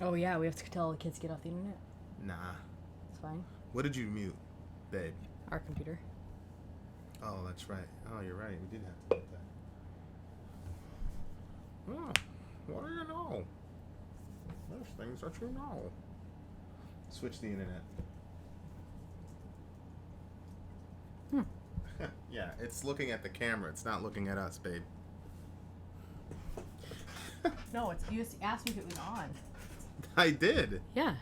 Oh, yeah, we have to tell the kids to get off the internet. Nah. It's fine. What did you mute, babe? Our computer. Oh, that's right. Oh, you're right. We did have to mute that. Oh, what do you know? There's things that you know. Switch the internet. Hmm. Yeah, it's looking at the camera. It's not looking at us, babe. No, it's you just asked me if it was on. I did. Yeah.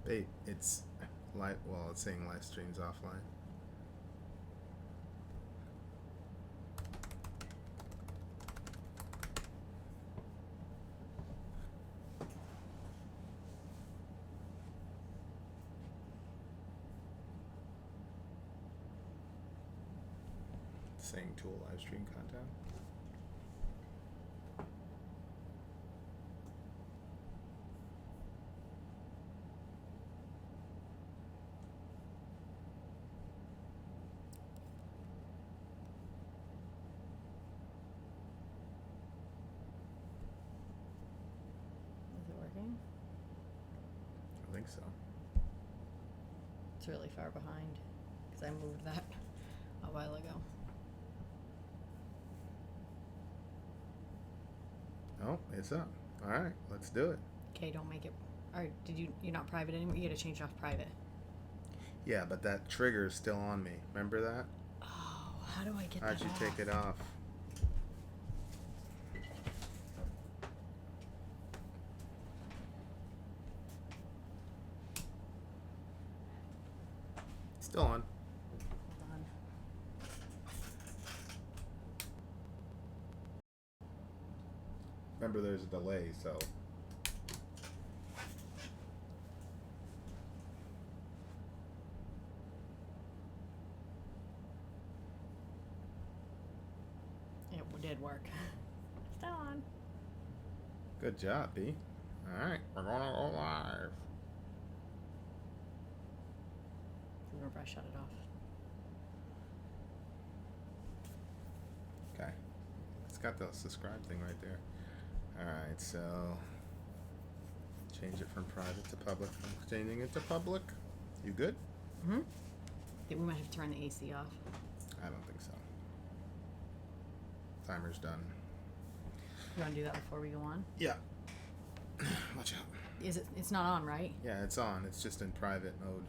Babe, it's live. Well, it's saying live streams offline. It's saying tool live stream content. Is it working? I think so. It's really far behind because I moved that a while ago. Oh, it's up. All right, let's do it. Okay, don't make it. All right, you're not private anymore? You got to change it off private. Yeah, but that trigger is still on me. Remember that? Oh, how do I get that How'd you off? take it off? Still on. Hold on. Remember, there's a delay, so. It did work. Still on. Good job, B. All right, we're gonna go live. Remember, I shut it off. Okay. It's got the subscribe thing right there. All right, so change it from private to public. I'm changing it to public. You good? Mm-hmm. We might have to turn the AC off. I don't think so. Timer's done. You want to do that before we go on? Yeah. Watch out. Is it? It's not on, right? Yeah, it's on. It's just in private mode.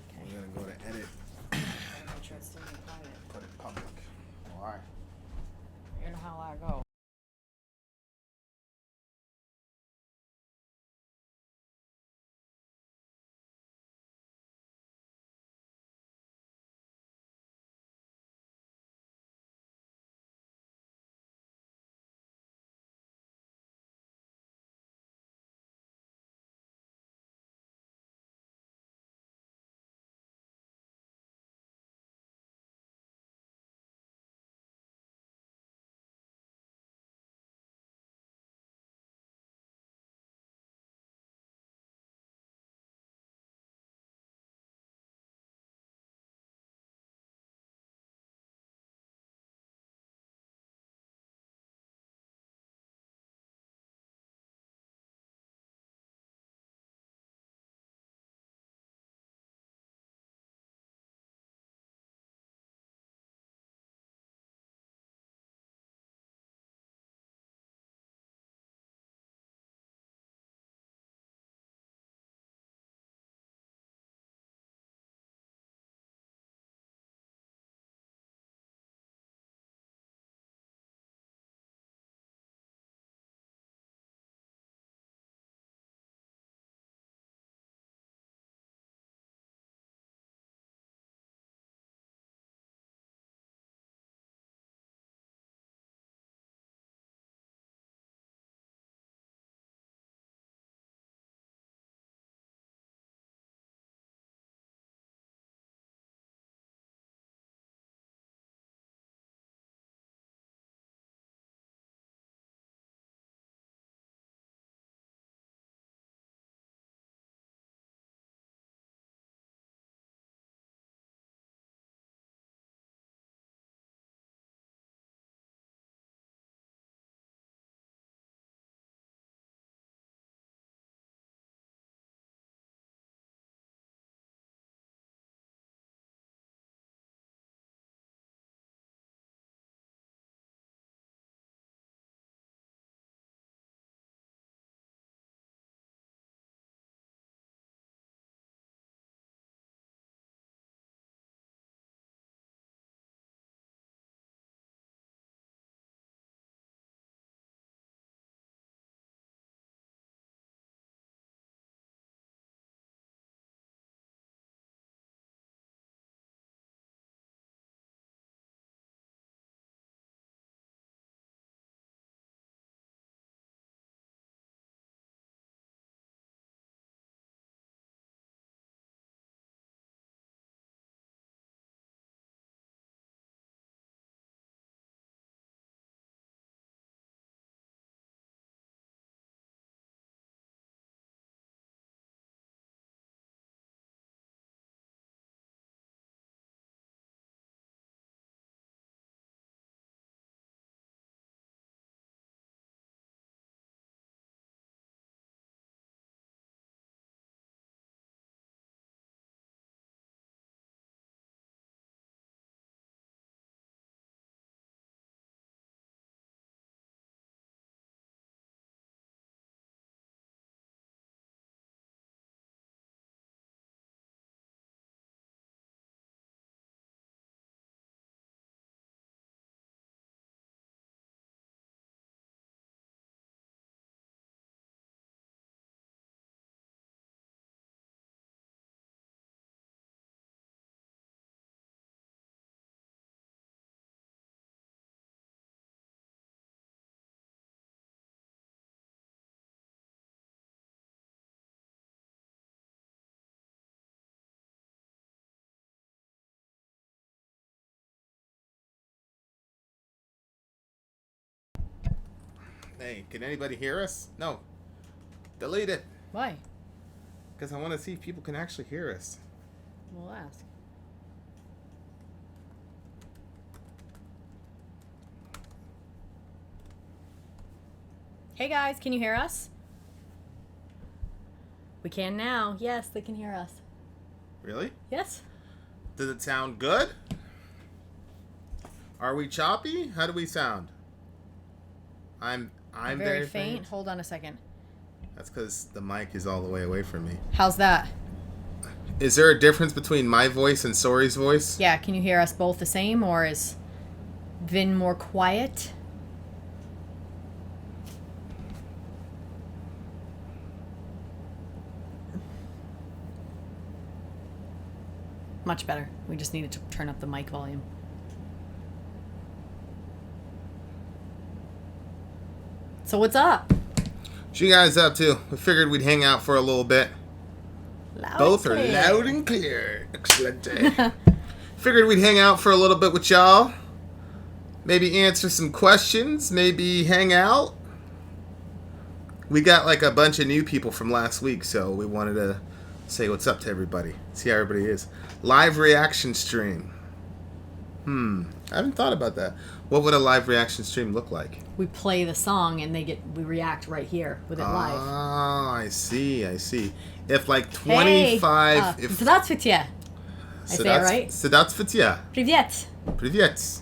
Okay. We're gonna go to edit. I'm not sure it's still in private. Put it public. Why? You know how I go. Hey, can anybody hear us? No. Delete it. Why? Because I want to see if people can actually hear us. We'll ask. Hey guys, can you hear us? We can now. Yes, they can hear us. Really? Yes. Does it sound good? Are we choppy? How do we sound? I'm very faint. Hold on a second. That's because the mic is all the way away from me. How's that? Is there a difference between my voice and Sori's voice? Yeah, can you hear us both the same, or is Vin more quiet? Much better. We just needed to turn up the mic volume. So what's up? What you guys up to? We figured we'd hang out for a little bit. Both are loud and clear. Excellent. Figured we'd hang out for a little bit with y'all. Maybe answer some questions. Maybe hang out. We got like a bunch of new people from last week, so we wanted to say what's up to everybody. See how everybody is. Live reaction stream. I haven't thought about that. What would a live reaction stream look like? We play the song and we react right here with it live. Oh, I see. If like 25... Hey, Здравствуйте. I say it right? Здравствуйте. Привет. Привет.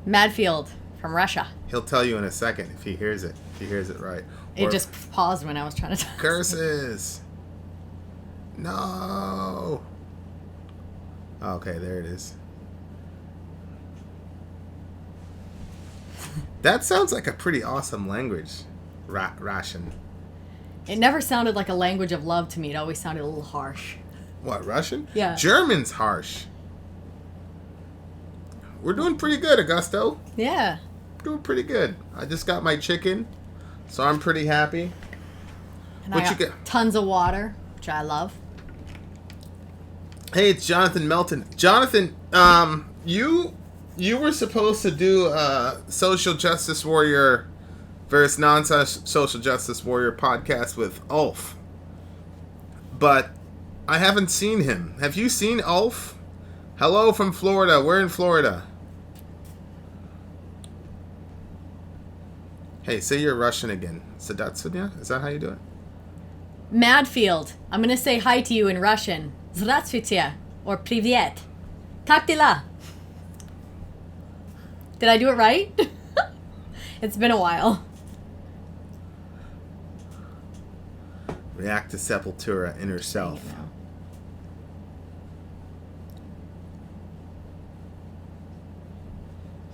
Madfield from Russia. He'll tell you in a second if he hears it. If he hears it right. It just paused when I was trying to talk. Curses. No. Okay, there it is. That sounds like a pretty awesome language. Russian. It never sounded like a language of love to me. It always sounded a little harsh. What, Russian? Yeah. German's harsh. We're doing pretty good, Augusto. Yeah. Doing pretty good. I just got my chicken, so I'm pretty happy. And I got tons of water, which I love. Hey, it's Jonathan Melton. Jonathan, you were supposed to do a social justice warrior versus non-social justice warrior podcast with Ulf, but I haven't seen him. Have you seen Ulf? Hello from Florida. We're in Florida. Hey, say you're Russian again. Sadats-Vidya? Is that how you do it? Madfield. I'm going to say hi to you in Russian. Здравствуйте. Or привет. Tak dela. Did I do it right? It's been a while. React to Sepultura, Inner Self.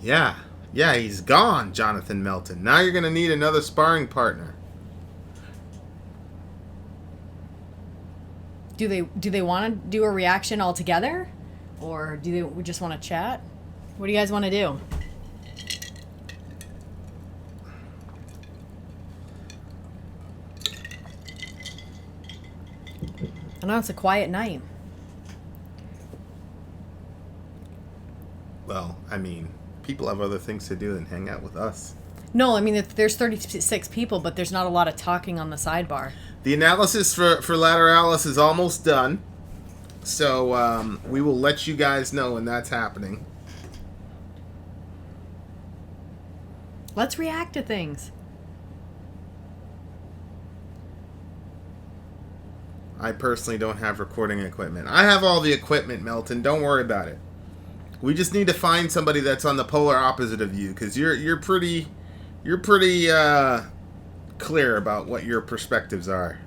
Yeah, he's gone, Jonathan Melton. Now you're going to need another sparring partner. Do they want to do a reaction all together? Or do they just want to chat? What do you guys want to do? I know it's a quiet night. Well, I mean, people have other things to do than hang out with us. No, I mean, there's 36 people, but there's not a lot of talking on the sidebar. The analysis for Lateralis is almost done. So we will let you guys know when that's happening. Let's react to things. I personally don't have recording equipment. I have all the equipment, Melton. Don't worry about it. We just need to find somebody that's on the polar opposite of you, because you're pretty clear about what your perspectives are.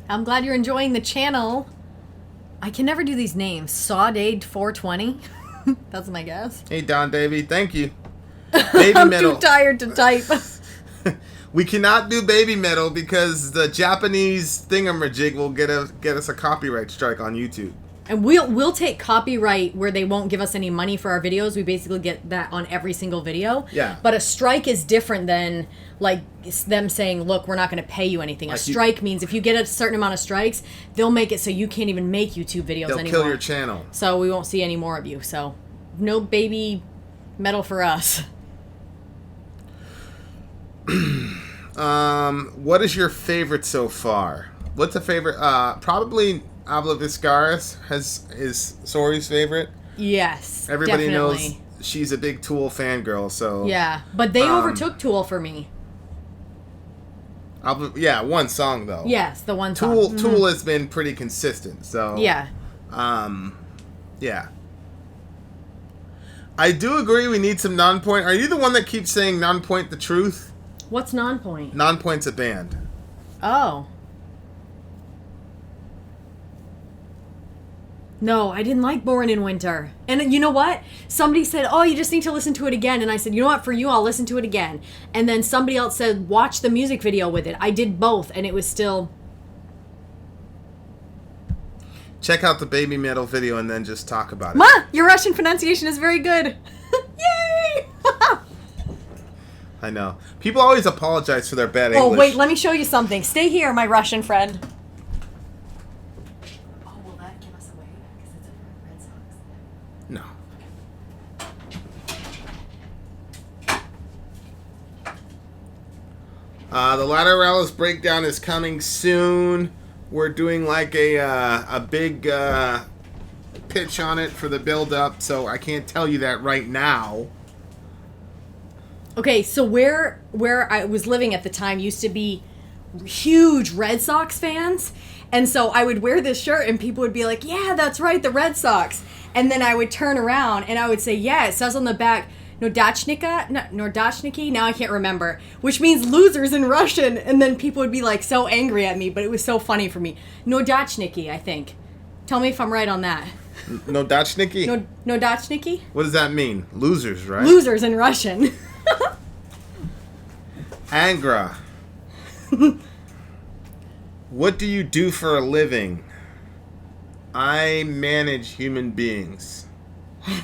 I'm glad you're enjoying the channel. I can never do these names. Sawdade 420. That's my guess. Hey Don Davey, thank you. Baby I'm metal. too tired to type. We cannot do baby metal because the Japanese thingamajig will get us a copyright strike on YouTube. And we'll take copyright where they won't give us any money for our videos. We basically get that on every single video. Yeah. But a strike is different than like them saying, "Look, we're not going to pay you anything." Like a strike means if you get a certain amount of strikes, they'll make it so you can't even make YouTube videos anymore. They'll kill your channel. So we won't see any more of you. So no baby metal for us. What is your favorite so far? What's a favorite? Probably Habla Viscaris is Sori's favorite. Yes, Everybody definitely. knows she's a big Tool fangirl, so... Yeah, but they overtook Tool for me. Yeah, one song, though. Yes, the one song. Tool has been pretty consistent, so... Yeah. Yeah. I do agree we need some Non-Point. Are you the one that keeps saying Non-Point the truth? What's Non-Point? Non-Point's a band. Oh. No, I didn't like Born in Winter. And you know what? Somebody said, oh, you just need to listen to it again. And I said, you know what? For you, I'll listen to it again. And then somebody else said, watch the music video with it. I did both, and it was still... Check out the Baby Metal video and then just talk about it. Ma, your Russian pronunciation is very good. Yay! I know. People always apologize for their bad English. Oh, wait, let me show you something. Stay here, my Russian friend. Oh, will that give us away? Because it's a Red Sox. No. The Lateralus breakdown is coming soon. We're doing like a big pitch on it for the build-up, so I can't tell you that right now. Okay, so where I was living at the time used to be huge Red Sox fans. And so I would wear this shirt and people would be like, yeah, that's right, the Red Sox. And then I would turn around and I would say, yeah, it says on the back, Nordachniki, now I can't remember, which means losers in Russian. And then people would be like so angry at me, but it was so funny for me. Nordachniki, I think. Tell me if I'm right on that. Nordachniki? Nordachniki? What does that mean? Losers, right? Losers in Russian. Angra. What do you do for a living? I manage human beings. I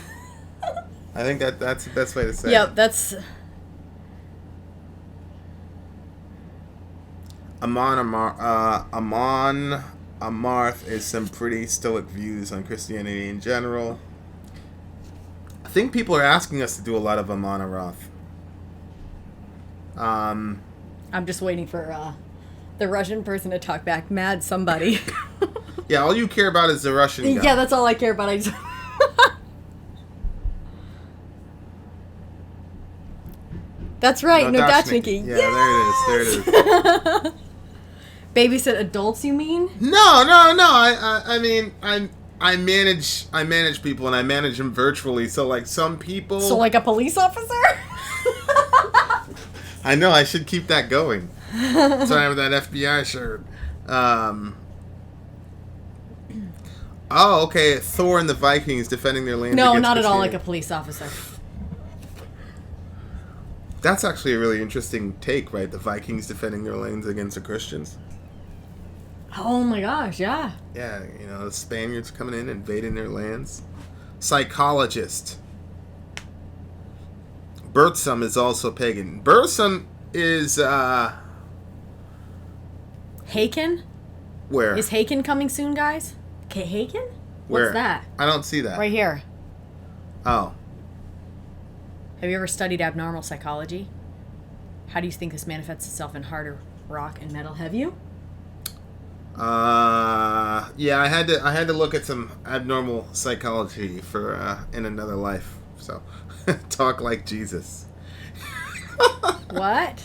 think that's the best way to say it. Yep, that's... Amon Amarth is some pretty stoic views on Christianity in general. I think people are asking us to do a lot of Amon Amarth. I'm just waiting for the Russian person to talk back. Mad somebody. Yeah, all you care about is the Russian guy. Yeah, that's all I care about. That's right, Nordachniki. Yeah, Yes! there it is. Baby said adults, you mean? No. I mean, I manage people and I manage them virtually. So like some people. So like a police officer? I know. I should keep that going. So I have that FBI shirt. Oh, okay. Thor and the Vikings defending their land. No, against not at all like Christianity. a police officer. That's actually a really interesting take, right? The Vikings defending their lands against the Christians. Oh my gosh, yeah. Yeah, you know, the Spaniards coming in, invading their lands. Psychologist. Bertsum is also pagan. Bertsum is, Haken? where? Is Haken coming soon, guys? Okay, Haken? Where? What's that? I don't see that. Right here. Oh. Have you ever studied abnormal psychology? How do you think this manifests itself in harder rock and metal? Have you? Yeah, I had to look at some abnormal psychology for in another life. So, talk like Jesus. What?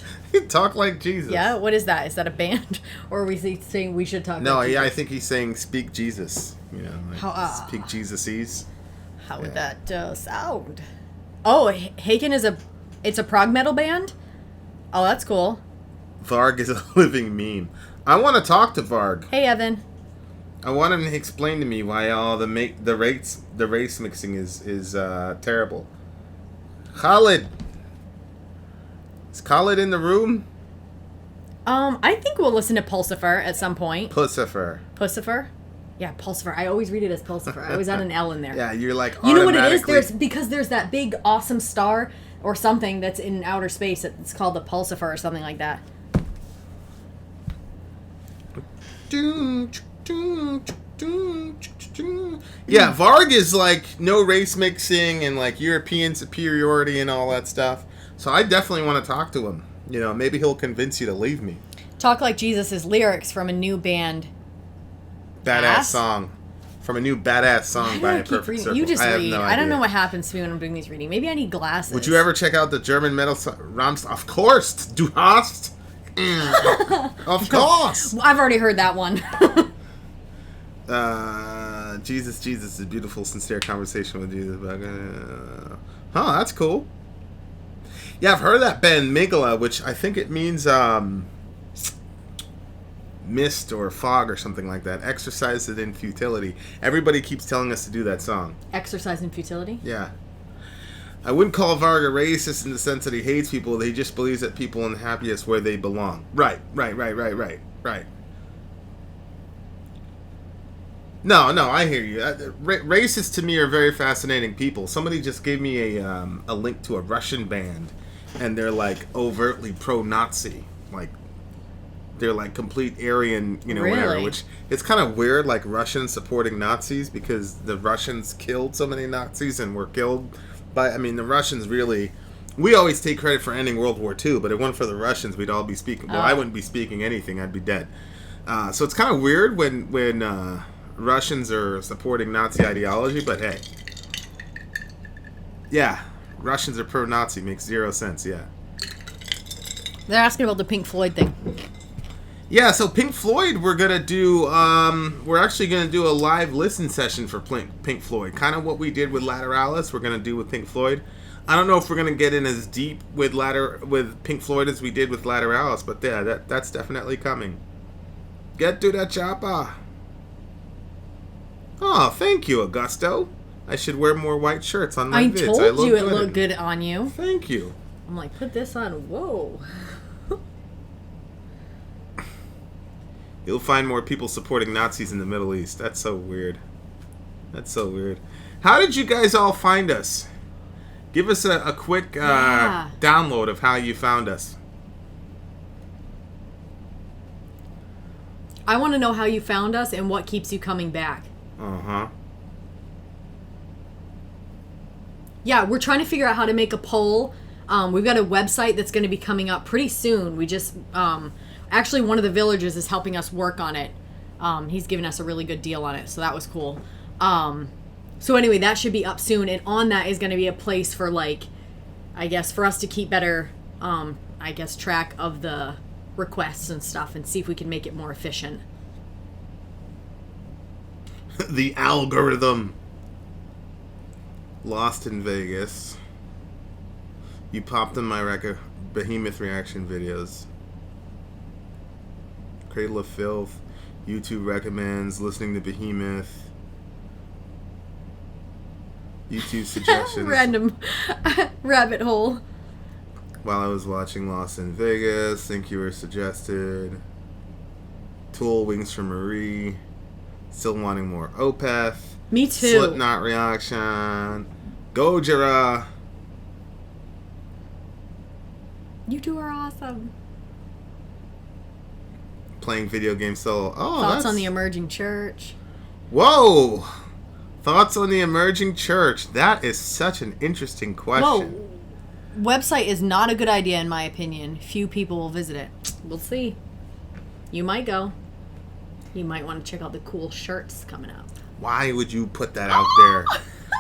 Talk like Jesus. Yeah, what is that? Is that a band? Or are we saying we should talk No, like yeah, I Jesus? think he's saying speak Jesus. You know, like speak Jesus-ese. How would that sound? Oh, Haken is it's a prog metal band? Oh, that's cool. Varg is a living meme. I want to talk to Varg. Hey, Evan. I want him to explain to me why all the race mixing is terrible. Khalid. Is Khalid in the room? I think we'll listen to Pulsifer at some point. Pussifer. Yeah, Pulsifer. I always read it as Pulsifer. I always add an L in there. Yeah, you're like You know what it is? automatically- There's that big awesome star or something that's in outer space. It's called the Pulsifer or something like that. Yeah, Varg is like no race mixing and like European superiority and all that stuff. So I definitely want to talk to him. You know, maybe he'll convince you to leave me. Talk Like Jesus is lyrics from a new band. Badass song. From a new badass song by A Perfect Circle. You just read. No I don't know what happens to me when I'm doing these reading. Maybe I need glasses. Would you ever check out the German metal song? Of course! Du hast! Of course! I've already heard that one. Jesus is beautiful, sincere conversation with Jesus. Huh, that's cool. Yeah, I've heard of that band Migala, which I think it means mist or fog or something like that. Exercise it in futility. Everybody keeps telling us to do that song. Exercise in futility? Yeah. I wouldn't call Varga racist in the sense that he hates people. He just believes that people are happiest where they belong. Right. No, I hear you. Racists to me are very fascinating people. Somebody just gave me a link to a Russian band, and they're like overtly pro-Nazi. Like, they're like complete Aryan, whatever. Which it's kind of weird, like Russians supporting Nazis because the Russians killed so many Nazis and were killed by. I mean, the Russians really. We always take credit for ending World War II, but if it weren't for the Russians, we'd all be speaking. Well, I wouldn't be speaking anything. I'd be dead. So it's kind of weird when Russians are supporting Nazi ideology, but hey. Yeah, Russians are pro-Nazi. Makes zero sense, yeah. They're asking about the Pink Floyd thing. Yeah, so Pink Floyd, we're actually going to do a live listen session for Pink Floyd. Kind of what we did with Lateralis, we're going to do with Pink Floyd. I don't know if we're going to get in as deep with Pink Floyd as we did with Lateralis, but yeah, that's definitely coming. Get to the chopper. Oh, thank you, Augusto. I should wear more white shirts on my vids. I told you it looked good on you. Thank you. I'm like, put this on. Whoa. You'll find more people supporting Nazis in the Middle East. That's so weird. How did you guys all find us? Give us a quick download of how you found us. I want to know how you found us and what keeps you coming back. Uh-huh. Yeah, we're trying to figure out how to make a poll. We've got a website that's going to be coming up pretty soon. We just... actually, one of the villagers is helping us work on it. He's giving us a really good deal on it, so that was cool. So anyway, that should be up soon, and on that is going to be a place for, like, I guess, for us to keep better, track of the requests and stuff and see if we can make it more efficient. The algorithm. Lost in Vegas. You popped in my Behemoth reaction videos. Cradle of Filth. YouTube recommends listening to Behemoth. YouTube suggestions. Random rabbit hole. While I was watching Lost in Vegas, think you were suggested. Tool, Wings for Marie. Still wanting more Opeth. Me too. Slipknot reaction. Gojira. You two are awesome. Playing video games solo. Oh, Thoughts on the emerging church. Whoa! Thoughts on the emerging church. That is such an interesting question. Whoa. Website is not a good idea in my opinion. Few people will visit it. We'll see. You might go. You might want to check out the cool shirts coming up. Why would you put that out there?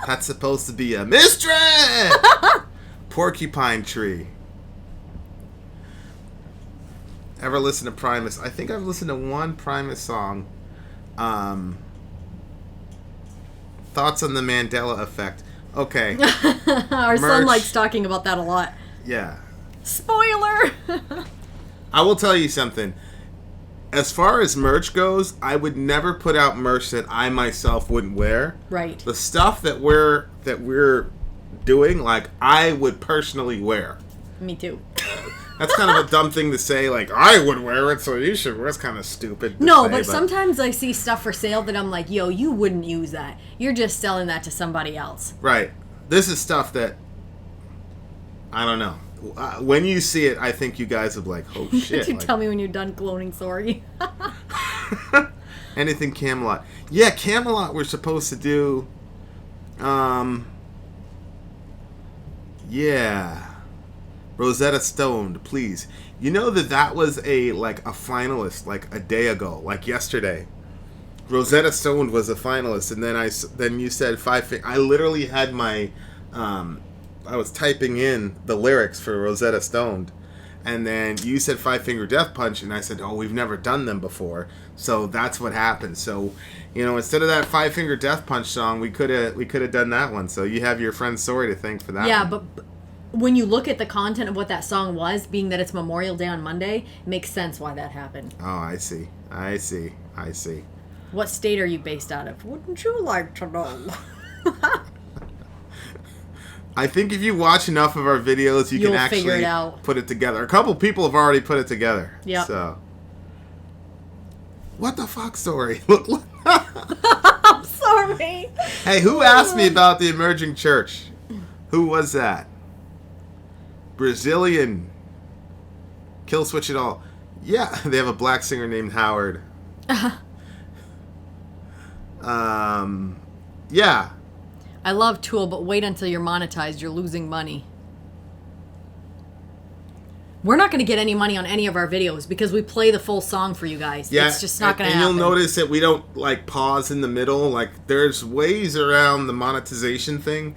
That's supposed to be a mystery! Porcupine Tree. Ever listen to Primus? I think I've listened to one Primus song. Thoughts on the Mandela effect. Okay. Our son likes talking about that a lot. Yeah. Spoiler! I will tell you something. As far as merch goes, I would never put out merch that I myself wouldn't wear. Right. The stuff that we're doing, like, I would personally wear. Me too. That's kind of a dumb thing to say, like, I would wear it, so you should wear it. It's kind of stupid to No, say, but sometimes I see stuff for sale that I'm like, yo, you wouldn't use that. You're just selling that to somebody else. Right. This is stuff that, I don't know. When you see it, I think you guys will be like, oh shit. You tell me when you're done cloning Sori. Anything Camelot. Yeah, Camelot we're supposed to do. Yeah. Rosetta Stone, please. You know that was a finalist like a day ago, like yesterday. Rosetta Stone was a finalist, and then you said I literally had my I was typing in the lyrics for Rosetta Stone, and then you said Five Finger Death Punch, and I said, oh, we've never done them before, so that's what happened. So, instead of that Five Finger Death Punch song, we could have done that one. So you have your friend Sori to thank for that. Yeah, one. but when you look at the content of what that song was, being that it's Memorial Day on Monday, it makes sense why that happened. Oh, I see. What state are you based out of? Wouldn't you like to know? I think if you watch enough of our videos, you'll actually figure it out. Put it together. A couple people have already put it together. Yeah. So, what the fuck, Sori? Look. I'm sorry. Hey, who asked me about the emerging church? Who was that? Brazilian. Kill switch it all. Yeah, they have a black singer named Howard. Yeah. I love Tool, but wait until you're monetized. You're losing money. We're not going to get any money on any of our videos because we play the full song for you guys. Yeah, it's just not going to happen. And you'll notice that we don't pause in the middle. There's ways around the monetization thing.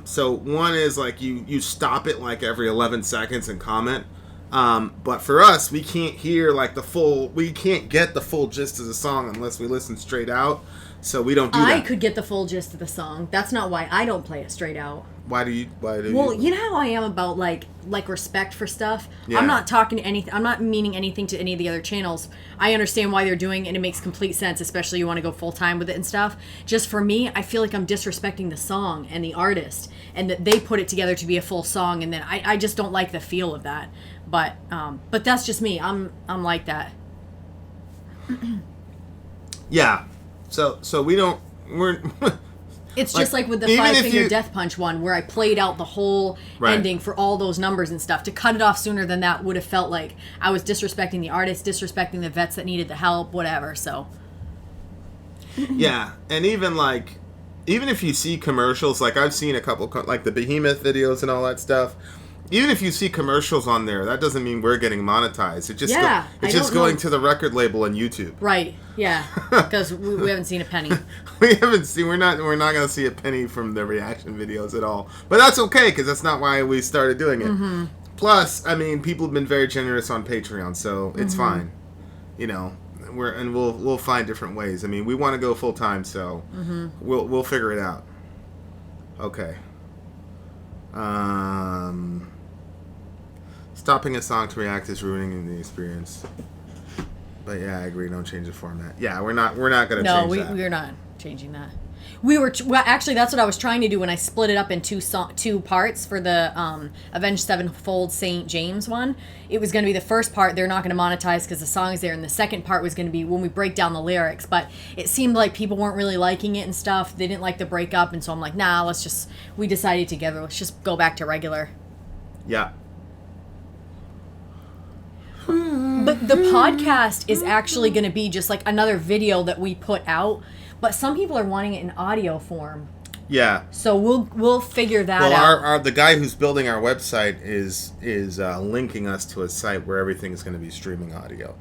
So one is you stop it every 11 seconds and comment. But for us, we can't hear we can't get the full gist of the song unless we listen straight out. So we don't do that. I could get the full gist of the song. That's not why I don't play it straight out. Why do you? Well, you know how I am about respect for stuff. Yeah. I'm not talking to anything. I'm not meaning anything to any of the other channels. I understand why they're doing it, and it makes complete sense. Especially you want to go full time with it and stuff. Just for me, I feel like I'm disrespecting the song and the artist, and that they put it together to be a full song, and then I just don't like the feel of that. But that's just me. I'm like that. Yeah. So we're. It's just like with the Five Finger Death Punch one, where I played out the whole ending for all those numbers and stuff. To cut it off sooner than that would have felt like I was disrespecting the artist, disrespecting the vets that needed the help, whatever. So. Yeah, and even if you see commercials, I've seen a couple, the Behemoth videos and all that stuff. Even if you see commercials on there, that doesn't mean we're getting monetized. It's just going to the record label on YouTube. Right. Yeah. Because we haven't seen a penny. We're not going to see a penny from the reaction videos at all. But that's okay, because that's not why we started doing it. Mm-hmm. Plus, people have been very generous on Patreon, so it's fine. We'll find different ways. We want to go full time, so we'll figure it out. Okay. Stopping a song to react is ruining the experience. But yeah, I agree. Don't change the format. Yeah, we're not going to change that. No, we're not changing that. Actually, that's what I was trying to do when I split it up in two parts for the Avenged Sevenfold Saint James one. It was going to be the first part, they're not going to monetize because the song is there, and the second part was going to be when we break down the lyrics. But it seemed like people weren't really liking it and stuff. They didn't like the breakup, and so I'm like, nah, we decided together, let's just go back to regular. Yeah. But the podcast is actually going to be just another video that we put out. But some people are wanting it in audio form. Yeah. So we'll figure that out. Well, the guy who's building our website is linking us to a site where everything's going to be streaming audio.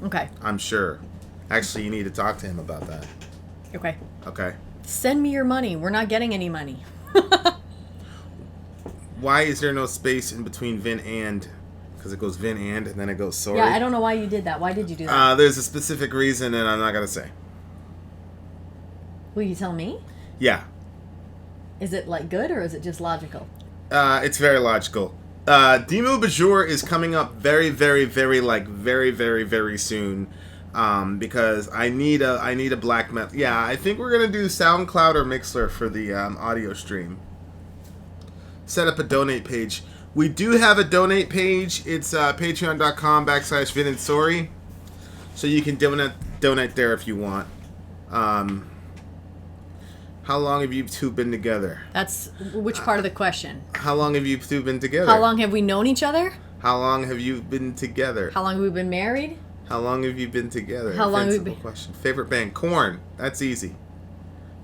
Okay. I'm sure. Actually, you need to talk to him about that. Okay. Okay. Send me your money. We're not getting any money. Why is there no space in between Vin and? Because it goes Vin and then it goes Sori. Yeah, I don't know why you did that. Why did you do that? There's a specific reason, and I'm not going to say. Will you tell me? Yeah. Is it good or is it just logical? It's very logical. Demu Bajor is coming up very, very, very, very, very, very soon. Because I need a black metal. Yeah, I think we're gonna do SoundCloud or Mixler for the audio stream. Set up a donate page. We do have a donate page. It's patreon.com/Vin and Sori. So you can donate there if you want. How long have you two been together? That's which part of the question? How long have you two been together? How long have we known each other? How long have you been together? How long have we been married? How long have you been together? How long have we been? Question. Favorite band? Korn. That's easy.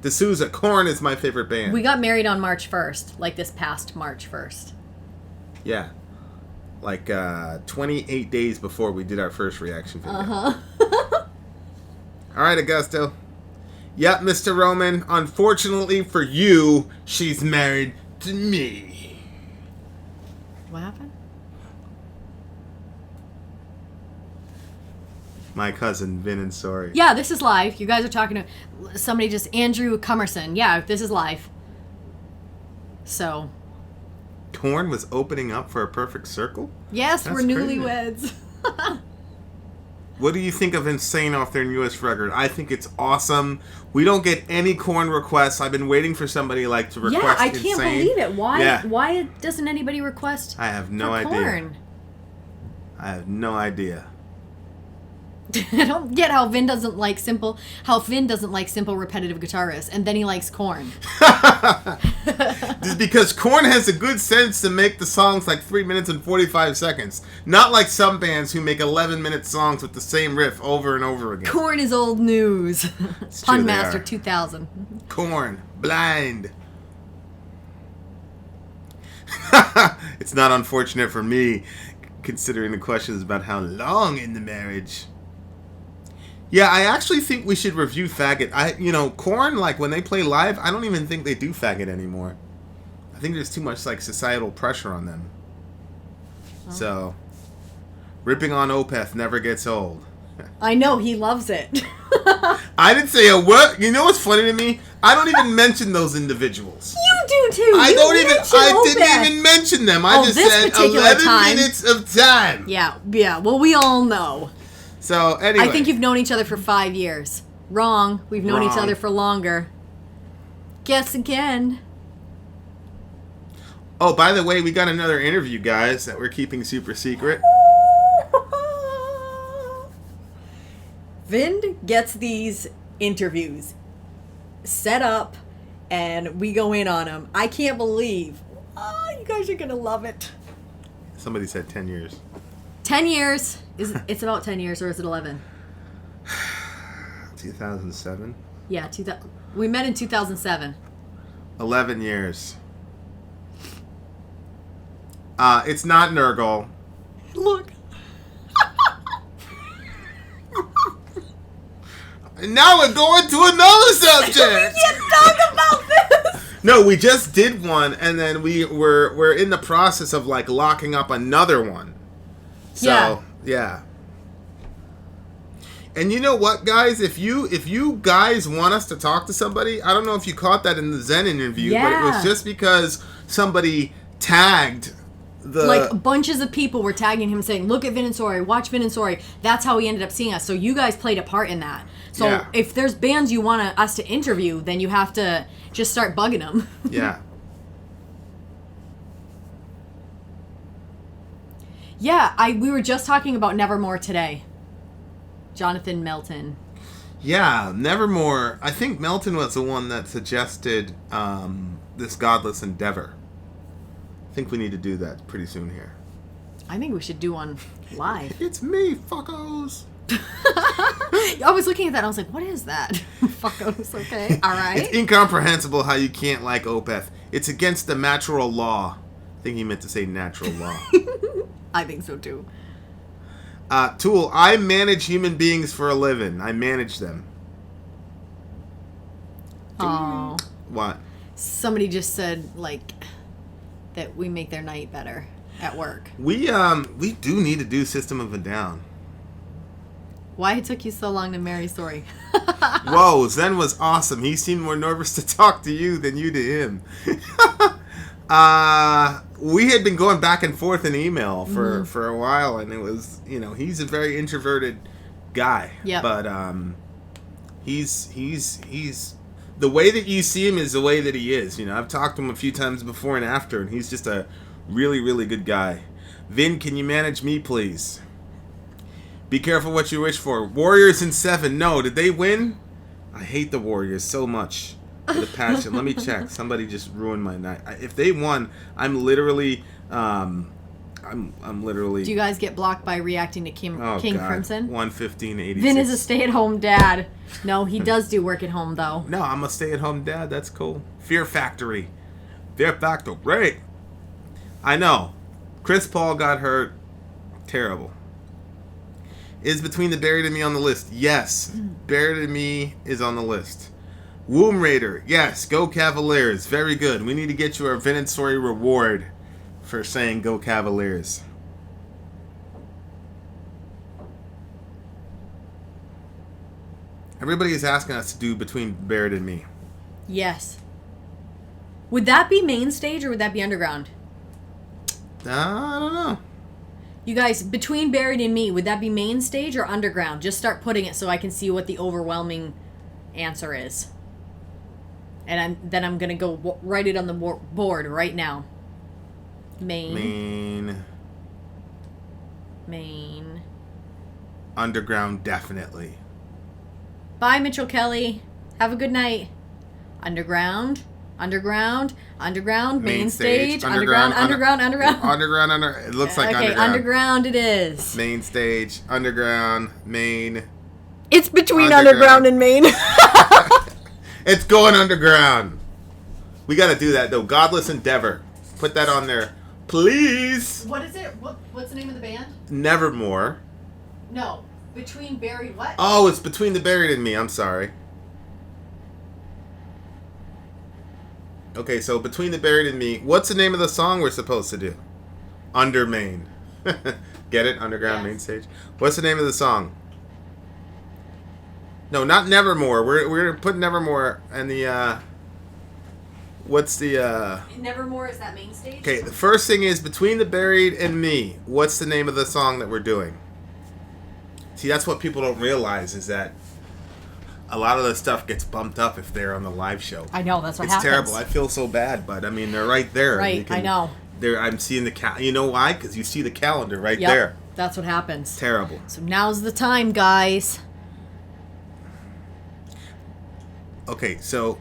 D'Souza. Korn is my favorite band. We got married on March 1st, this past March 1st. Yeah. Like 28 days before we did our first reaction video. Uh-huh. All right, Augusto. Yep, Mr. Roman. Unfortunately for you, she's married to me. What happened? My cousin, Vin and Sori. Yeah, this is live. You guys are talking to somebody, just Andrew Cummerson. Yeah, this is live. So. Korn was opening up for A Perfect Circle? Yes, That's we're crazy. newlyweds. What do you think of Insane off their newest record? I think it's awesome. We don't get any Korn requests. I've been waiting for somebody to request Insane. Yeah, I can't believe it. Why? Yeah. Why doesn't anybody request? I have no idea. Korn? I have no idea. I don't get how Vin doesn't like simple repetitive guitar riffs, and then he likes Korn. Just because Korn has a good sense to make the songs like 3 minutes and 45 seconds. Not like some bands who make 11-minute songs with the same riff over and over again. Korn is old news. Pun Master 2000. Korn, blind. It's not unfortunate for me, considering the questions about how long in the marriage. Yeah, I actually think we should review Faggot. Korn, like, when they play live, I don't even think they do Faggot anymore. I think there's too much, like, societal pressure on them. Oh. So, ripping on Opeth never gets old. I know, he loves it. I didn't say a word. You know what's funny to me? I don't even mention those individuals. You do, too. I didn't even mention them. I just said 11 minutes of time. Yeah, well, we all know. So, anyway. I think you've known each other for 5 years. Wrong. We've known each other for longer. Guess again. Oh, by the way, we got another interview, guys, that we're keeping super secret. Vin gets these interviews set up, and we go in on them. I can't believe. Oh, you guys are going to love it. Somebody said 10 years. 10 years. It's about 10 years, or is it 11? 2007? Yeah, we met in 2007. 11 years. It's not Nurgle. Look. Now we're going to another subject. We can't talk about this. No, we just did one, and then we're in the process of like locking up another one. So yeah. And you know what, guys? If you guys want us to talk to somebody, I don't know if you caught that in the Zen interview, but it was just because somebody tagged like bunches of people were tagging him saying, look at Vin and Sori, watch Vin and Sori. That's how he ended up seeing us. So you guys played a part in that. So if there's bands you want us to interview, then you have to just start bugging them. Yeah. Yeah, we were just talking about Nevermore today. Jonathan Melton. Yeah, Nevermore. I think Melton was the one that suggested this Godless Endeavor. I think we need to do that pretty soon here. I think we should do one live. It's me, fuckos. I was looking at that and I was like, what is that? Fuckos, okay. All right. It's incomprehensible how you can't like Opeth. It's against the natural law. I think he meant to say natural law. I think so too. Tool, I manage human beings for a living. I manage them. Oh. What? Somebody just said, like, that we make their night better at work. We do need to do System of a Down. Why it took you so long to marry Sori? Whoa, Zen was awesome. He seemed more nervous to talk to you than you to him. We had been going back and forth in email for a while, and it was, he's a very introverted guy. Yeah. But he's the way that you see him is the way that he is. I've talked to him a few times before and after, and he's just a really, really good guy. Vin, can you manage me, please? Be careful what you wish for. Warriors in 7. No, did they win? I hate the Warriors so much. With a passion. Let me check. Somebody just ruined my night. If they won, I'm literally. I'm literally. Do you guys get blocked by reacting to King Crimson? 115.86. Vin is a stay-at-home dad. No, he does do work at home though. No, I'm a stay-at-home dad. That's cool. Fear Factory. Fear Factory. I know. Chris Paul got hurt. Terrible. Is Between the Buried and Me on the list? Yes. Buried and Me is on the list. Womb Raider. Yes. Go Cavaliers. Very good. We need to get you our Vin and Sori reward for saying Go Cavaliers. Everybody is asking us to do Between Buried and Me. Yes. Would that be main stage or would that be underground? I don't know. You guys, Between Buried and Me, would that be main stage or underground? Just start putting it so I can see what the overwhelming answer is. And then I'm going to go write it on the board right now. Main. Underground, definitely. Bye, Mitchell Kelly. Have a good night. Underground, main stage, underground. It looks like okay, underground. Underground it is. Main stage, underground, main. It's between underground and main. It's going underground. We got to do that, though. Godless Endeavor. Put that on there. Please. What is it? What's the name of the band? Nevermore. No. Between Buried what? Oh, it's Between the Buried and Me. I'm sorry. Okay, so Between the Buried and Me. What's the name of the song we're supposed to do? Under Main. Get it? Underground, yes. Main stage. What's the name of the song? No, not Nevermore. We're putting Nevermore and the what's the Nevermore is that main stage? Okay, the first thing is Between the Buried and Me. What's the name of the song that we're doing? See, that's what people don't realize is that a lot of the stuff gets bumped up if they're on the live show. I know, that's what happens. It's terrible. I feel so bad, but I mean, they're right there. Right, I know. I'm seeing the you know why? Because you see the calendar right there. That's what happens. Terrible. So now's the time, guys. Okay, so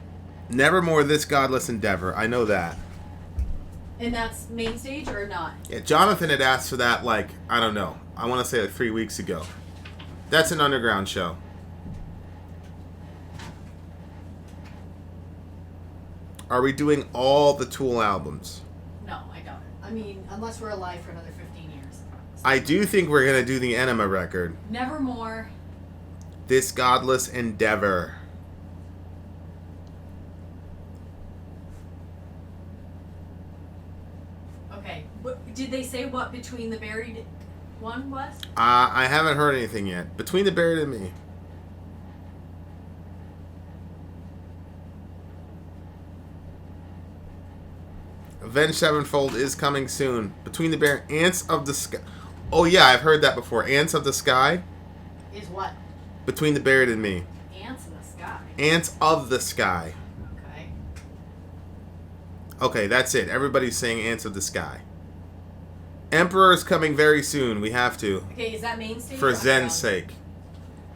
Nevermore, This Godless Endeavor. I know that. And that's main stage or not? Yeah, Jonathan had asked for that, like, I don't know. I want to say like 3 weeks ago. That's an underground show. Are we doing all the Tool albums? No, I don't. I mean, unless we're alive for another 15 years. I do think we're going to do the Enema record. Nevermore. This Godless Endeavor. Okay. Did they say what Between the Buried one was? I haven't heard anything yet. Between the Buried and Me. Avenged Sevenfold is coming soon. Between the Buried... Ants of the Sky. Oh, yeah, I've heard that before. Ants of the Sky. Is what? Between the Buried and Me. Ants in the Sky. Ants of the Sky. Okay. Okay, that's it. Everybody's saying Ants of the Sky. Emperor is coming very soon. We have to. Okay, is that main stage? For Zen's sake.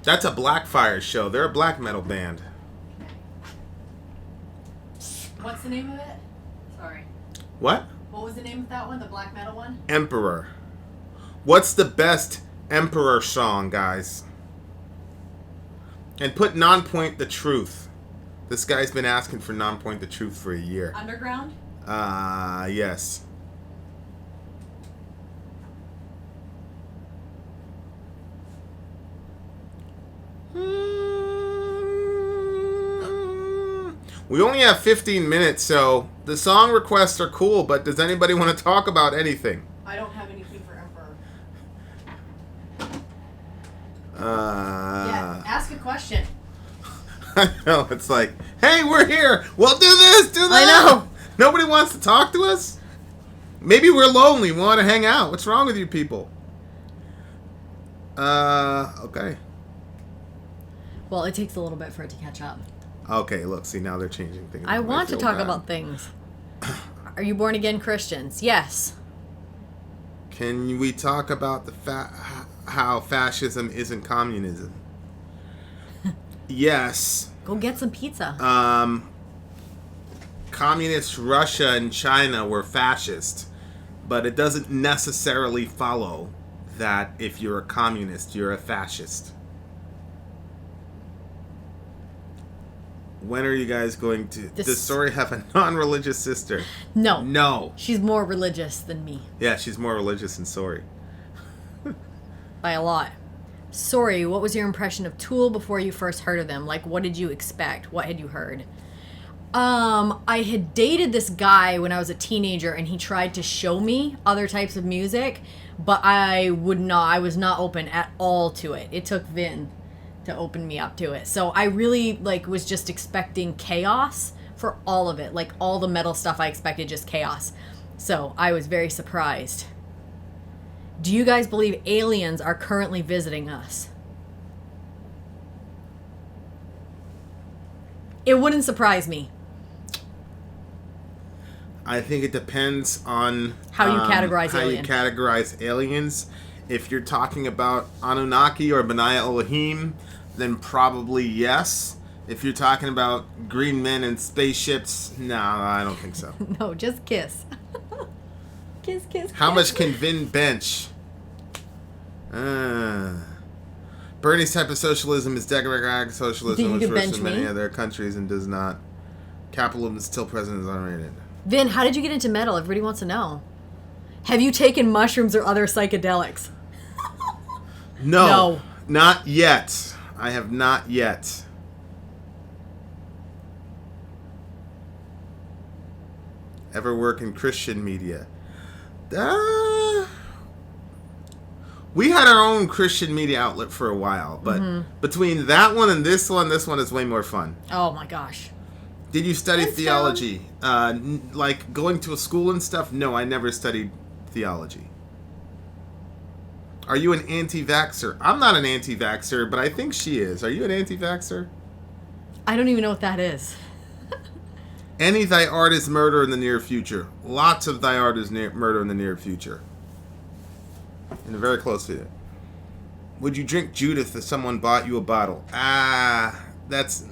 That's a Blackfire show. They're a black metal band. What's the name of it? Sorry. What? What was the name of that one? The black metal one? Emperor. What's the best Emperor song, guys? And put Non-Point the Truth. This guy's been asking for Non-Point the Truth for a year. Underground? Yes. We only have 15 minutes, so the song requests are cool, but does anybody want to talk about anything? I don't have anything for Emperor. Yeah, ask a question. I know, it's like, hey, we're here. We'll do this, do that. I know. Nobody wants to talk to us? Maybe we're lonely. We want to hang out. What's wrong with you people? Okay. Well, it takes a little bit for it to catch up. Okay, look, see, now they're changing things. I want to talk about things. Are you born again Christians? Yes. Can we talk about how fascism isn't communism? Yes. Go get some pizza. Communist Russia and China were fascist, but it doesn't necessarily follow that if you're a communist, you're a fascist. When are you guys going to... This- Does Sori have a non-religious sister? No. No. She's more religious than me. Yeah, she's more religious than Sori. By a lot. Sori, what was your impression of Tool before you first heard of them? Like, what did you expect? What had you heard? I had dated this guy when I was a teenager, and he tried to show me other types of music, but I was not open at all to it. It took Vin to open me up to it. So I really, was just expecting chaos for all of it. Like, all the metal stuff I expected, just chaos. So I was very surprised. Do you guys believe aliens are currently visiting us? It wouldn't surprise me. I think it depends on How you categorize how alien. you categorize aliens. If you're talking about Anunnaki or Benai Elohim, then probably yes. If you're talking about green men and spaceships, no, I don't think so. No, just kiss. Kiss, kiss, How kiss. much can Vin bench? Bernie's type of socialism is democratic socialism, Think you which could works bench in many me? other countries and does not. Capitalism is still present as unrated. Vin, how did you get into metal? Everybody wants to know. Have you taken mushrooms or other psychedelics? No, not yet. I have not yet. Ever work in Christian media? We had our own Christian media outlet for a while, but between that one and this one is way more fun. Oh my gosh. Did you study It's theology? Like going to a school and stuff? No, I never studied theology. Are you an anti-vaxxer? I'm not an anti-vaxxer, but I think she is. Are you an anti-vaxxer? I don't even know what that is. Any thy art is murder in the near future. Lots of thy art is murder in the near future. In a very close to it. Would you drink Judith if someone bought you a bottle? That's...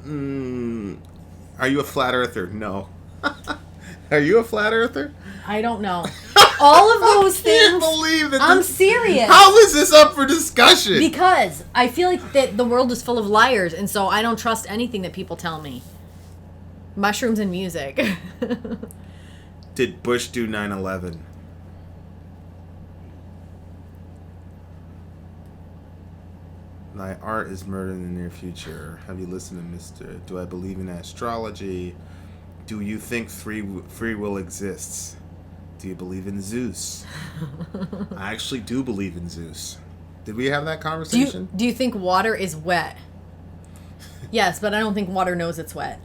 Are you a flat earther? No. Are you a flat earther? I don't know. All of those I can't things. believe that I'm this- serious. How is this up for discussion? Because I feel like that the world is full of liars, and so I don't trust anything that people tell me. Mushrooms and music. Did Bush do 9/11? Thy art is murder in the near future. Have you listened to Mr. Do I believe in astrology? Do you think free will exists? Do you believe in Zeus? I actually do believe in Zeus. Did we have that conversation? Do you think water is wet? Yes, but I don't think water knows it's wet.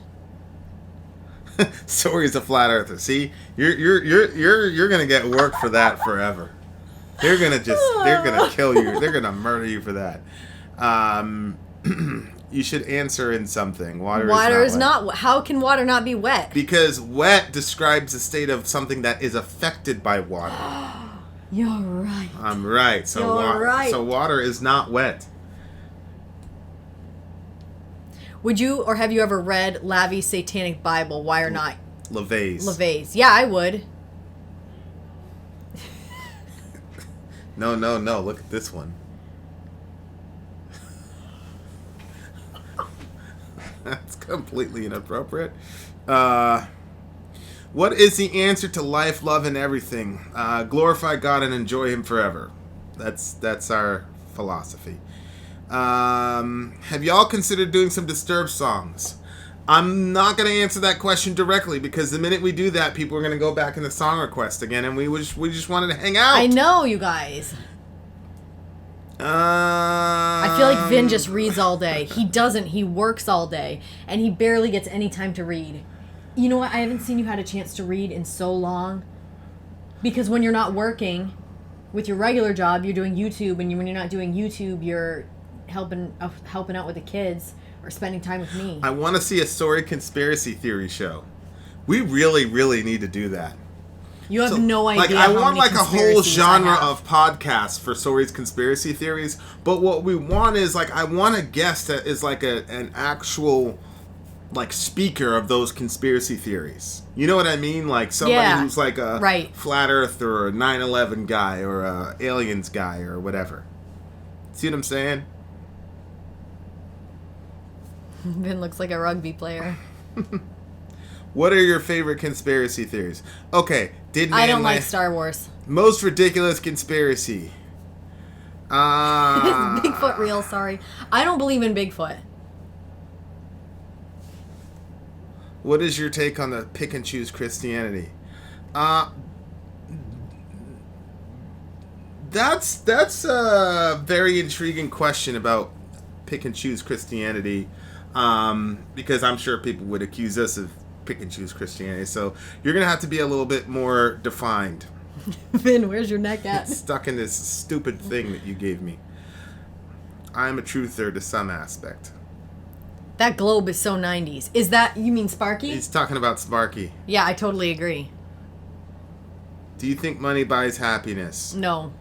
Sori's a flat earther. See, you're gonna get work for that forever. They're gonna kill you. They're gonna murder you for that. You should answer in something. Water is not wet. How can water not be wet? Because wet describes a state of something that is affected by water. You're right. I'm right. So You're right. So water is not wet. Would you or have you ever read Lavi's Satanic Bible? Why or not? LaVey's. Yeah, I would. No. Look at this one. That's completely inappropriate. What is the answer to life, love, and everything? Glorify God and enjoy Him forever. That's our philosophy. Have y'all considered doing some Disturbed songs? I'm not going to answer that question directly because the minute we do that, people are going to go back in the song request again, and we just wanted to hang out. I know, you guys. I feel like Vin just reads all day. He doesn't. He works all day, and he barely gets any time to read. You know what? I haven't seen you had a chance to read in so long. Because when you're not working with your regular job, you're doing YouTube, and when you're not doing YouTube, you're helping out with the kids or spending time with me. I want to see a Sori conspiracy theory show. We really, really need to do that. You have no idea. I how want many a whole conspiracies I genre have. of podcasts for Sori's conspiracy theories. But what we want is I want a guest that is an actual speaker of those conspiracy theories. You know what I mean? Like somebody who's a right. flat earther or a 9/11 guy or a aliens guy or whatever. See what I'm saying? Vin looks like a rugby player. What are your favorite conspiracy theories? Okay, I don't like Star Wars. Most ridiculous conspiracy. Bigfoot real, sorry. I don't believe in Bigfoot. What is your take on the pick and choose Christianity? That's a very intriguing question about pick and choose Christianity, because I'm sure people would accuse us of pick and choose Christianity. So you're gonna have to be a little bit more defined. Vin, where's your neck at? It's stuck in this stupid thing that you gave me. I'm a truther to some aspect. That globe is so 90s. Is that, you mean Sparky? He's talking about Sparky. Yeah, I totally agree. Do you think money buys happiness? No.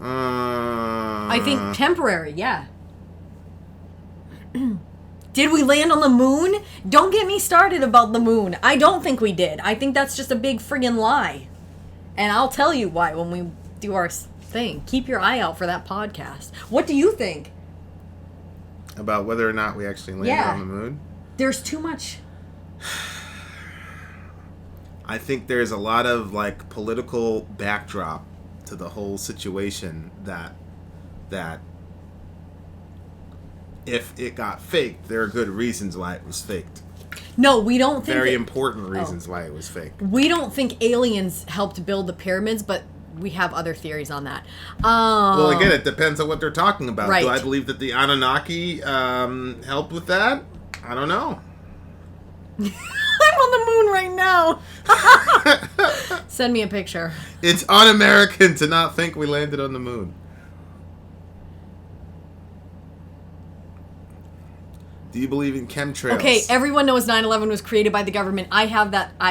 I think temporary, yeah. Did we land on the moon? Don't get me started about the moon. I don't think we did. I think that's just a big friggin' lie. And I'll tell you why when we do our thing. Keep your eye out for that podcast. What do you think? About whether or not we actually landed on the moon? There's too much. I think there's a lot of like political backdrop to the whole situation that if it got faked, there are good reasons why it was faked. No, we don't think very important reasons why it was faked. We don't think aliens helped build the pyramids, but we have other theories on that. Well, again, it depends on what they're talking about. Right. Do I believe that the Anunnaki helped with that? I don't know. I'm on the moon right now. Send me a picture. It's un-American to not think we landed on the moon. Do you believe in chemtrails? Okay, everyone knows 9/11 was created by the government. I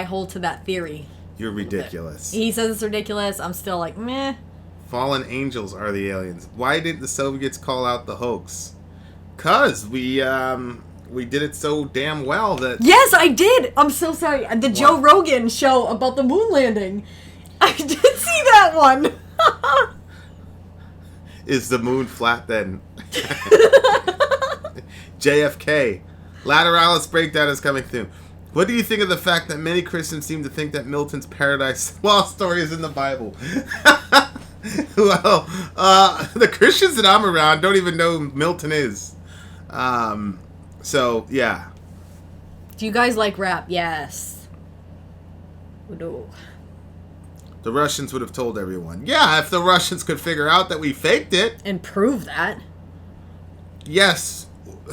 hold to that theory. You're ridiculous. He says it's ridiculous. I'm still like, meh. Fallen angels are the aliens. Why didn't the Soviets call out the hoax? 'Cause we did it so damn well that... Yes, I did! I'm so sorry. The Joe Rogan show about the moon landing. I did see that one. Is the moon flat then? JFK. Lateralis breakdown is coming through. What do you think of the fact that many Christians seem to think that Milton's Paradise Lost story is in the Bible? Well, the Christians that I'm around don't even know who Milton is. So, yeah. Do you guys like rap? Yes. No. The Russians would have told everyone. Yeah, if the Russians could figure out that we faked it. And prove that. Yes.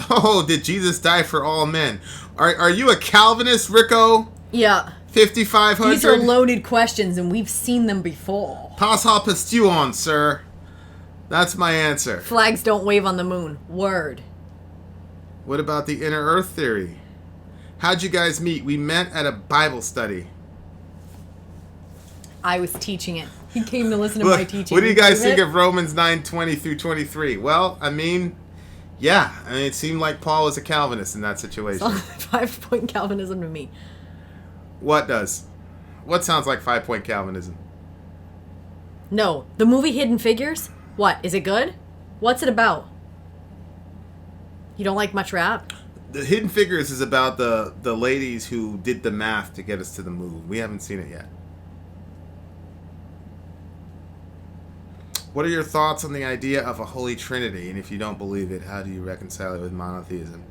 Oh, did Jesus die for all men? Are you a Calvinist, Rico? Yeah. 5500? These are loaded questions, and we've seen them before. Pass all on, sir. That's my answer. Flags don't wave on the moon. Word. What about the inner earth theory? How'd you guys meet? We met at a Bible study. I was teaching it. He came to listen to my teaching. What do you guys think of Romans 9:20 through 23? Well, I mean, yeah. I mean, it seemed like Paul was a Calvinist in that situation. 5-point Calvinism to me. What does? What sounds like 5-point Calvinism? No. The movie Hidden Figures? What? Is it good? What's it about? You don't like much rap? The Hidden Figures is about the ladies who did the math to get us to the moon. We haven't seen it yet. What are your thoughts on the idea of a Holy Trinity? And if you don't believe it, how do you reconcile it with monotheism?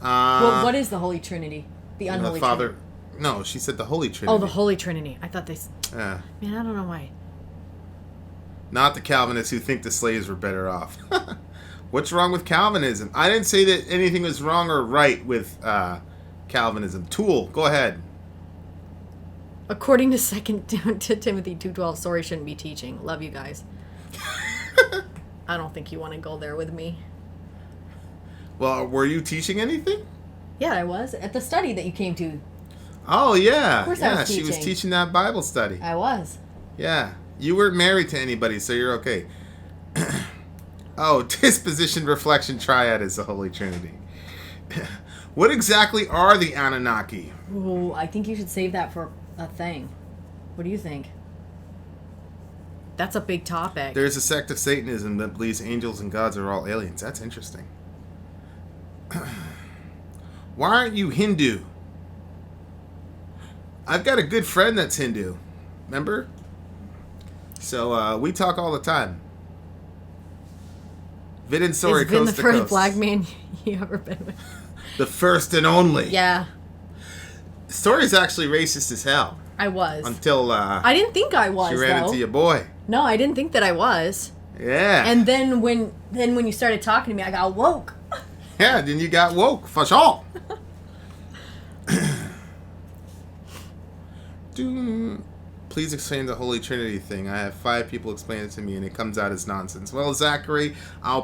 Well, what is the Holy Trinity? The unholy Father. Trinity. No, she said the Holy Trinity. Oh, the Holy Trinity. I thought they... Yeah. Man, I don't know why. Not the Calvinists who think the slaves were better off. What's wrong with Calvinism? I didn't say that anything was wrong or right with Calvinism. Tool, go ahead. According to 2 Timothy 2:12, Sori shouldn't be teaching. Love you guys. I don't think you want to go there with me. Well, were you teaching anything? Yeah, I was. At the study that you came to. Oh, yeah. Of course I was she was teaching that Bible study. I was. Yeah. You weren't married to anybody, so you're okay. Oh, disposition, reflection, triad is the Holy Trinity. What exactly are the Anunnaki? Ooh, I think you should save that for a thing. What do you think? That's a big topic. There's a sect of Satanism that believes angels and gods are all aliens. That's interesting. Why aren't you Hindu? I've got a good friend that's Hindu. Remember? So we talk all the time. Vin and Sori, Has been the coast to first coast. black man you ever been with. The first and only. Yeah, Sori's actually racist as hell. I was. Until I didn't think I was, she ran though. into your boy. No, I didn't think that I was. Yeah. And then when you started talking to me, I got woke. Yeah, then you got woke. For sure. Please explain the Holy Trinity thing. I have 5 people explain it to me, and it comes out as nonsense. Well, Zachary, it'll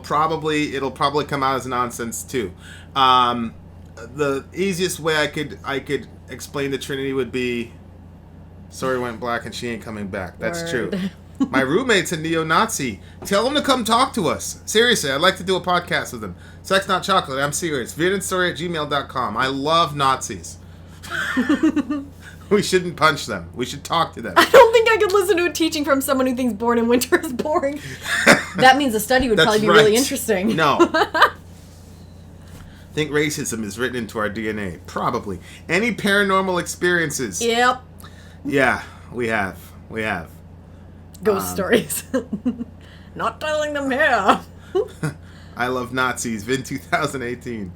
probably come out as nonsense too. The easiest way I could explain the Trinity would be, Sori went black and she ain't coming back. That's true. My roommate's a neo-Nazi. Tell him to come talk to us. Seriously, I'd like to do a podcast with him. Sex Not Chocolate. I'm serious. VinandSori@gmail.com. I love Nazis. We shouldn't punch them. We should talk to them. I don't think I could listen to a teaching from someone who thinks Born in Winter is boring. That means the study would probably be really interesting. No. I think racism is written into our DNA. Probably. Any paranormal experiences? Yep. Yeah, we have. Ghost stories. Not telling them here. I love Nazis. Vin 2018.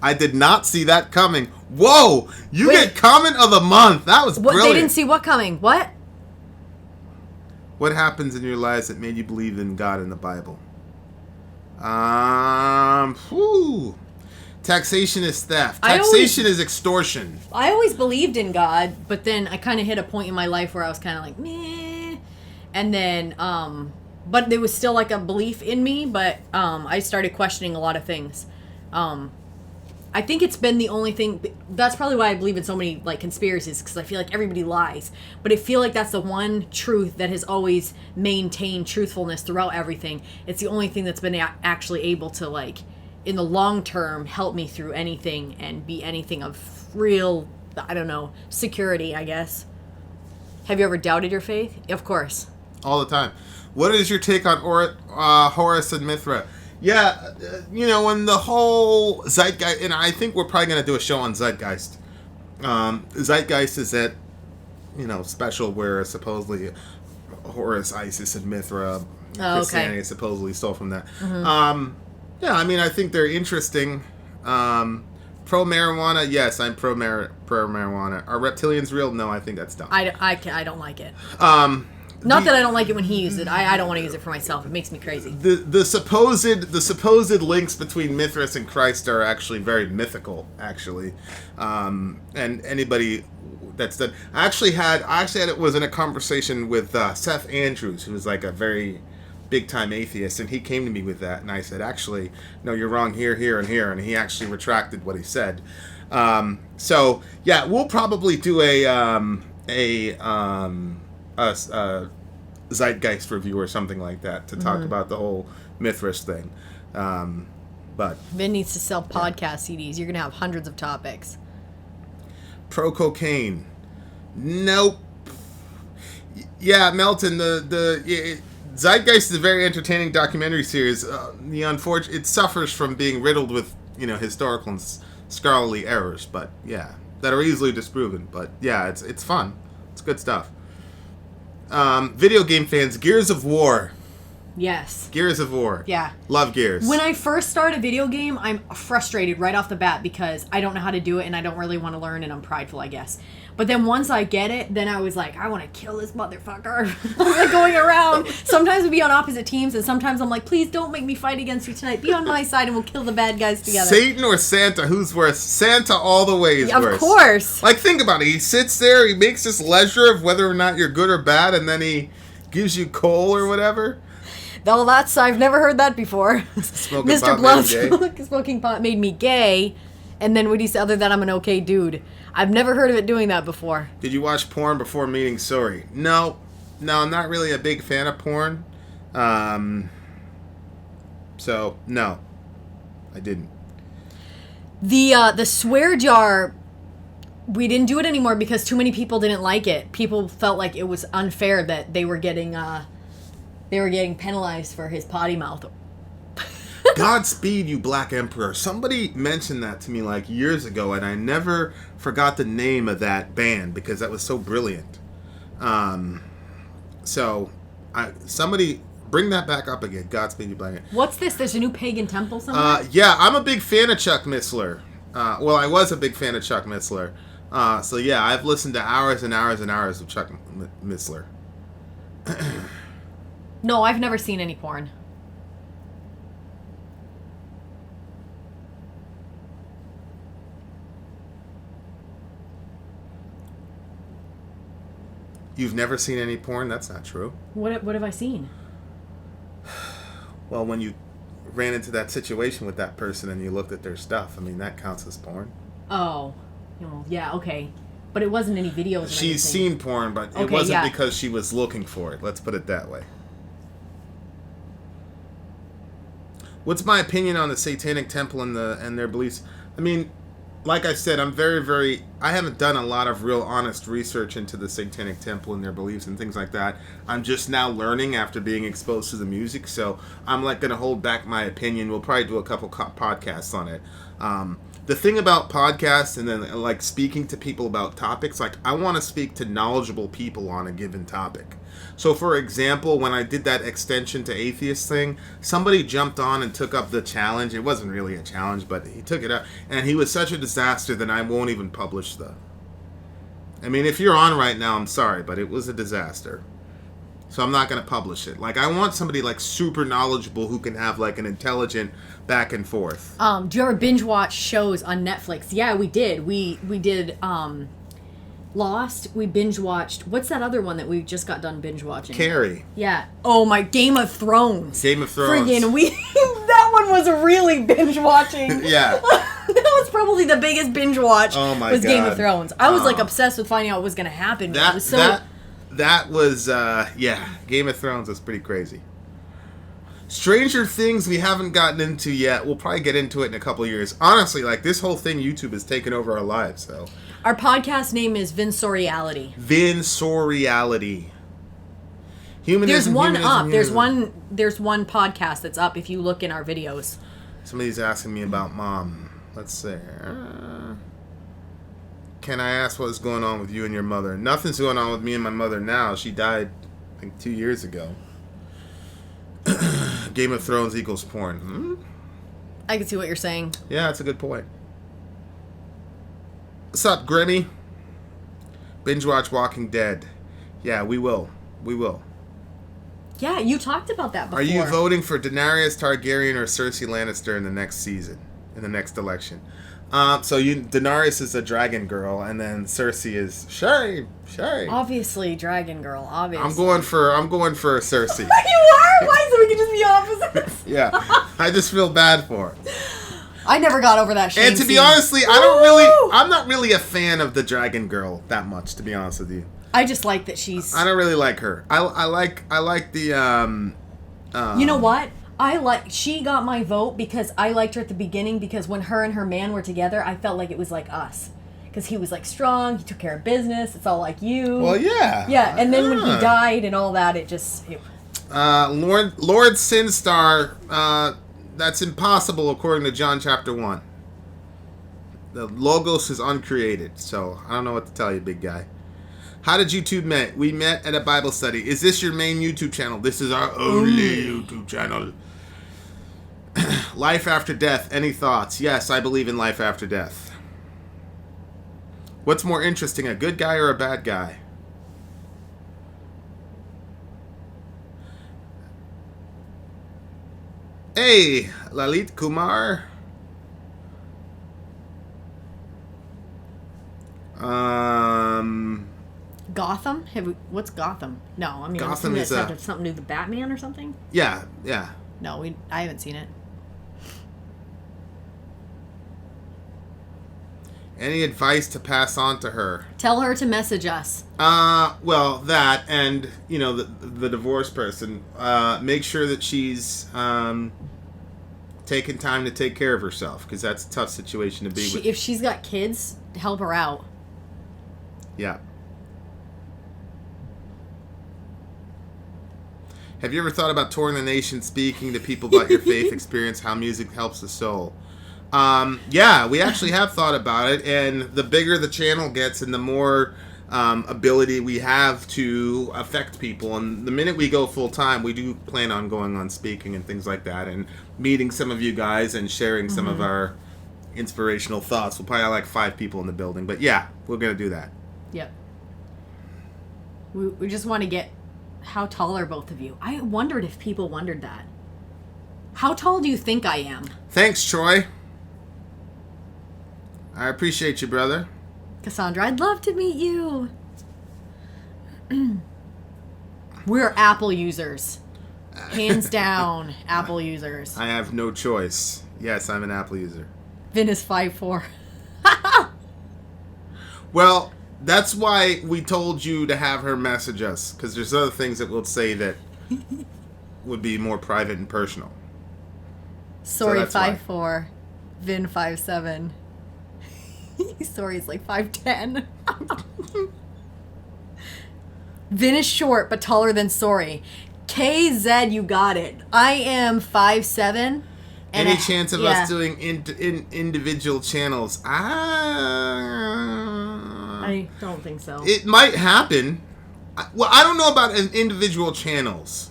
I did not see that coming. Whoa! You get comment of the month. That was brilliant. They didn't see what coming? What? What happens in your lives that made you believe in God and the Bible? Taxation is theft. Taxation is extortion. I always believed in God, but then I kind of hit a point in my life where I was kind of like, meh. And then, but there was still like a belief in me, but I started questioning a lot of things. I think it's been the only thing. That's probably why I believe in so many like conspiracies, because I feel like everybody lies. But I feel like that's the one truth that has always maintained truthfulness throughout everything. It's the only thing that's been actually able to, like, in the long term, help me through anything and be anything of real, I don't know, security, I guess. Have you ever doubted your faith? Of course. All the time. What is your take on Horus and Mithra? Yeah, when the whole Zeitgeist, and I think we're probably going to do a show on Zeitgeist. Zeitgeist is that, special where supposedly Horus, Isis, and Mithra, Christianity supposedly stole from that. Mm-hmm. Yeah, I mean, I think they're interesting. Pro-marijuana, yes, I'm pro-marijuana. Are reptilians real? No, I think that's dumb. I don't like it. Not that I don't like it when he uses it. I don't want to use it for myself. It makes me crazy. The supposed links between Mithras and Christ are actually very mythical, actually. And anybody that's done, I actually had it was in a conversation with Seth Andrews, who was like a very big time atheist, and he came to me with that, and I said, actually, no, you're wrong here, here, and here, and he actually retracted what he said. So yeah, we'll probably do a Zeitgeist review or something like that to talk about the whole Mithras thing. But Vin needs to sell podcast CDs. You're gonna have hundreds of topics. Pro cocaine. Nope. Yeah, Melton. The Zeitgeist is a very entertaining documentary series. It suffers from being riddled with historical and scholarly errors, but yeah, that are easily disproven. But yeah, it's fun. It's good stuff. Video game fans, Gears of War. Yes. Gears of War. Yeah. Love Gears. When I first start a video game, I'm frustrated right off the bat because I don't know how to do it and I don't really want to learn and I'm prideful, I guess. But then once I get it, then I was like, I want to kill this motherfucker. I'm like going around. Sometimes we'll be on opposite teams and sometimes I'm like, please don't make me fight against you tonight. Be on my side and we'll kill the bad guys together. Satan or Santa? Who's worse? Santa all the way is worse. Of course. Like, think about it. He sits there, he makes this leisure of whether or not you're good or bad, and then he gives you coal or whatever. Well, I've never heard that before. Mr. Bluff, smoking pot made me gay. And then what he said, other than I'm an okay dude. I've never heard of it doing that before. Did you watch porn before meeting Sori? No, I'm not really a big fan of porn. So, no, I didn't. The swear jar, we didn't do it anymore because too many people didn't like it. People felt like it was unfair that they were getting penalized for his potty mouth. Godspeed, you Black Emperor. Somebody mentioned that to me like years ago, and I never forgot the name of that band because that was so brilliant. Somebody bring that back up again. Godspeed, you Black Emperor. What's this? There's a new pagan temple somewhere? Yeah, I'm a big fan of Chuck Missler. Well, I was a big fan of Chuck Missler. So yeah, I've listened to hours and hours and hours of Chuck Missler. No, I've never seen any porn. You've never seen any porn? That's not true. What have I seen? Well, when you ran into that situation with that person and you looked at their stuff, I mean, that counts as porn. Oh. Yeah, okay. But it wasn't any videos or She's seen porn, but it wasn't because she was looking for it. Let's put it that way. What's my opinion on the Satanic Temple and their beliefs? I mean, like I said, I'm very... I haven't done a lot of real honest research into the Satanic Temple and their beliefs and things like that. I'm just now learning after being exposed to the music, so I'm like going to hold back my opinion. We'll probably do a couple podcasts on it. The thing about podcasts and then like speaking to people about topics, like I want to speak to knowledgeable people on a given topic. So for example, when I did that extension to atheist thing, somebody jumped on and took up the challenge. It wasn't really a challenge, but he took it up, and he was such a disaster that I won't even publish I mean, if you're on right now, I'm sorry, but it was a disaster. So I'm not going to publish it. Like, I want somebody, like, super knowledgeable who can have, like, an intelligent back and forth. Do you ever binge watch shows on Netflix? Yeah, we did. We did, Lost. We binge watched. What's that other one that we just got done binge watching? Carrie. Yeah. Oh, my Game of Thrones. Game of Thrones. Friggin' that one was really binge watching. Yeah. That was probably the biggest binge watch. Oh, my was God. Game of Thrones. I was, like, obsessed with finding out what was going to happen. That was, yeah. Game of Thrones was pretty crazy. Stranger Things we haven't gotten into yet. We'll probably get into it in a couple of years. Honestly, like, this whole thing, YouTube has taken over our lives, so. Our podcast name is Vin Soriality. Vin Soriality. There's one up. There's one podcast that's up if you look in our videos. Somebody's asking me about Mom. Let's see. Can I ask what's going on with you and your mother? Nothing's going on with me and my mother now. She died, I think, 2 years ago. Game of Thrones equals porn. I can see what you're saying. Yeah, that's a good point. What's up, Grimmy? Binge watch Walking Dead. Yeah, we will. We will. Yeah, you talked about that before. Are you voting for Daenerys Targaryen or Cersei Lannister in the next season? In the next election? Daenerys is a dragon girl, and then Cersei is Sherry. Obviously, dragon girl. Obviously, I'm going for Cersei. You are? Why? So we can just be opposites? Yeah, I just feel bad for her. I never got over that shame. And to be honestly, I'm not really a fan of the dragon girl that much. To be honest with you, I just like that she's. I don't really like her. I like the. You know what? She got my vote because I liked her at the beginning because when her and her man were together, I felt like it was like us. Because he was like strong, he took care of business, it's all like you. Well, yeah. Yeah, and then when he died and all that, it just... Lord Sinstar, that's impossible according to John chapter 1. The Logos is uncreated, so I don't know what to tell you, big guy. How did you two met? We met at a Bible study. Is this your main YouTube channel? This is our only YouTube channel. Life after death. Any thoughts? Yes, I believe in life after death. What's more interesting, a good guy or a bad guy? Hey, Lalit Kumar. Gotham? What's Gotham? No, I mean, Gotham is something to do with the Batman or something? Yeah. No, I haven't seen it. Any advice to pass on to her? Tell her to message us. Well, that and, the divorced person. Make sure that she's taking time to take care of herself, because that's a tough situation to be with. If she's got kids, help her out. Yeah. Have you ever thought about touring the nation, speaking to people about your faith experience, how music helps the soul? Yeah, we actually have thought about it, and the bigger the channel gets and the more ability we have to affect people, and the minute we go full time, we do plan on going on speaking and things like that, and meeting some of you guys and sharing some of our inspirational thoughts. We'll probably have like 5 people in the building, but yeah, we're going to do that. Yep. We just want to get... How tall are both of you? I wondered if people wondered that. How tall do you think I am? Thanks, Troy. I appreciate you, brother. Cassandra, I'd love to meet you. We're Apple users. Hands down, Apple users. I have no choice. Yes, I'm an Apple user. Vin is 5'4". Well, that's why we told you to have her message us, because there's other things that we'll say that would be more private and personal. Sori 5'4", Vin 5'7". Sori's like 5'10". Vin is short but taller than Sori. KZ, you got it. I am 5'7". Any chance of us doing individual channels? I don't think so. It might happen. Well, I don't know about individual channels,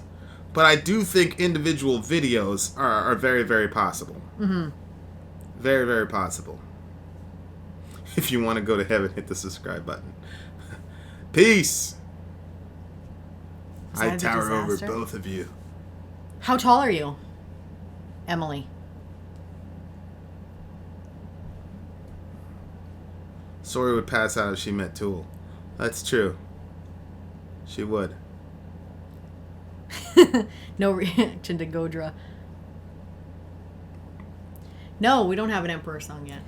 but I do think individual videos are very, very possible. Mm-hmm. Very, very possible. If you want to go to heaven, hit the subscribe button. Peace. I tower over both of you. How tall are you, Emily? Sori would pass out if she met Tool. That's true. She would. No reaction to Godra. No, we don't have an Emperor song yet.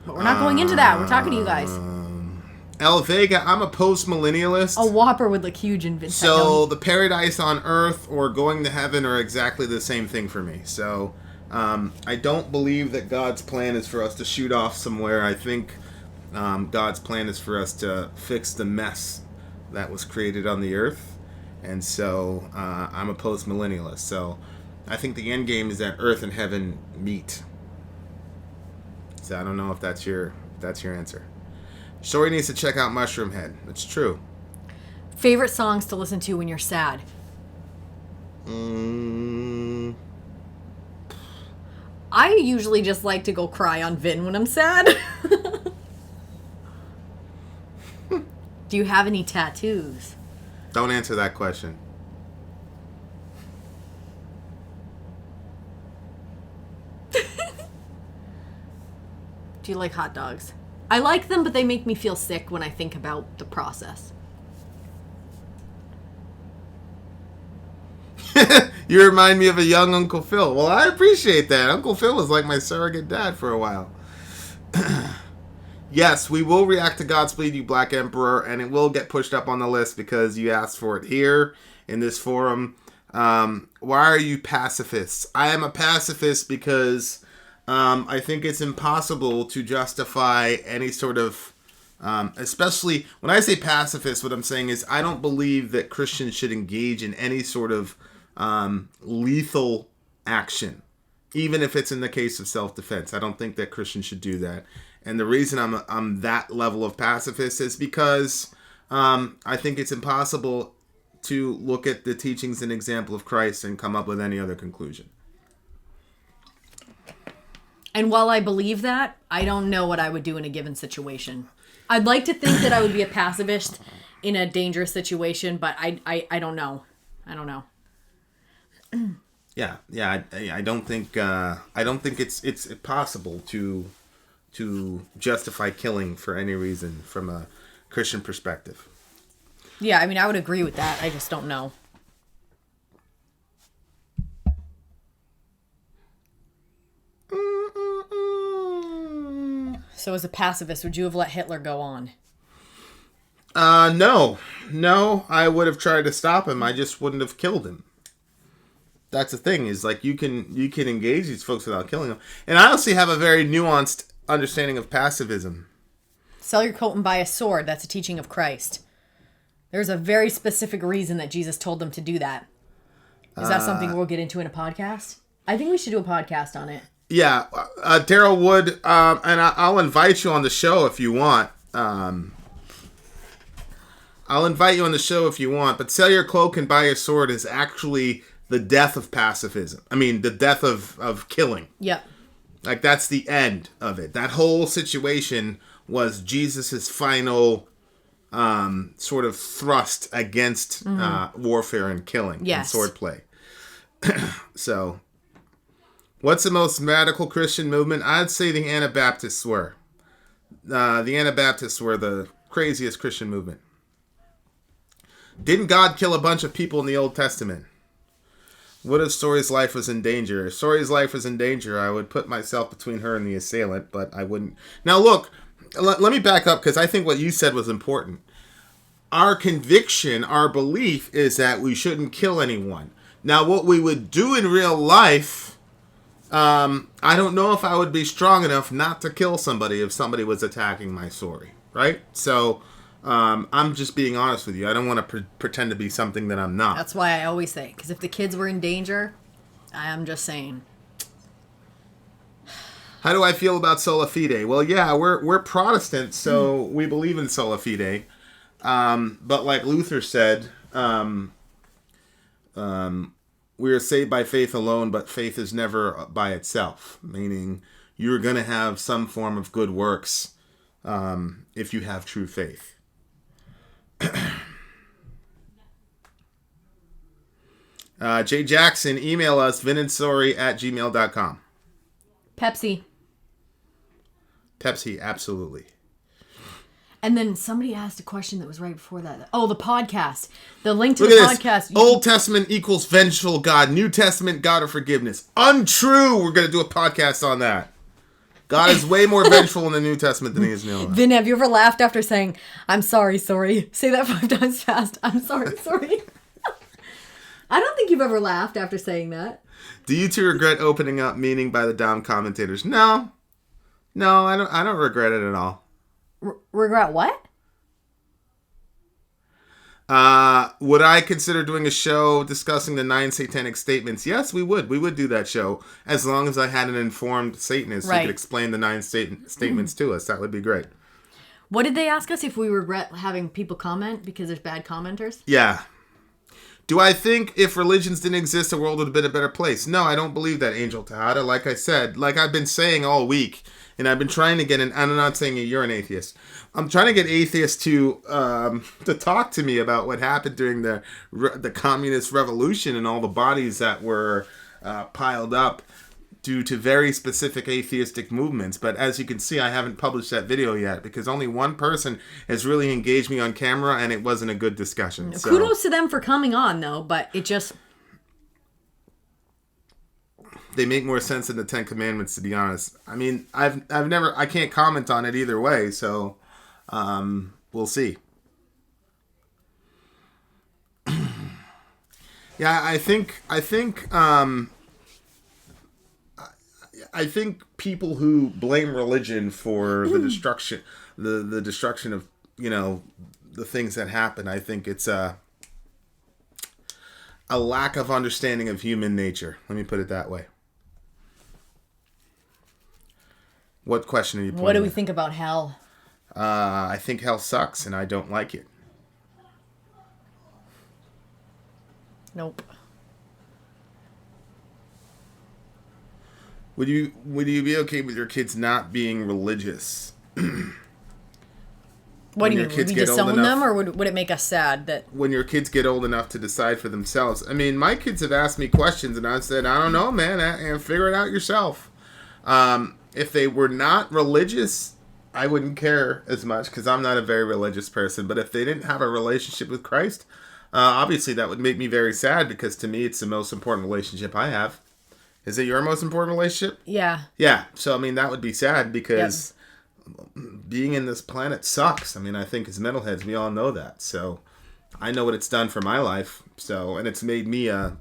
But we're not going into that. We're talking to you guys. El Vega, I'm a post-millennialist. A Whopper would look huge in Vince. So the paradise on earth or going to heaven are exactly the same thing for me. So I don't believe that God's plan is for us to shoot off somewhere. I think God's plan is for us to fix the mess that was created on the earth. And so I'm a post-millennialist. So I think the end game is that earth and heaven meet. So I don't know if that's your answer. Sori needs to check out Mushroom Head. It's true. Favorite songs to listen to when you're sad? I usually just like to go cry on Vin when I'm sad. Do you have any tattoos? Don't answer that question. Do you like hot dogs? I like them, but they make me feel sick when I think about the process. You remind me of a young Uncle Phil. Well, I appreciate that. Uncle Phil was like my surrogate dad for a while. Yes, we will react to Godspeed You Black Emperor, and it will get pushed up on the list because you asked for it here in this forum. Why are you pacifists? I am a pacifist because I think it's impossible to justify any sort of, especially when I say pacifist, what I'm saying is I don't believe that Christians should engage in any sort of lethal action, even if it's in the case of self-defense. I don't think that Christians should do that. And the reason I'm that level of pacifist is because I think it's impossible to look at the teachings and example of Christ and come up with any other conclusion. And while I believe that, I don't know what I would do in a given situation. I'd like to think that I would be a pacifist in a dangerous situation, but I don't know. I don't know. Yeah. I don't think it's possible to justify killing for any reason from a Christian perspective. Yeah, I mean, I would agree with that. I just don't know. So as a pacifist, would you have let Hitler go on? No, I would have tried to stop him. I just wouldn't have killed him. That's the thing, is like you can engage these folks without killing them. And I honestly have a very nuanced understanding of pacifism. Sell your coat and buy a sword. That's a teaching of Christ. There's a very specific reason that Jesus told them to do that. Is that something we'll get into in a podcast? I think we should do a podcast on it. Yeah, Daryl Wood, and I'll invite you on the show if you want. I'll invite you on the show if you want, but sell your cloak and buy your sword is actually the death of pacifism. I mean, the death of killing. Yep. Like, that's the end of it. That whole situation was Jesus's final sort of thrust against warfare and killing and swordplay. So, what's the most radical Christian movement? I'd say the Anabaptists were. The Anabaptists were the craziest Christian movement. Didn't God kill a bunch of people in the Old Testament? What if Sori's life was in danger? If Sori's life was in danger, I would put myself between her and the assailant, but I wouldn't. Now look, let me back up, because I think what you said was important. Our conviction, our belief is that we shouldn't kill anyone. Now what we would do in real life, I don't know if I would be strong enough not to kill somebody if somebody was attacking my Sori, right? So... I'm just being honest with you. I don't want to pretend to be something that I'm not. That's why I always say, because if the kids were in danger, I'm just saying. How do I feel about sola fide? Well, yeah, we're Protestants, so we believe in sola fide. But like Luther said, we are saved by faith alone, but faith is never by itself. Meaning, you're going to have some form of good works if you have true faith. Jay Jackson, email us, vinandsori@gmail.com. Pepsi, absolutely. And then somebody asked a question that was right before that. Oh, the podcast. The link to Look the at podcast. This. Old Testament equals vengeful God. New Testament, God of forgiveness. Untrue. We're going to do a podcast on that. God is way more vengeful in the New Testament than he is in the Old. Vin, have you ever laughed after saying, I'm sorry, sorry? Say that 5 times fast. I'm sorry, sorry. I don't think you've ever laughed after saying that. Do you two regret opening up meaning by the Dom commentators? No, I don't regret it at all. Regret what? Would I consider doing a show discussing the 9 satanic statements? Yes, we would. We would do that show as long as I had an informed Satanist who could explain the 9 statements to us. That would be great. What did they ask us if we regret having people comment because there's bad commenters? Yeah. Do I think if religions didn't exist, the world would have been a better place? No, I don't believe that, Angel Tejada. Like I said, like I've been saying all week, and I've been trying to get I'm not saying you're an atheist. I'm trying to get atheists to talk to me about what happened during the communist revolution and all the bodies that were piled up due to very specific atheistic movements. But as you can see, I haven't published that video yet because only one person has really engaged me on camera, and it wasn't a good discussion. So. Kudos to them for coming on, though, but it just... They make more sense than the 10 Commandments, to be honest. I mean, I can't comment on it either way, so we'll see. Yeah, I think people who blame religion for the destruction, the destruction of, the things that happen, I think it's a lack of understanding of human nature. Let me put it that way. What question are you pointing What do we think about hell? I think hell sucks, and I don't like it. Nope. Would you be okay with your kids not being religious? What do you mean? Would we disown them, or would it make us sad that... When your kids get old enough to decide for themselves. I mean, my kids have asked me questions, and I said, I don't know, man, and figure it out yourself. If they were not religious, I wouldn't care as much, because I'm not a very religious person. But if they didn't have a relationship with Christ, obviously that would make me very sad, because to me, it's the most important relationship I have. Is it your most important relationship? Yeah. Yeah. So, I mean, that would be sad, because... Yep. Being in this planet sucks. I mean, I think as metalheads, we all know that. So, I know what it's done for my life. So, and it's made me a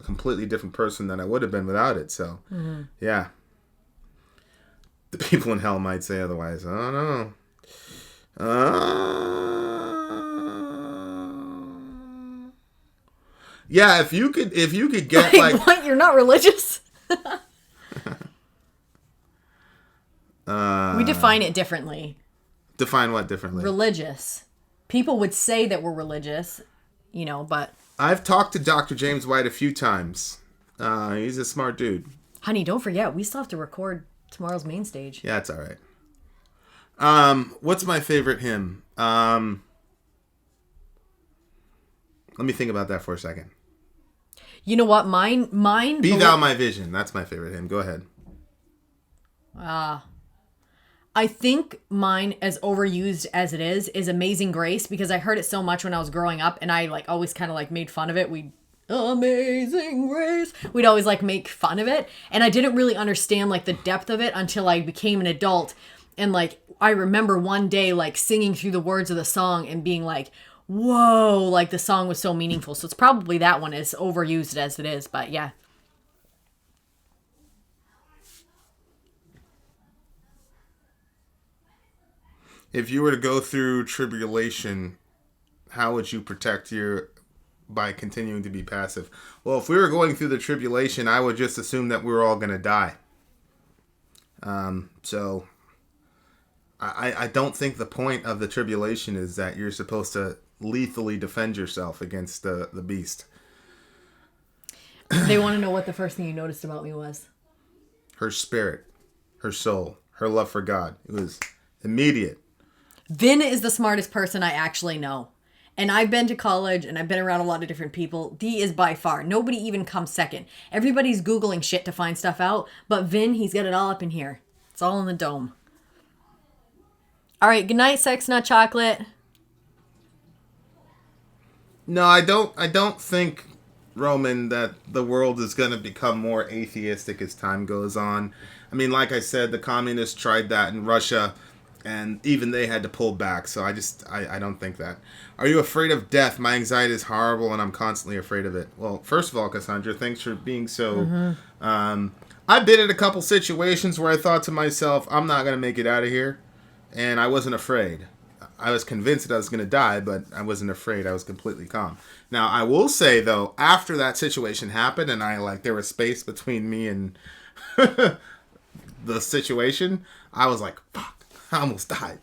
completely different person than I would have been without it. So, yeah. The people in hell might say otherwise. I don't know. Yeah, if you could get like what? You're not religious? We define it differently. Define what differently? Religious. People would say that we're religious, but... I've talked to Dr. James White a few times. He's a smart dude. Honey, don't forget, we still have to record tomorrow's main stage. Yeah, it's all right. What's my favorite hymn? Let me think about that for a second. You know what? Mine... Be Thou My Vision. That's my favorite hymn. Go ahead. I think mine, as overused as it is Amazing Grace, because I heard it so much when I was growing up, and I always kind of made fun of it. Amazing Grace. We'd always make fun of it, and I didn't really understand the depth of it until I became an adult. And I remember one day singing through the words of the song and being whoa, the song was so meaningful. So it's probably that one, as overused as it is, but yeah. If you were to go through tribulation, how would you protect by continuing to be passive? Well, if we were going through the tribulation, I would just assume that we were all going to die. So I don't think the point of the tribulation is that you're supposed to lethally defend yourself against the beast. They want to know what the first thing you noticed about me was. Her spirit, her soul, her love for God. It was immediate. Vin is the smartest person I actually know. And I've been to college and I've been around a lot of different people. D is by far. Nobody even comes second. Everybody's Googling shit to find stuff out. But Vin, he's got it all up in here. It's all in the dome. All right. Good night, Sex Nut Chocolate. No, I don't think, Roman, that the world is going to become more atheistic as time goes on. I mean, like I said, the communists tried that in Russia. And even they had to pull back. So I don't think that. Are you afraid of death? My anxiety is horrible and I'm constantly afraid of it. Well, first of all, Cassandra, thanks for being so... I've been in a couple situations where I thought to myself, I'm not going to make it out of here. And I wasn't afraid. I was convinced that I was going to die, but I wasn't afraid. I was completely calm. Now, I will say, though, after that situation happened and there was space between me and the situation, I was like, fuck. I almost died.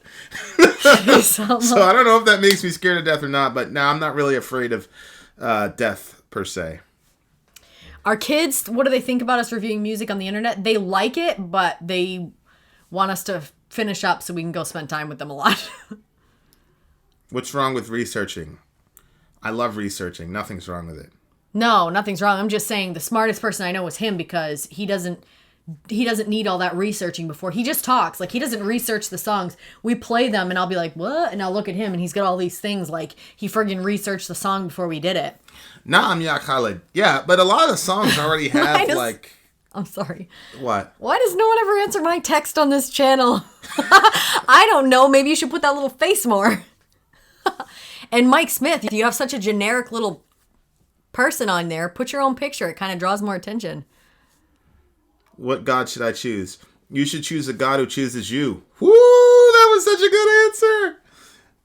So I don't know if that makes me scared of death or not, but no, I'm not really afraid of death per se. Our kids, what do they think about us reviewing music on the internet? They like it, but they want us to finish up so we can go spend time with them a lot. What's wrong with researching? I love researching. Nothing's wrong with it. No, nothing's wrong. I'm just saying the smartest person I know is him because he doesn't need all that researching before. He just talks. He doesn't research the songs. We play them and I'll be like, what? And I'll look at him and he's got all these things he friggin' researched the song before we did it. Naam Ya Khalid. Yeah, but a lot of songs already have I'm sorry. What? Why does no one ever answer my text on this channel? I don't know. Maybe you should put that little face more. And Mike Smith, if you have such a generic little person on there, put your own picture. It kind of draws more attention. What God should I choose? You should choose a God who chooses you. Woo! That was such a good answer.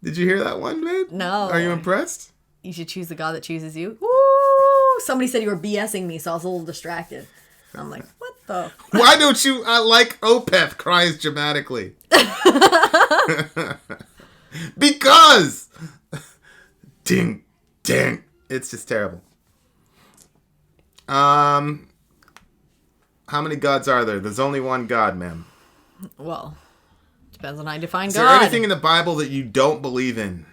Did you hear that one, man? No. Are you impressed? You should choose the God that chooses you. Woo! Somebody said you were BSing me, so I was a little distracted. I'm like, what the? Why don't you like Opeth cries dramatically? Because! Ding, ding. It's just terrible. How many gods are there? There's only one God, ma'am. Well, depends on how you define God. Is there anything in the Bible that you don't believe in?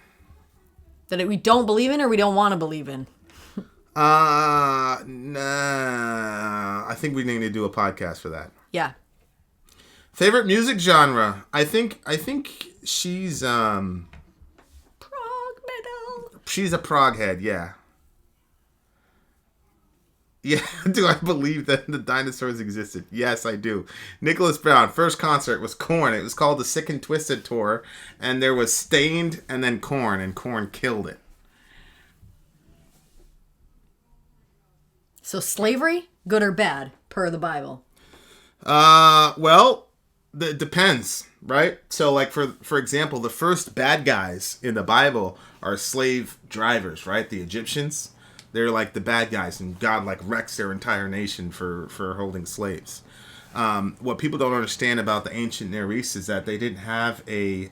That we don't believe in or we don't want to believe in? Nah. I think we need to do a podcast for that. Yeah. Favorite music genre? I think she's prog metal. She's a prog head, yeah. Yeah, do I believe that the dinosaurs existed? Yes, I do. Nicholas Brown, first concert was Korn. It was called the Sick and Twisted Tour, and there was Stained and then Korn, and Korn killed it. So slavery, good or bad, per the Bible? Well, it depends, right? So, for example, the first bad guys in the Bible are slave drivers, right? The Egyptians. They're like the bad guys, and God like wrecks their entire nation for holding slaves. What people don't understand about the ancient Near East is that they didn't have a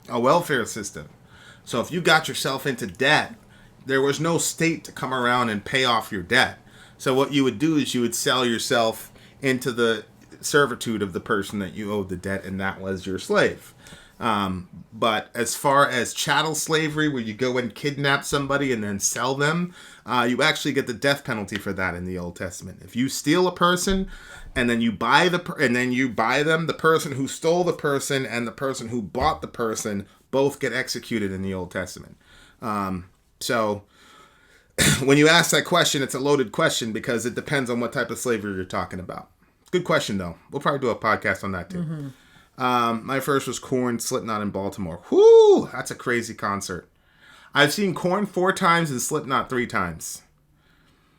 a welfare system. So if you got yourself into debt, there was no state to come around and pay off your debt. So what you would do is you would sell yourself into the servitude of the person that you owed the debt, and that was your slave. But as far as chattel slavery, where you go and kidnap somebody and then sell them, you actually get the death penalty for that in the Old Testament. If you steal a person and then you buy them, the person who stole the person and the person who bought the person both get executed in the Old Testament. So when you ask that question, it's a loaded question because it depends on what type of slavery you're talking about. Good question, though. We'll probably do a podcast on that, too. Mm-hmm. My first was Korn, Slipknot in Baltimore. Whoo! That's a crazy concert. I've seen Korn 4 times and Slipknot 3 times.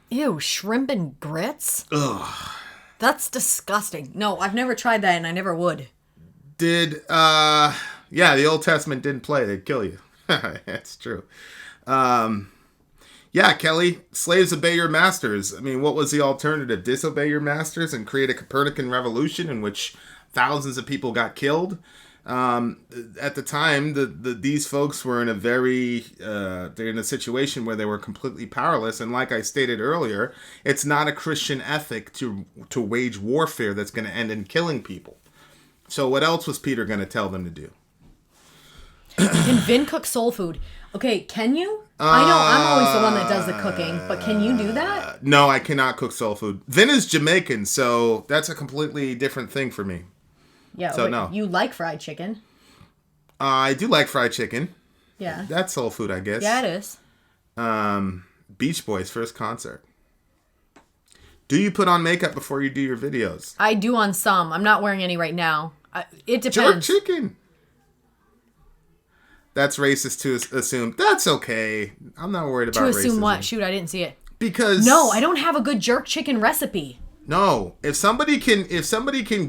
Ew, shrimp and grits? Ugh. That's disgusting. No, I've never tried that and I never would. Yeah, the Old Testament didn't play. They'd kill you. That's true. Yeah, Kelly, slaves obey your masters. I mean, what was the alternative? Disobey your masters and create a Copernican revolution in which thousands of people got killed. At the time, these folks were in a they're in a situation where they were completely powerless. And like I stated earlier, it's not a Christian ethic to wage warfare that's going to end in killing people. So what else was Peter going to tell them to do? Can Vin cook soul food? Okay, can you? I know I'm always the one that does the cooking, but can you do that? No, I cannot cook soul food. Vin is Jamaican, so that's a completely different thing for me. Yeah, so no. You like fried chicken. I do like fried chicken. Yeah. That's soul food, I guess. Yeah, it is. Beach Boys' first concert. Do you put on makeup before you do your videos? I do on some. I'm not wearing any right now. It depends. Jerk chicken. That's racist to assume. That's okay. I'm not worried about racism. To assume what? Shoot, I didn't see it. Because... No, I don't have a good jerk chicken recipe. No. If somebody can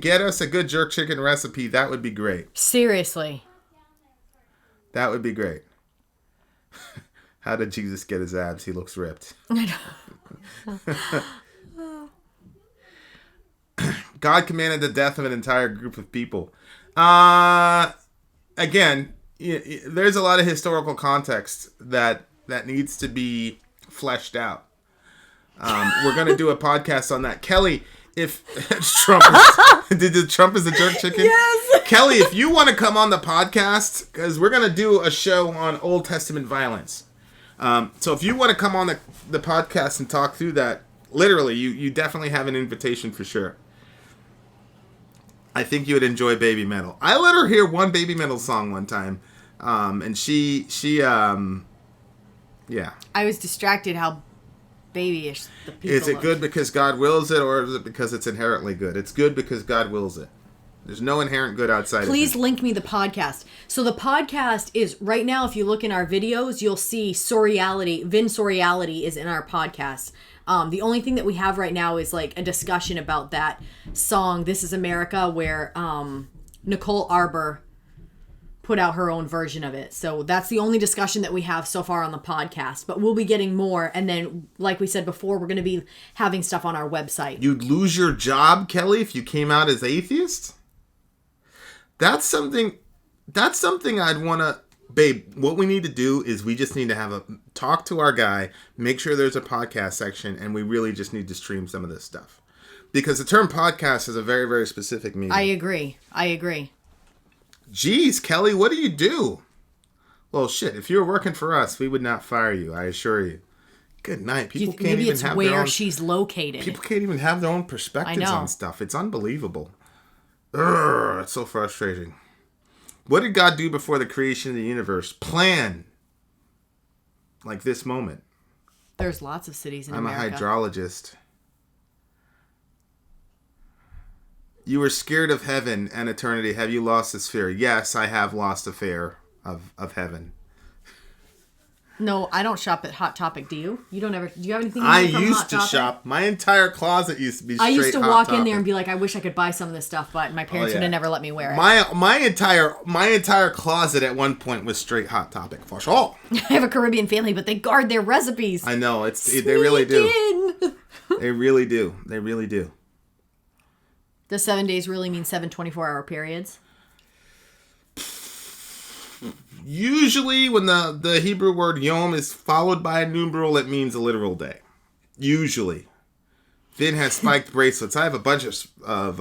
get us a good jerk chicken recipe, that would be great. Seriously. That would be great. How did Jesus get his abs? He looks ripped. God commanded the death of an entire group of people. Again... There's a lot of historical context that needs to be fleshed out. We're going to do a podcast on that. Kelly, if Trump is the jerk chicken? Yes. Kelly, if you want to come on the podcast, because we're going to do a show on Old Testament violence. So if you want to come on the podcast and talk through that, literally, you definitely have an invitation for sure. I think you would enjoy Baby Metal. I let her hear one Baby Metal song one time, and she yeah. I was distracted how babyish the people Is it look. good because God wills it, or is it because it's inherently good? It's good because God wills it. There's no inherent good outside Please of it. link me the podcast. So the podcast is, right now, if you look in our videos, you'll see Soriality. Vin Soriality is in our podcast. The only thing that we have right now is like a discussion about that song, This Is America, where Nicole Arbor put out her own version of it. So that's the only discussion that we have so far on the podcast. But we'll be getting more. And then, like we said before, we're going to be having stuff on our website. You'd lose your job, Kelly, if you came out as atheist? That's something I'd want to... Babe, what we need to do is we just need to have a talk to our guy, make sure there's a podcast section, and we really just need to stream some of this stuff. Because the term podcast is a very, very specific meaning. I agree. Jeez, Kelly, what do you do? Well, shit, if you were working for us, we would not fire you, I assure you. Good night. People can't maybe even it's have where their own, she's located. People can't even have their own perspectives on stuff. It's unbelievable. Urgh, it's so frustrating. What did God do before the creation of the universe? Plan. Like this moment. There's lots of cities in I'm America. a hydrologist. You were scared of heaven and eternity. Have you lost this fear? Yes, I have lost a fear of heaven. No, I don't shop at Hot Topic. Do you? Do you have anything? I from used Hot to Topic? shop. My entire closet used to be. I used to Hot walk Topic. in there and be like, I wish I could buy some of this stuff, but my parents would have never let me wear it. My entire closet at one point was straight Hot Topic for sure. I have a Caribbean family, but they guard their recipes. I know they really do. They really do. They really do. Does 7 days really mean 7 24-hour periods? Usually, when the Hebrew word yom is followed by a numeral, it means a literal day. Usually. Vin has spiked bracelets. I have a bunch of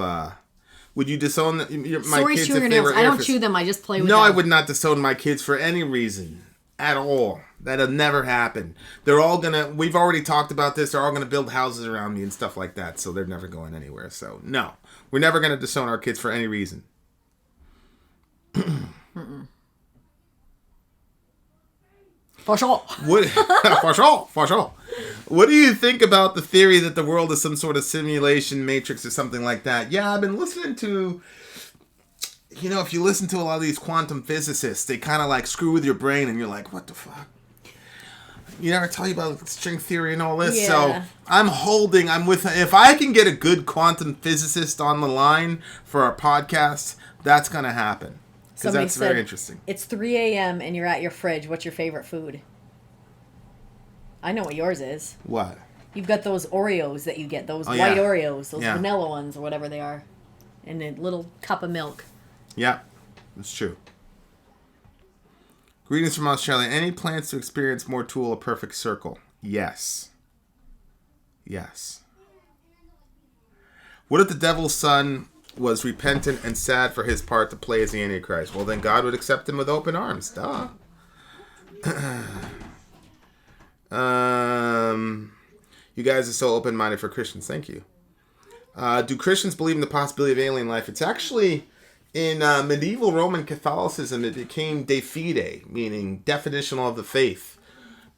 would you disown my Sori's kids chewing if they were I don't chew them, I just play with them. No, I would not disown my kids for any reason. At all. That'll never happen. They're all we've already talked about this, they're all gonna build houses around me and stuff like that, so they're never going anywhere. So, no. We're never gonna disown our kids for any reason. For sure. For sure. What do you think about the theory that the world is some sort of simulation matrix or something like that? Yeah, I've been listening to, if you listen to a lot of these quantum physicists, they kind of like screw with your brain and you're like, what the fuck? You never tell you about string theory and all this. Yeah. So if I can get a good quantum physicist on the line for our podcast, that's going to happen. Because that's very interesting. It's 3 a.m. and you're at your fridge. What's your favorite food? I know what yours is. What? You've got those Oreos that you get. Those white Oreos. Those vanilla ones or whatever they are. And a little cup of milk. Yeah, that's true. Greetings from Australia. Any plans to experience more Tool A Perfect Circle? Yes. Yes. What if the devil's son was repentant and sad for his part to play as the Antichrist? Well, then God would accept him with open arms. Duh. You guys are so open-minded for Christians. Thank you. Do Christians believe in the possibility of alien life? It's actually, in medieval Roman Catholicism, it became de fide, meaning definitional of the faith.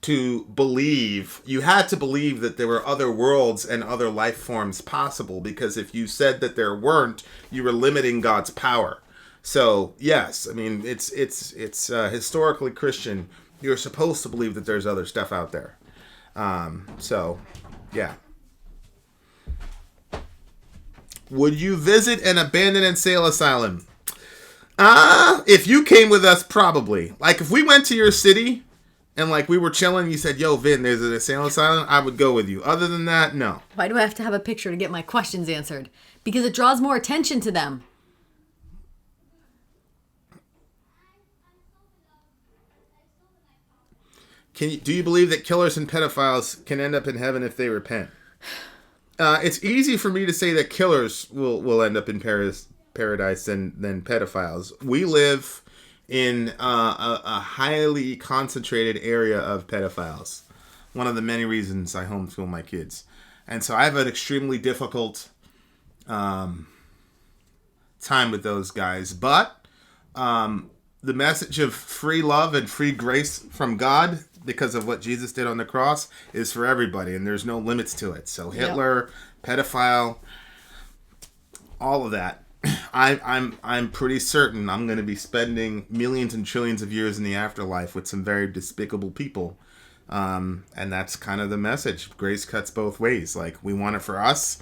To believe, you had to believe that there were other worlds and other life forms possible, because if you said that there weren't, you were limiting God's power. So, yes, I mean, it's historically Christian. You're supposed to believe that there's other stuff out there. So, yeah. Would you visit an abandoned and sale asylum? If you came with us, probably. Like, if we went to your city and, like, we were chilling, you said, yo, Vin, there's an insane asylum, I would go with you. Other than that, no. Why do I have to have a picture to get my questions answered? Because it draws more attention to them. Do you believe that killers and pedophiles can end up in heaven if they repent? It's easy for me to say that killers will end up in paradise than pedophiles. We live in a highly concentrated area of pedophiles. One of the many reasons I homeschool my kids. And so I have an extremely difficult time with those guys. But the message of free love and free grace from God, because of what Jesus did on the cross, is for everybody, and there's no limits to it. So Hitler, pedophile, all of that. I'm pretty certain I'm going to be spending millions and trillions of years in the afterlife with some very despicable people. And that's kind of the message. Grace cuts both ways. Like, we want it for us,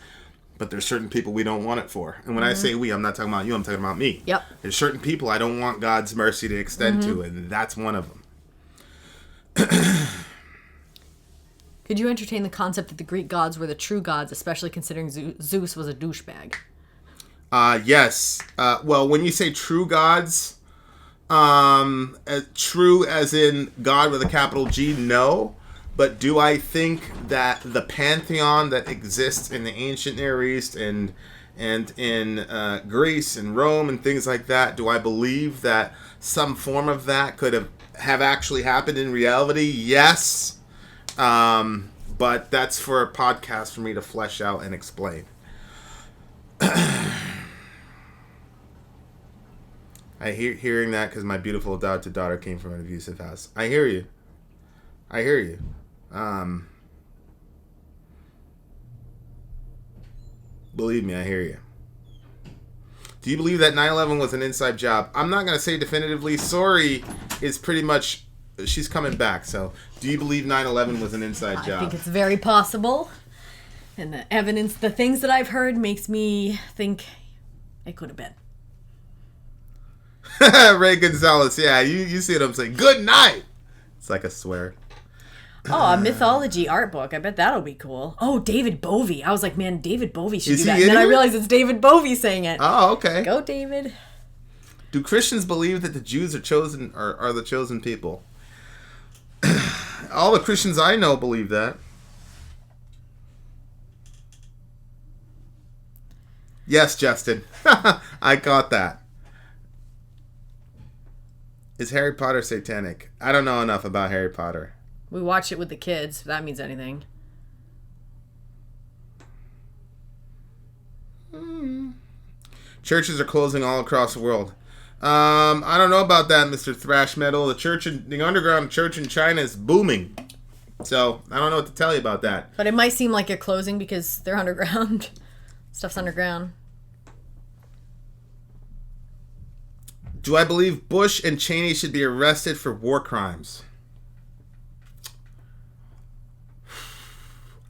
but there's certain people we don't want it for. And when I say we, I'm not talking about you, I'm talking about me. Yep. There's certain people I don't want God's mercy to extend to, and that's one of them. Could you entertain the concept that the Greek gods were the true gods, especially considering Zeus was a douchebag? Yes. Well, when you say true gods, true as in God with a capital G, no. But do I think that the pantheon that exists in the ancient Near East and in Greece and Rome and things like that, do I believe that some form of that could have actually happened in reality? Yes. But that's for a podcast for me to flesh out and explain. I hearing that because my beautiful adopted daughter came from an abusive house. I hear you. Believe me, I hear you. Do you believe that 9/11 was an inside job? I'm not going to say definitively. Sori is pretty much she's coming back. So, do you believe 9/11 was an inside job? I think it's very possible. And the evidence, the things that I've heard makes me think it could have been. Ray Gonzalez, yeah, you see what I'm saying. Good night! It's like a swear. Oh, a mythology art book. I bet that'll be cool. Oh, David Bowie. I was like, man, David Bowie should do that. And then I realized it's David Bowie saying it. Oh, okay. Go, David. Do Christians believe that the Jews are the chosen people? All the Christians I know believe that. Yes, Justin. I got that. Is Harry Potter satanic? I don't know enough about Harry Potter. We watched it with the kids, if that means anything. Churches are closing all across the world. I don't know about that, Mr. Thrash Metal. The underground church in China is booming. So, I don't know what to tell you about that. But it might seem like you're closing because they're underground. Stuff's underground. Do I believe Bush and Cheney should be arrested for war crimes?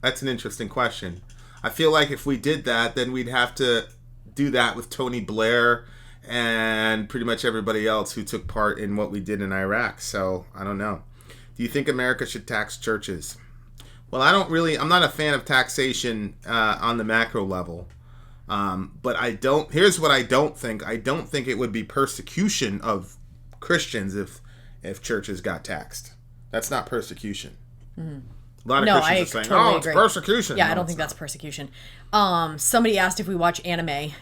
That's an interesting question. I feel like if we did that, then we'd have to do that with Tony Blair and pretty much everybody else who took part in what we did in Iraq. So, I don't know. Do you think America should tax churches? Well, I'm not a fan of taxation on the macro level. But here's what I don't think. I don't think it would be persecution of Christians if churches got taxed. That's not persecution. Mm-hmm. A lot of Christians are saying, totally it's persecution. Yeah, no, I don't think that's persecution. Somebody asked if we watch anime.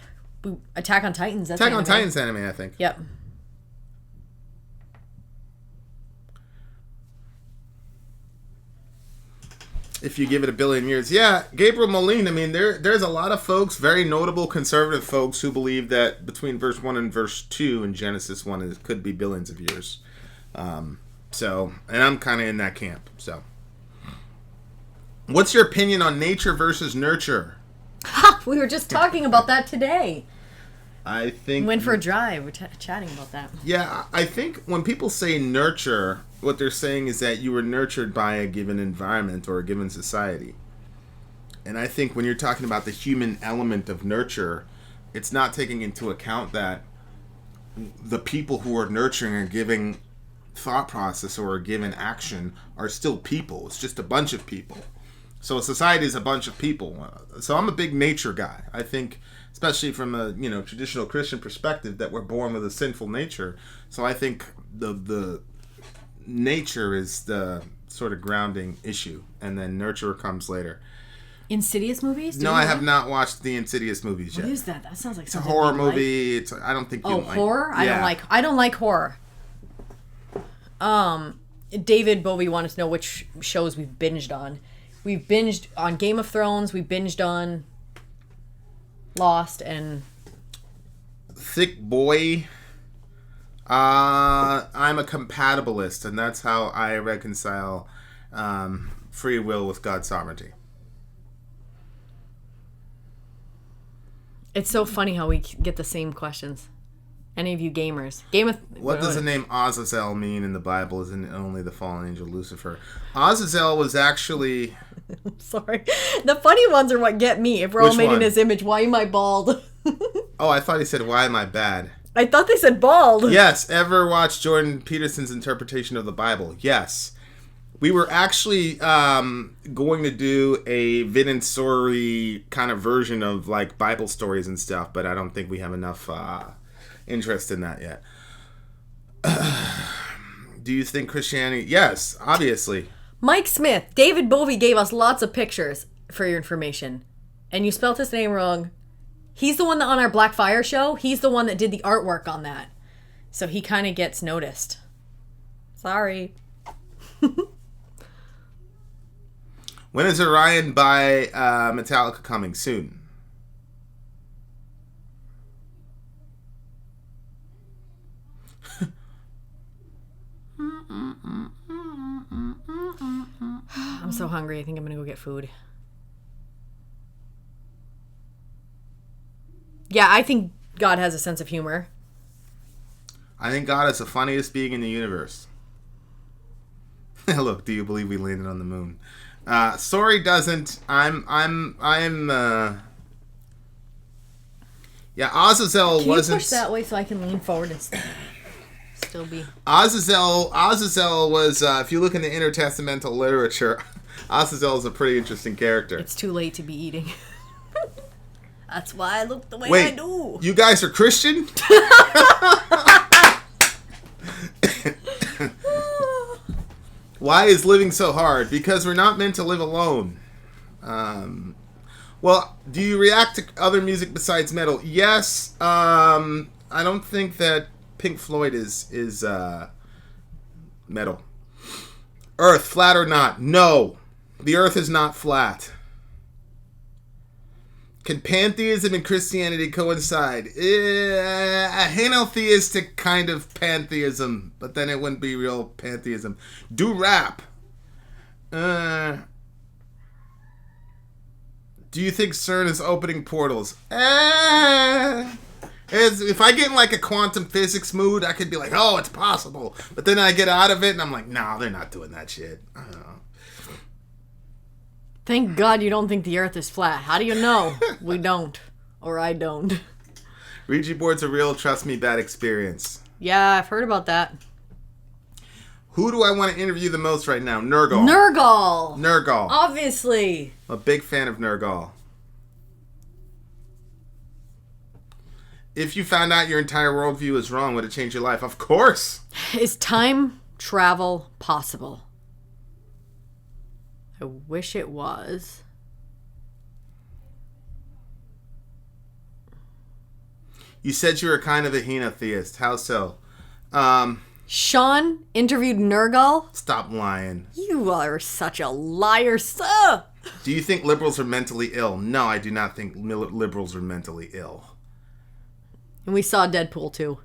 Attack on Titans, that's Attack on Titans anime, I think. Yep. If you give it a billion years. Yeah, Gabriel Moline, I mean, there's a lot of folks, very notable conservative folks, who believe that between verse 1 and verse 2 in Genesis 1, it could be billions of years. And I'm kind of in that camp, so. What's your opinion on nature versus nurture? We were just talking about that today. I think... Went for a drive. We're chatting about that. Yeah, I think when people say nurture, what they're saying is that you were nurtured by a given environment or a given society. And I think when you're talking about the human element of nurture, it's not taking into account that the people who are nurturing a given thought process or a given action are still people. It's just a bunch of people. So a society is a bunch of people. So I'm a big nature guy. I think, especially from a traditional Christian perspective, that we're born with a sinful nature. So I think the nature is the sort of grounding issue, and then nurture comes later. Insidious movies? No, I have not watched the Insidious movies yet. What is that? That sounds like it's a horror movie. Like. I don't think you like. Horror? Yeah. I don't like horror. David Bowie wanted to know which shows we've binged on. We've binged on Game of Thrones. We binged on Lost and Thick Boy. I'm a compatibilist, and that's how I reconcile free will with God's sovereignty. It's so funny how we get the same questions. Any of you gamers? What does the name Azazel mean in the Bible? Isn't it only the fallen angel Lucifer? Azazel was actually... I'm sorry. The funny ones are what get me. If we're all made in his image, why am I bald? Oh, I thought he said, why am I bad? I thought they said bald. Yes. Ever watched Jordan Peterson's interpretation of the Bible? Yes. We were actually going to do a Vin and Sori kind of version of like Bible stories and stuff, but I don't think we have enough interest in that yet. Do you think Christianity... Yes, obviously. Mike Smith, David Bowie gave us lots of pictures for your information. And you spelled his name wrong. He's the one that on our Black Fire show, he's the one that did the artwork on that. So he kind of gets noticed. Sorry. When is Orion by Metallica coming? Soon. I'm so hungry. I think I'm going to go get food. Yeah, I think God has a sense of humor. I think God is the funniest being in the universe. Look, do you believe we landed on the moon? Sori doesn't. Yeah, Azazel Can wasn't. you push that way so I can lean forward and still be... Azazel was, if you look in the intertestamental literature, Azazel is a pretty interesting character. It's too late to be eating. That's why I look the way Wait, I do. You guys are Christian? Why is living so hard? Because we're not meant to live alone. Well, do you react to other music besides metal? Yes. I don't think that Pink Floyd is metal. Earth, flat or not? No. The earth is not flat. Can pantheism and Christianity coincide? A henotheistic kind of pantheism, but then it wouldn't be real pantheism. Do rap. Do you think CERN is opening portals? If I get in like a quantum physics mood, I could be like, oh, it's possible. But then I get out of it and I'm like, no, they're not doing that shit. I don't know. Thank God you don't think the earth is flat. How do you know? We don't. Or I don't. Ouija board's a real, trust me, bad experience. Yeah, I've heard about that. Who do I want to interview the most right now? Nergal. Nergal. Obviously. I'm a big fan of Nergal. If you found out your entire worldview is wrong, would it change your life? Of course. Is time travel possible? I wish it was. You said you were kind of a henotheist. How so? Sean interviewed Nergal. Stop lying. You are such a liar, sir. Do you think liberals are mentally ill? No, I do not think liberals are mentally ill. And we saw Deadpool too.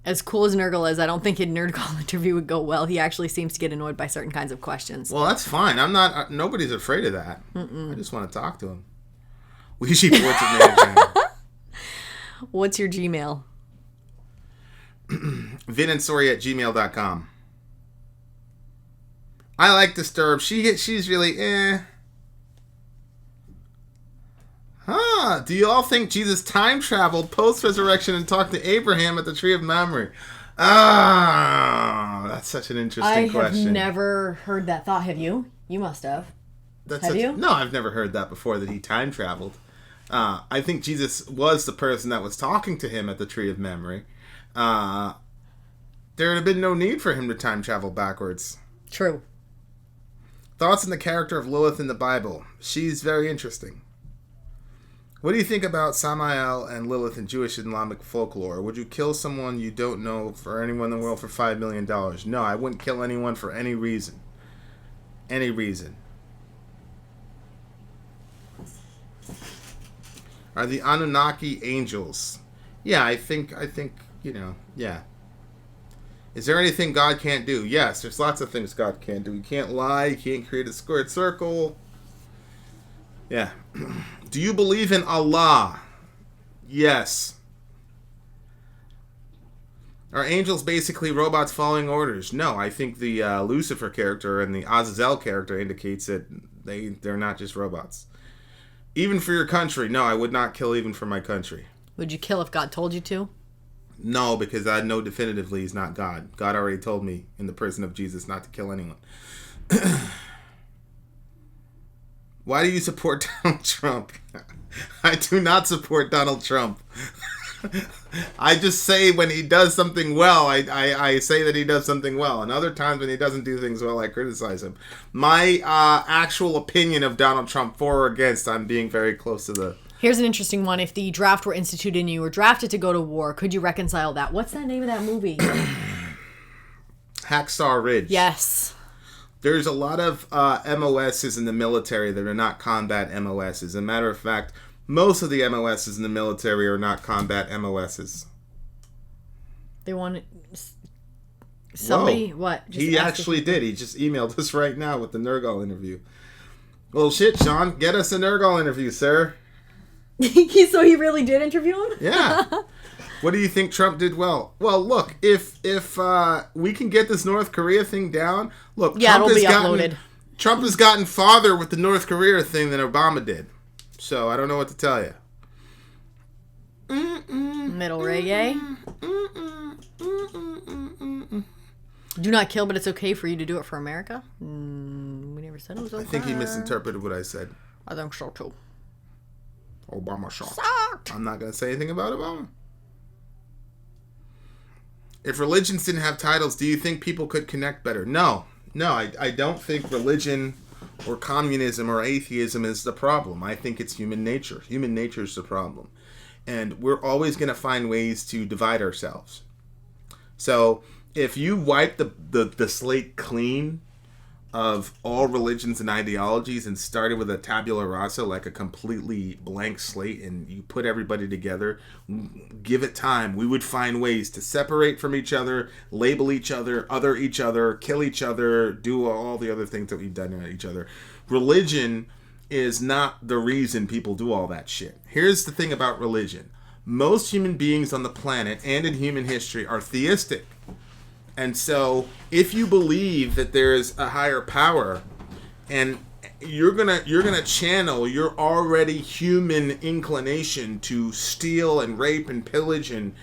As cool as Nergal is, I don't think a Nerdgal interview would go well. He actually seems to get annoyed by certain kinds of questions. Well, that's fine. I'm not. Nobody's afraid of that. I just want to talk to him. Ouija board's amazing. What's your Gmail? vinandsori@gmail.com. I like Disturbed. She's really Huh. Do you all think Jesus time traveled post-resurrection and talked to Abraham at the Tree of Memory? That's such an interesting question. I have never heard that thought. Have you? You must have. Have you? No, I've never heard that before, that he time traveled. I think Jesus was the person that was talking to him at the Tree of Memory. There would have been no need for him to time travel backwards. True. Thoughts on the character of Lilith in the Bible? She's very interesting. What do you think about Samael and Lilith in Jewish Islamic folklore? Would you kill someone you don't know for anyone in the world for $5 million? No, I wouldn't kill anyone for any reason. Any reason. Are the Anunnaki angels? Yeah, I think, yeah. Is there anything God can't do? Yes, there's lots of things God can't do. He can't lie, he can't create a squared circle. Yeah. Do you believe in Allah? Yes. Are angels basically robots following orders? No, I think the Lucifer character and the Azazel character indicates that they're not just robots. Even for your country? No, I would not kill even for my country. Would you kill if God told you to? No, because I know definitively he's not God. God already told me in the person of Jesus not to kill anyone. Why do you support Donald Trump? I do not support Donald Trump. I just say when he does something well, I say that he does something well. And other times when he doesn't do things well, I criticize him. My actual opinion of Donald Trump, for or against, I'm being very close to the... Here's an interesting one. If the draft were instituted and you were drafted to go to war, could you reconcile that? What's that name of that movie? Hacksaw Ridge. Yes. There's a lot of MOSs in the military that are not combat MOSs. As a matter of fact, most of the MOSs in the military are not combat MOSs. They want somebody... Whoa. What? He actually did. He just emailed us right now with the Nergal interview. Well, shit, Sean. Get us a Nergal interview, sir. So he really did interview him? Yeah. What do you think Trump did well? Well, look, if we can get this North Korea thing down, look, yeah, it'll be uploaded. Trump has gotten farther with the North Korea thing than Obama did. So I don't know what to tell you. Middle reggae. Do not kill, but it's okay for you to do it for America. We never said it was okay. I think he misinterpreted what I said. I think so too. Obama shot. Sucked. I'm not going to say anything about Obama. If religions didn't have titles, do you think people could connect better? No, I don't think religion or communism or atheism is the problem. I think it's human nature. Human nature is the problem. And we're always going to find ways to divide ourselves. So if you wipe the slate clean of all religions and ideologies and started with a tabula rasa, like a completely blank slate, and you put everybody together, give it time, we would find ways to separate from each other, label each other, other each other, kill each other, do all the other things that we've done to each other. Religion is not the reason people do all that shit. Here's the thing about religion. Most human beings on the planet and in human history are theistic. And so if you believe that there is a higher power, and you're gonna channel your already human inclination to steal and rape and pillage and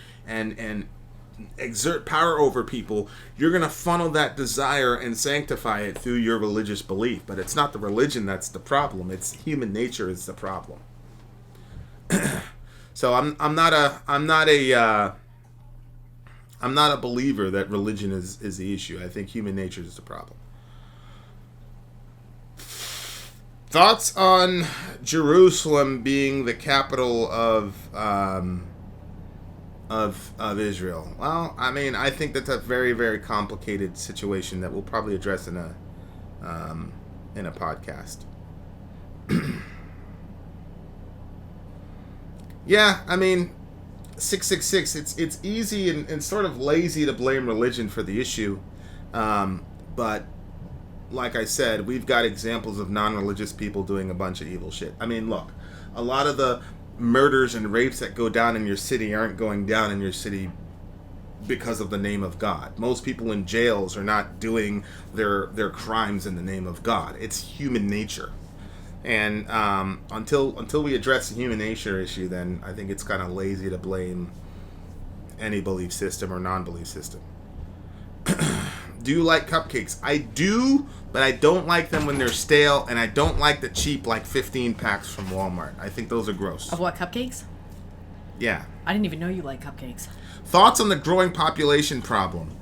exert power over people, you're gonna funnel that desire and sanctify it through your religious belief. But it's not the religion that's the problem. It's human nature is the problem. So I'm not a believer that religion is the issue. I think human nature is the problem. Thoughts on Jerusalem being the capital of Israel? Well, I mean, I think that's a very, very complicated situation that we'll probably address in a podcast. Yeah, I mean, 666, it's easy and sort of lazy to blame religion for the issue. But like I said, we've got examples of non-religious people doing a bunch of evil shit. I mean, look, a lot of the murders and rapes that go down in your city aren't going down in your city because of the name of God. Most people in jails are not doing their crimes in the name of God. It's human nature. And until we address the human nature issue, then I think it's kind of lazy to blame any belief system or non-belief system. Do you like cupcakes? I do, but I don't like them when they're stale, and I don't like the cheap, like 15 packs from Walmart. I think those are gross. Of what, cupcakes? Yeah. I didn't even know you like cupcakes. Thoughts on the growing population problem?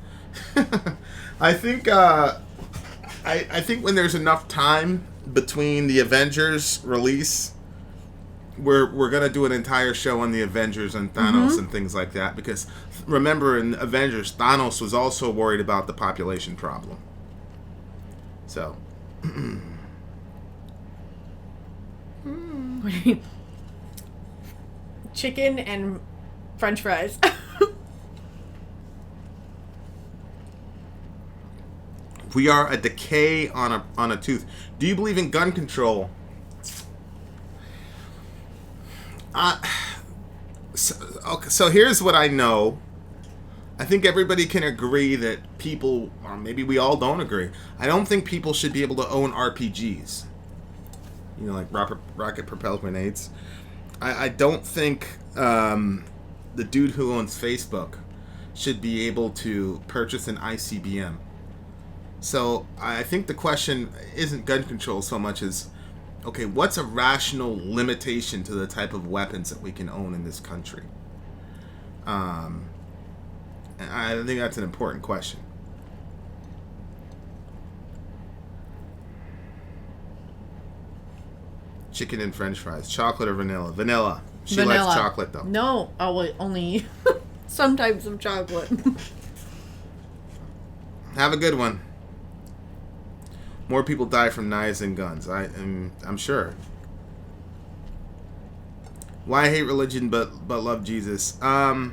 I think when there's enough time between the Avengers release, we're gonna do an entire show on the Avengers and Thanos and things like that, because remember, in Avengers, Thanos was also worried about the population problem. So chicken and French fries. we are a decay on a tooth. Do you believe in gun control? So here's what I know. I think everybody can agree that people, or maybe we all don't agree, I don't think people should be able to own RPGs. You know, like rocket-propelled grenades. I don't think the dude who owns Facebook should be able to purchase an ICBM. So I think the question isn't gun control so much as, okay, what's a rational limitation to the type of weapons that we can own in this country? And I think that's an important question. Chicken and French fries, chocolate or vanilla? Vanilla. She likes chocolate though. No, only some types of chocolate. Have a good one. More people die from knives than guns. I'm sure. Why hate religion but love Jesus? I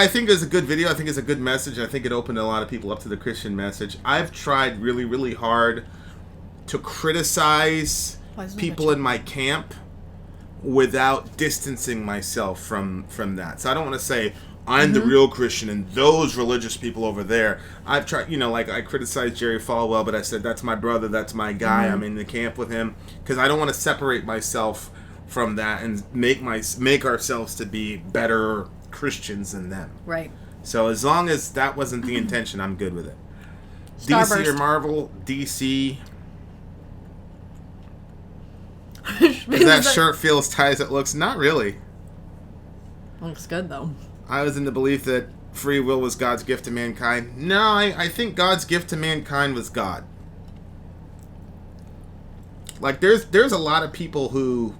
think it's a good video. I think it's a good message. I think it opened a lot of people up to the Christian message. I've tried really, really hard to criticize people in my camp without distancing myself from that. So I don't want to say I'm the real Christian and those religious people over there. I've tried, like I criticized Jerry Falwell, but I said that's my brother, that's my guy. I'm in the camp with him because I don't want to separate myself from that and make ourselves to be better Christians than them. Right. So as long as that wasn't the intention, I'm good with it. Starburst. DC or Marvel? DC. Does that shirt feel as tight as it looks? Not really. Looks good, though. I was in the belief that free will was God's gift to mankind. No, I think God's gift to mankind was God. Like, there's a lot of people who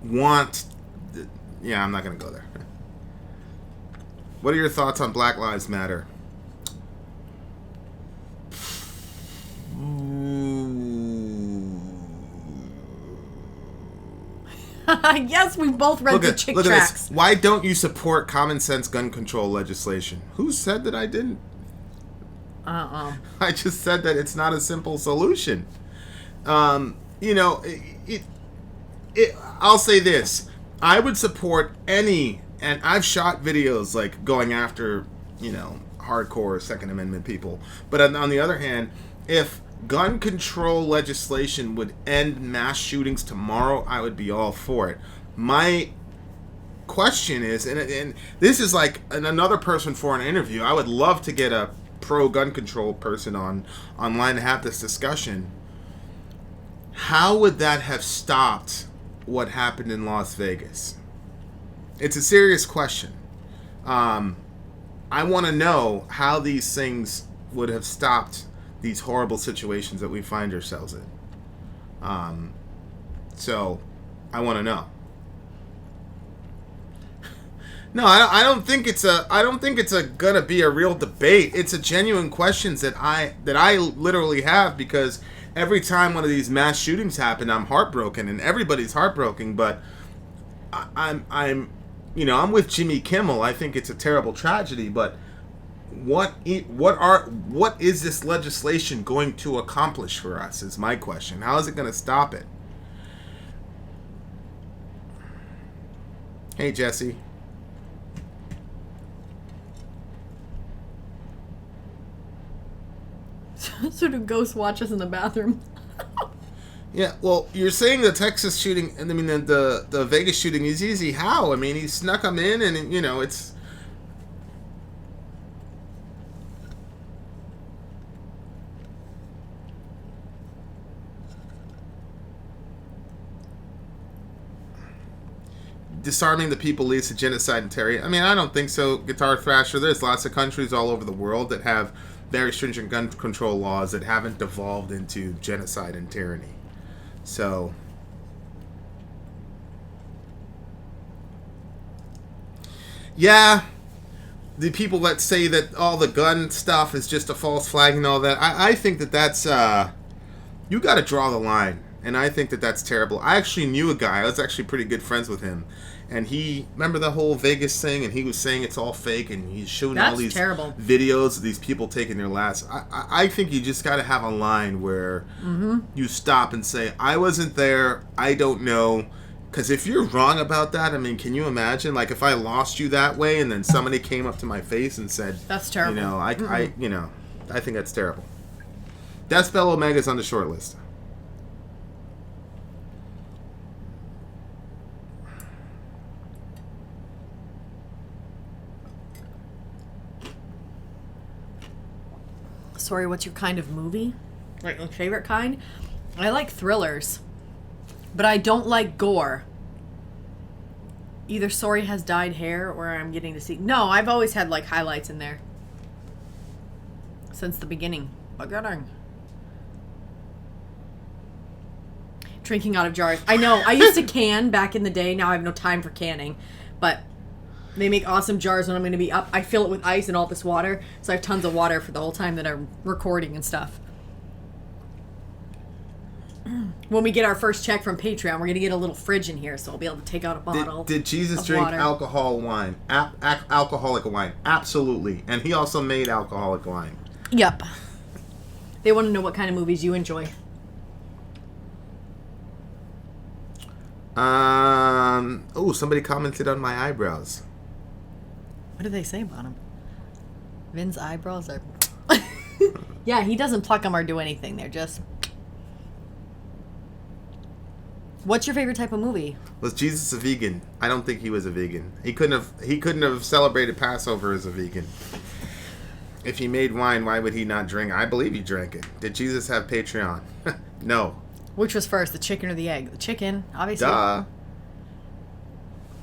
want... Yeah, I'm not going to go there. What are your thoughts on Black Lives Matter? Yes, we both read the Chick Tracts. Why don't you support common sense gun control legislation? Who said that I didn't? I just said that it's not a simple solution. I'll say this. I would support any, and I've shot videos like going after, hardcore Second Amendment people. But on the other hand, if gun control legislation would end mass shootings tomorrow, I would be all for it. My question is, and this is like another person for an interview, I would love to get a pro-gun control person online to have this discussion. How would that have stopped what happened in Las Vegas? It's a serious question. I want to know how these things would have stopped these horrible situations that we find ourselves in. So, I want to know. No, I don't think it's gonna be a real debate. It's a genuine questions that I literally have, because every time one of these mass shootings happen, I'm heartbroken, and everybody's heartbroken. But I'm with Jimmy Kimmel. I think it's a terrible tragedy, but what is this legislation going to accomplish for us is my question. How is it going to stop it? Hey, Jesse. So do ghosts watch us in the bathroom? Yeah, well, you're saying the Texas shooting, and I mean the Vegas shooting is easy. How? I mean, he snuck them in, and it's... Disarming the people leads to genocide and terror. I mean, I don't think so, Guitar Thrasher. There's lots of countries all over the world that have very stringent gun control laws that haven't devolved into genocide and tyranny. So, yeah, the people that say that all the gun stuff is just a false flag and all that, I think that's, you got to draw the line. And I think that's terrible. I actually knew a guy. I was actually pretty good friends with him. And remember the whole Vegas thing? And he was saying it's all fake. And he's showing all these videos of these people taking their last. I think you just got to have a line where you stop and say, I wasn't there. I don't know. Because if you're wrong about that, I mean, can you imagine? Like, if I lost you that way and then somebody came up to my face and said, that's terrible. I think that's terrible. Deathbell Omega's on the short list. Sorry, what's your kind of movie? Like, your favorite kind? I like thrillers, but I don't like gore. Either Sori has dyed hair, or I'm getting to see... No, I've always had, like, highlights in there. Since the beginning. Drinking out of jars. I know, I used to can back in the day. Now I have no time for canning. But... they make awesome jars when I'm going to be up. I fill it with ice and all this water. So I have tons of water for the whole time that I'm recording and stuff. When we get our first check from Patreon, we're going to get a little fridge in here. So I'll be able to take out a bottle. Did Jesus drink water. alcoholic wine? Alcoholic wine. Absolutely. And he also made alcoholic wine. Yep. They want to know what kind of movies you enjoy. Somebody commented on my eyebrows. What did they say about him? Vin's eyebrows are... Yeah, he doesn't pluck them or do anything. They're just... What's your favorite type of movie? Was Jesus a vegan? I don't think he was a vegan. He couldn't have celebrated Passover as a vegan. If he made wine, why would he not drink? I believe he drank it. Did Jesus have Patreon? No. Which was first, the chicken or the egg? The chicken, obviously. Duh.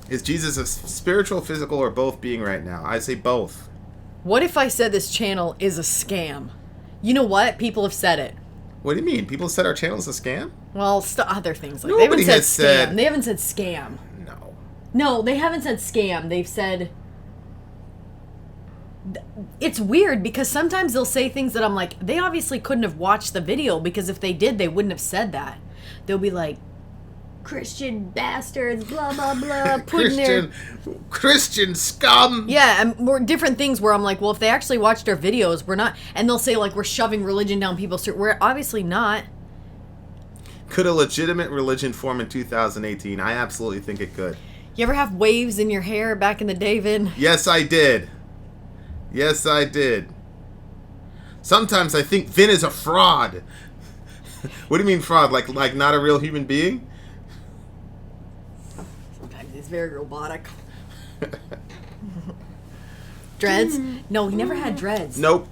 Is Jesus a spiritual, physical, or both being right now? I say both. What if I said this channel is a scam? You know what? People have said it. What do you mean? People said our channel's a scam? Well, other things. Like Nobody they haven't has said scam. said... They haven't said scam. No. No, they haven't said scam. They've said... It's weird because sometimes they'll say things that I'm like, they obviously couldn't have watched the video because if they did, they wouldn't have said that. They'll be like, Christian bastards, blah, blah, blah. Christian scum. Yeah, and more different things where I'm like, well, if they actually watched our videos, we're not... And they'll say, like, we're shoving religion down people's throats. We're obviously not. Could a legitimate religion form in 2018? I absolutely think it could. You ever have waves in your hair back in the day, Vin? Yes, I did. Yes, I did. Sometimes I think Vin is a fraud. What do you mean fraud? Like not a real human being? Sometimes he's very robotic. Dreads? No, he never had dreads. Nope.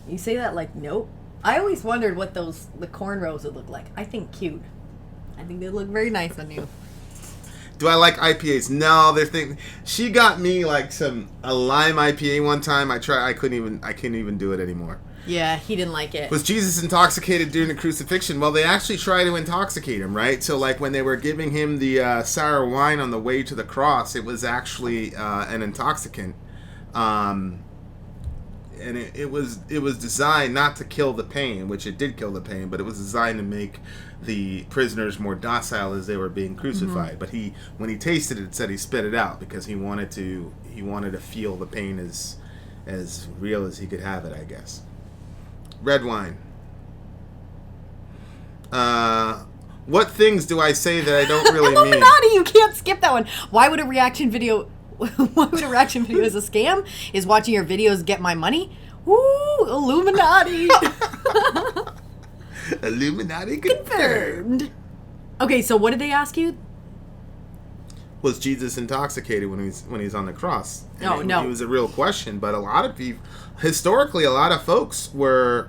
You say that like, nope. I always wondered what the cornrows would look like. I think cute. I think they look very nice on you. Do I like IPAs? No, she got me like a lime IPA one time. I couldn't even do it anymore. Yeah, he didn't like it. Was Jesus intoxicated during the crucifixion? Well, they actually tried to intoxicate him, right? So like when they were giving him the sour wine on the way to the cross, it was actually an intoxicant. And it was designed not to kill the pain, which it did kill the pain, but it was designed to make the prisoners more docile as they were being crucified. But when he tasted it, said he spit it out because he wanted to feel the pain as real as he could have it, I guess. Red wine. What things do I say that I don't really mean? Illuminati, you can't skip that one. Why would a reaction video as a scam? Is watching your videos get my money? Woo, Illuminati. Illuminati confirmed. Okay, so what did they ask you? Was Jesus intoxicated when he's on the cross? And no. It was a real question, but a lot of people, historically, a lot of folks were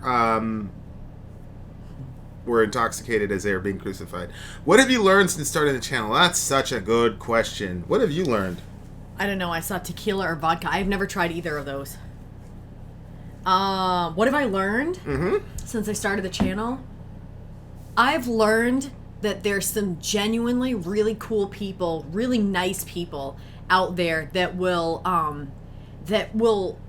intoxicated as they were being crucified. What have you learned since starting the channel? That's such a good question. What have you learned? I don't know. I saw tequila or vodka. I've never tried either of those. What have I learned since I started the channel? I've learned that there's some genuinely really cool people, really nice people out there that will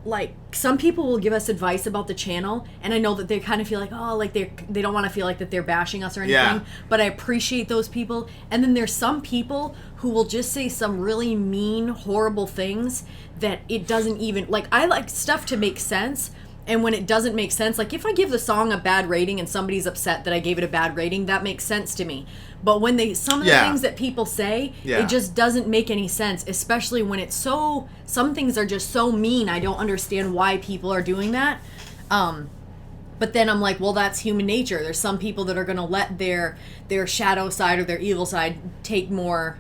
like, some people will give us advice about the channel, and I know that they kind of feel like, oh, like they don't want to feel like that they're bashing us or anything, yeah. But I appreciate those people. And then there's some people who will just say some really mean, horrible things that it doesn't even, like, I like stuff to make sense. And when it doesn't make sense, like if I give the song a bad rating and somebody's upset that I gave it a bad rating, that makes sense to me. But when some of the things that people say, it just doesn't make any sense, especially when it's some things are just so mean. I don't understand why people are doing that. But then I'm like, well, that's human nature. There's some people that are going to let their shadow side or their evil side take more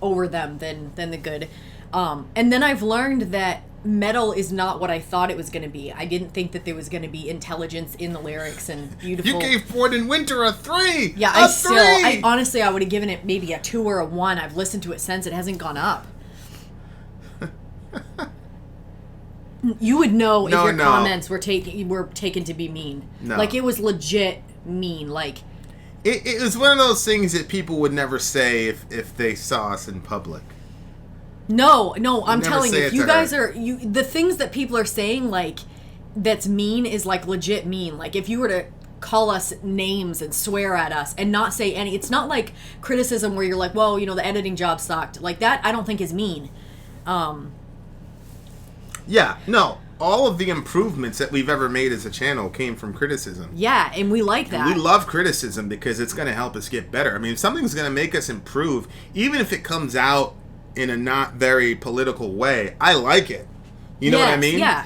over them than the good. And then I've learned that metal is not what I thought it was going to be. I didn't think that there was going to be intelligence in the lyrics and beautiful. You gave Ford and Winter a 3. Yeah, I honestly would have given it maybe a 2 or a 1. I've listened to it since. It hasn't gone up. You would know if your comments were taken to be mean. No. Like it was legit mean. Like it was one of those things that people would never say if they saw us in public. No, I'm telling you, if you guys the things that people are saying, like, that's mean is, like, legit mean. Like, if you were to call us names and swear at us and not say it's not like criticism where you're like, whoa, the editing job sucked. Like, that I don't think is mean. Yeah, no. all of the improvements that we've ever made as a channel came from criticism. Yeah, and we like that. And we love criticism because it's going to help us get better. I mean, if something's going to make us improve, even if it comes out in a not very political way, I like it. You know what I mean? Yeah.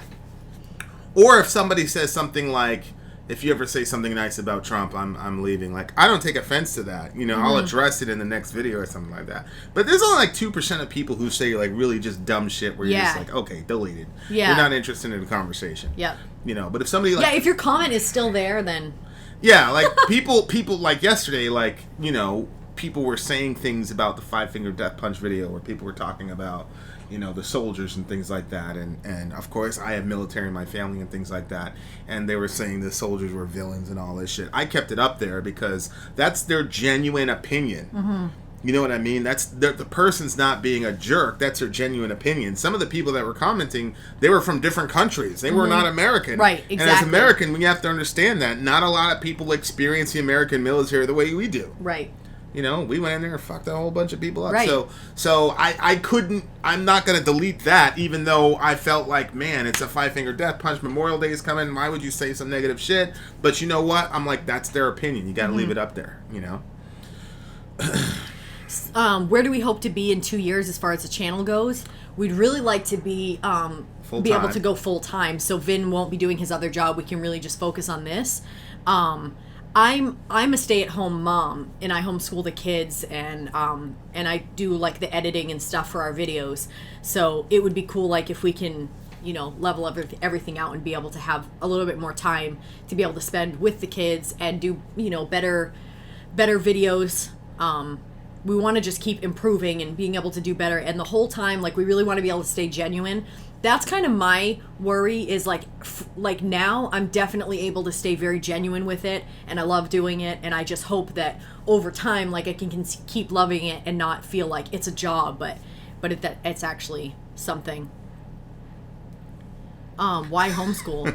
Or if somebody says something like, if you ever say something nice about Trump, I'm leaving. Like, I don't take offense to that. You know, I'll address it in the next video or something like that. But there's only like 2% of people who say like really just dumb shit where you're just like, okay, deleted. Yeah. You're not interested in the conversation. Yeah. You know, but if somebody like... Yeah, if your comment is still there, then... Yeah, like people like yesterday, like, you know, people were saying things about the 5-Finger Death Punch video where people were talking about, you know, the soldiers and things like that. And of course, I have military in my family and things like that. And they were saying the soldiers were villains and all this shit. I kept it up there because that's their genuine opinion. Mm-hmm. You know what I mean? That's the person's not being a jerk. That's their genuine opinion. Some of the people that were commenting, they were from different countries. They were not American. Right, exactly. And as American, we have to understand that not a lot of people experience the American military the way we do. Right. You know, we went in there and fucked a whole bunch of people up. Right. So I'm not going to delete that, even though I felt like, man, it's a 5-Finger Death Punch. Memorial Day is coming. Why would you say some negative shit? But you know what? I'm like, that's their opinion. You got to leave it up there, you know? Where do we hope to be in 2 years as far as the channel goes? We'd really like to be able to go full time. So Vin won't be doing his other job. We can really just focus on this. I'm a stay-at-home mom, and I homeschool the kids, and I do like the editing and stuff for our videos. So it would be cool, like if we can, you know, level everything out and be able to have a little bit more time to be able to spend with the kids and do, you know, better videos. We want to just keep improving and being able to do better, and the whole time, like, we really want to be able to stay genuine. That's kind of my worry is like now I'm definitely able to stay very genuine with it, and I love doing it, and I just hope that over time, like, I can keep loving it and not feel like it's a job, but it's actually something. Why homeschool?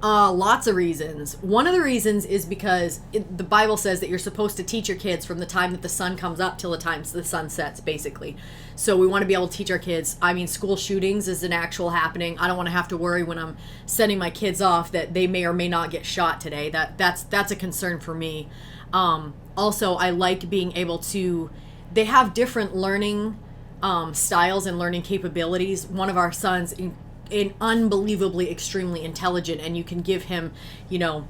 Lots of reasons. One of the reasons is because the Bible says that you're supposed to teach your kids from the time that the sun comes up till the time the sun sets, basically. So we want to be able to teach our kids. I mean, school shootings is an actual happening. I don't want to have to worry when I'm sending my kids off that they may or may not get shot today. That's a concern for me. Also, I like being able to... They have different learning styles and learning capabilities. One of our sons... unbelievably extremely intelligent, and you can give him, you know,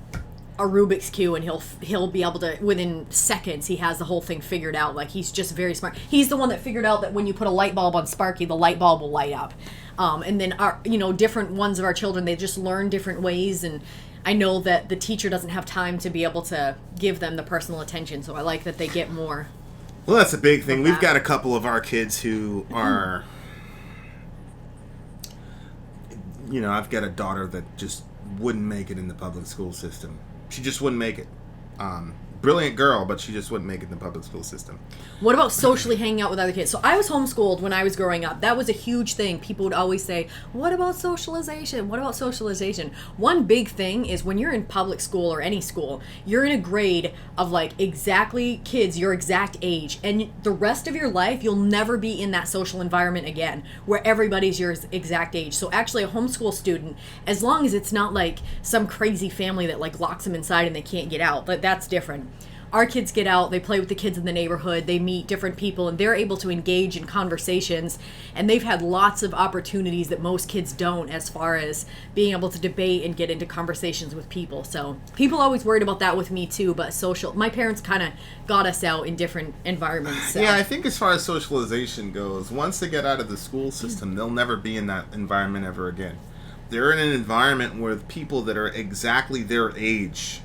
a Rubik's Cube and he'll be able to, within seconds, he has the whole thing figured out. Like, he's just very smart. He's the one that figured out that when you put a light bulb on Sparky, the light bulb will light up. And then our, you know, different ones of our children, they just learn different ways, and I know that the teacher doesn't have time to be able to give them the personal attention, so I like that they get more. Well, that's a big thing. We've got a couple of our kids who are... You know, I've got a daughter that just wouldn't make it in the public school system. She just wouldn't make it. Brilliant girl, but she just wouldn't make it in the public school system. What about socially hanging out with other kids? So I was homeschooled when I was growing up. That was a huge thing. People would always say, what about socialization? What about socialization? One big thing is when you're in public school or any school, you're in a grade of like exactly kids your exact age. And the rest of your life, you'll never be in that social environment again where everybody's your exact age. So actually a homeschool student, as long as it's not like some crazy family that like locks them inside and they can't get out, that's different. Our kids get out, they play with the kids in the neighborhood, they meet different people, and they're able to engage in conversations, and they've had lots of opportunities that most kids don't as far as being able to debate and get into conversations with people. So people always worried about that with me too, but my parents kind of got us out in different environments. So. Yeah, I think as far as socialization goes, once they get out of the school system, they'll never be in that environment ever again. They're in an environment with people that are exactly their age.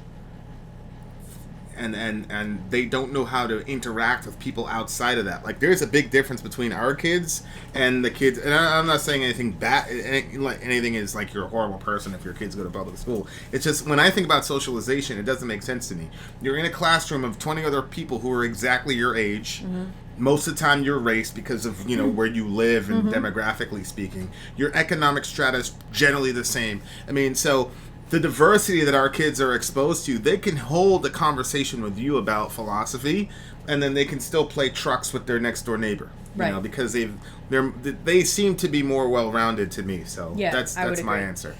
And they don't know how to interact with people outside of that. Like, there's a big difference between our kids and the kids. And I'm not saying anything bad. Anything is like you're a horrible person if your kids go to public school. It's just when I think about socialization, it doesn't make sense to me. You're in a classroom of 20 other people who are exactly your age. Mm-hmm. Most of the time, your race, because of where you live and demographically speaking, your economic strata is generally the same. I mean, so. the diversity that our kids are exposed to, they can hold a conversation with you about philosophy, and then they can still play trucks with their next door neighbor. Right. You know, because they seem to be more well-rounded to me. So yeah, that's my answer.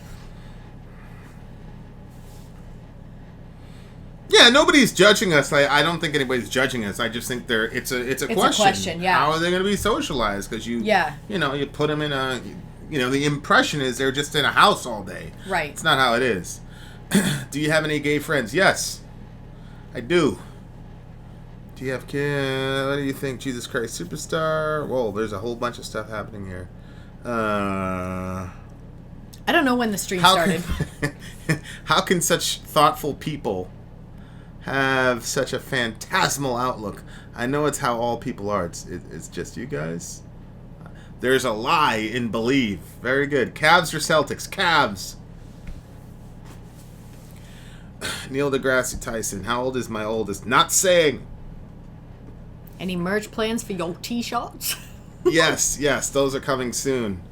Yeah, nobody's judging us. I don't think anybody's judging us. I just think it's a question. Yeah. How are they going to be socialized? Because you put them in a, the impression is they're just in a house all day. Right. It's not how it is. Do you have any gay friends? Yes, I do. Do you have kids? What do you think? Jesus Christ Superstar? Whoa, there's a whole bunch of stuff happening here. I don't know when the stream started. How can such thoughtful people have such a phantasmal outlook? I know it's how all people are. It's just you guys. There's a lie in believe. Very good. Cavs or Celtics? Cavs. Neil deGrasse Tyson. How old is my oldest? Not saying. Any merch plans for your t-shirts? Yes, those are coming soon.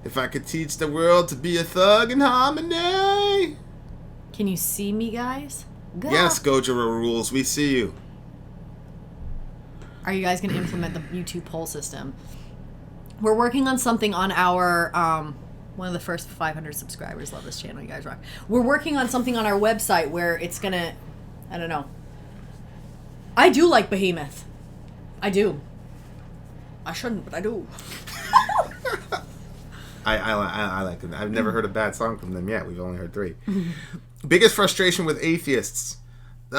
If I could teach the world to be a thug in harmony. Can you see me, guys? Go. Yes, Gojira rules. We see you. Are you guys going to implement the YouTube poll system? We're working on something on our, one of the first 500 subscribers love this channel. You guys rock. We're working on something on our website where it's going to, I don't know. I do like Behemoth. I do. I shouldn't, but I do. I like them. I've never heard a bad song from them yet. We've only heard 3. Biggest frustration with atheists. I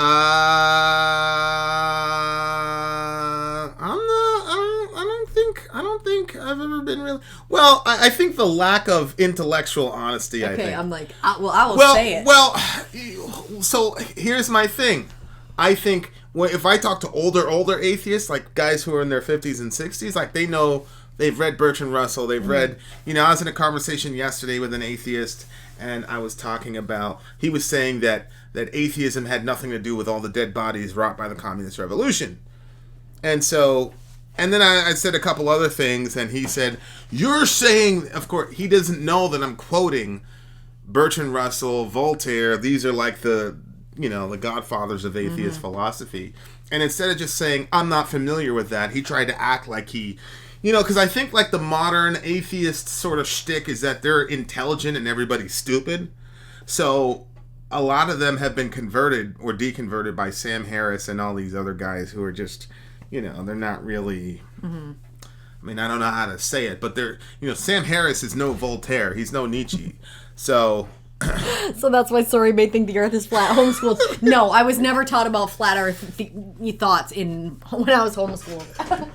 don't think I've ever been really. Well, I think the lack of intellectual honesty. Okay, I think. I'm like, I will say it. Well, so here's my thing. I think if I talk to older atheists, like guys who are in their 50s and 60s, like they know, they've read Bertrand Russell, they've read, I was in a conversation yesterday with an atheist, and I was talking about, he was saying that atheism had nothing to do with all the dead bodies wrought by the communist revolution. And then I said a couple other things, and he said, you're saying, of course, he doesn't know that I'm quoting Bertrand Russell, Voltaire, these are like the godfathers of atheist philosophy. And instead of just saying, I'm not familiar with that, he tried to act like he, because I think like the modern atheist sort of shtick is that they're intelligent and everybody's stupid. So a lot of them have been converted or deconverted by Sam Harris and all these other guys who are just, they're not really, I mean, I don't know how to say it, but they're, Sam Harris is no Voltaire. He's no Nietzsche. So that's why Sori may think the earth is flat. Homeschooled. No, I was never taught about flat earth thoughts when I was homeschooled.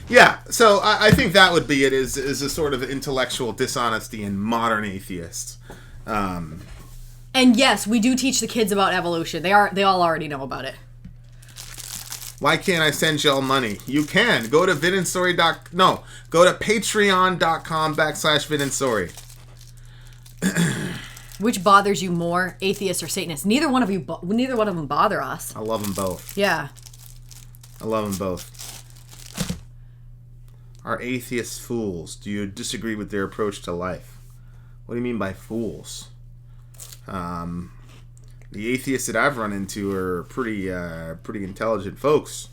Yeah, so I think that would be it, is a sort of intellectual dishonesty in modern atheists. And yes, we do teach the kids about evolution. They all already know about it. Why can't I send y'all money? You can. Go to Patreon.com /Vin and Sori. Which bothers you more, atheists or Satanists? Neither one of them bother us. I love them both. Yeah. I love them both. Are atheists fools? Do you disagree with their approach to life? What do you mean by fools? The atheists that I've run into are pretty intelligent folks.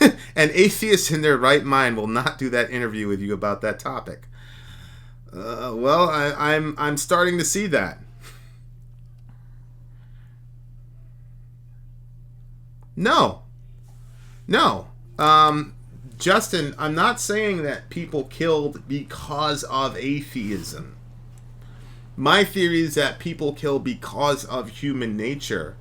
An atheist in their right mind will not do that interview with you about that topic. Well, I'm starting to see that. No. Justin, I'm not saying that people killed because of atheism. My theory is that people kill because of human nature,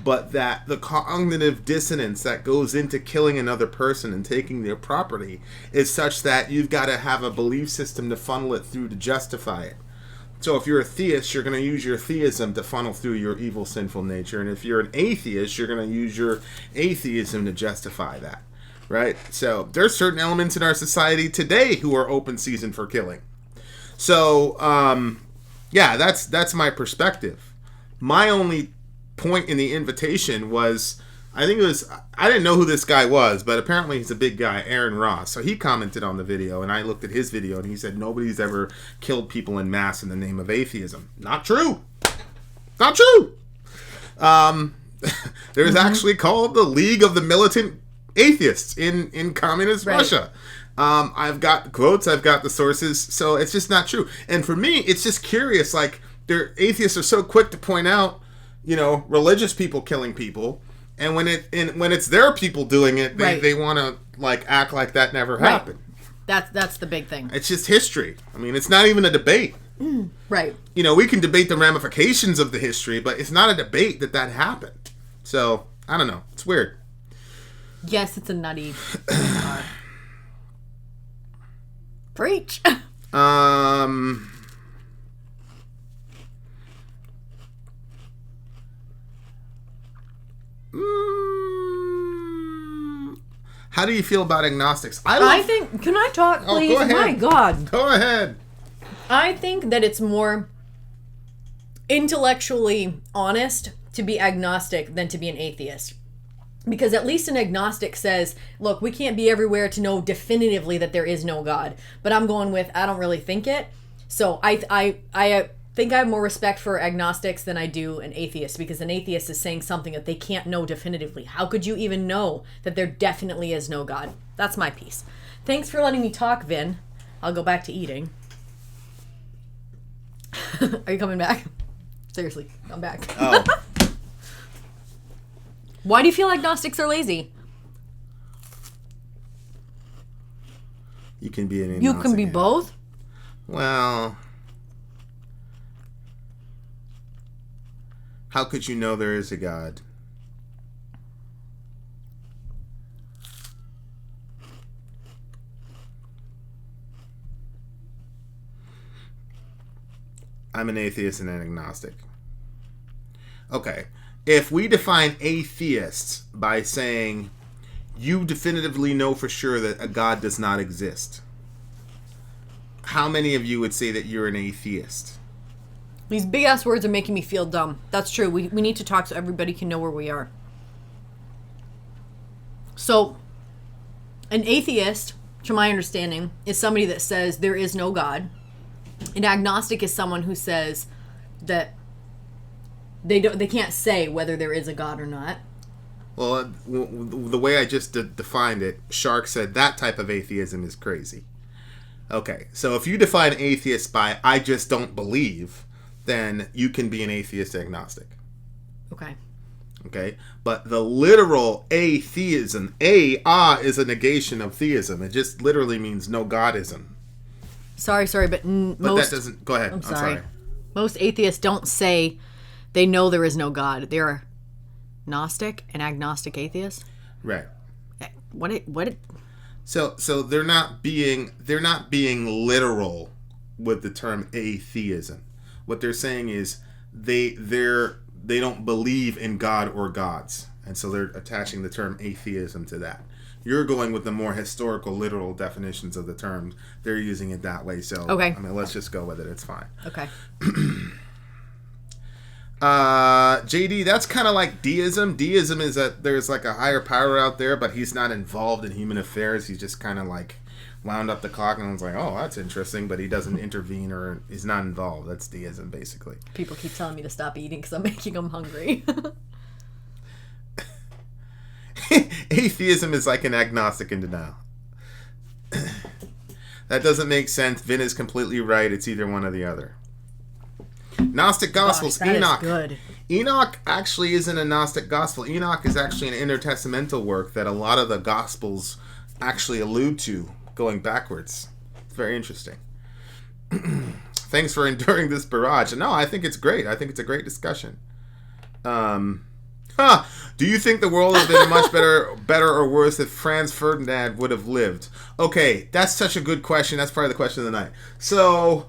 but that the cognitive dissonance that goes into killing another person and taking their property is such that you've got to have a belief system to funnel it through to justify it. So if you're a theist, you're going to use your theism to funnel through your evil, sinful nature. And if you're an atheist, you're going to use your atheism to justify that. Right? So there's certain elements in our society today who are open season for killing. So, yeah, that's my perspective. My only point in the invitation was I think it was, I didn't know who this guy was, but apparently he's a big guy, Aaron Ross. So he commented on the video, and I looked at his video, and he said nobody's ever killed people in mass in the name of atheism. Not true. Not true. There's actually called the League of the Militant Atheists in communist Russia. I've got the quotes, I've got the sources, so it's just not true. And for me, it's just curious, like, atheists are so quick to point out, religious people killing people, and when it's their people doing it, they want to like act like that never happened. That's the big thing. It's just history. I mean, it's not even a debate. Right. We can debate the ramifications of the history, but it's not a debate that happened. So, I don't know. It's weird. Yes, it's a nutty. Preach. How do you feel about agnostics? I think, can I talk, please? Go ahead. My God. Go ahead. I think that it's more intellectually honest to be agnostic than to be an atheist. Because at least an agnostic says, look, we can't be everywhere to know definitively that there is no God. But I'm going with, I don't really think it. So I think I have more respect for agnostics than I do an atheist. Because an atheist is saying something that they can't know definitively. How could you even know that there definitely is no God? That's my piece. Thanks for letting me talk, Vin. I'll go back to eating. Are you coming back? Seriously, I'm back. Oh. Why do you feel agnostics are lazy? You can be an agnostic. You can be both? Well, how could you know there is a God? I'm an atheist and an agnostic. Okay. If we define atheists by saying you definitively know for sure that a God does not exist, how many of you would say that you're an atheist? These big ass words are making me feel dumb. That's true. We need to talk so everybody can know where we are. So, an atheist, to my understanding, is somebody that says there is no God. An agnostic is someone who says that they can't say whether there is a God or not. Well, the way I just defined it, Shark said that type of atheism is crazy. Okay, so if you define atheist by I just don't believe, then you can be an atheist agnostic. Okay, but the literal atheism, is a negation of theism. It just literally means no Godism. Sorry, but that doesn't. Go ahead. I'm sorry. Most atheists don't say they know there is no God. They're Gnostic and agnostic atheists. Right. What? So they're not being literal with the term atheism. What they're saying is they don't believe in God or gods, and so they're attaching the term atheism to that. You're going with the more historical, literal definitions of the term. They're using it that way. So, okay. I mean, let's just go with it. It's fine. Okay. JD, that's kind of like deism. Deism is that there's like a higher power out there, but he's not involved in human affairs. He's just kind of like wound up the clock, and it's like, oh, that's interesting, but he doesn't intervene or he's not involved. That's deism, basically. People keep telling me to stop eating because I'm making them hungry. Atheism is like an agnostic in denial. That doesn't make sense. Vin is completely right. It's either one or the other. Gnostic Gospels. Gosh, Enoch. Is good. Enoch actually isn't a Gnostic Gospel. Enoch is actually an intertestamental work that a lot of the Gospels actually allude to going backwards. It's very interesting. Thanks for enduring this barrage. No, I think it's great. I think it's a great discussion. Do you think the world would have been much better or worse if Franz Ferdinand would have lived? Okay, that's such a good question. That's probably the question of the night. So,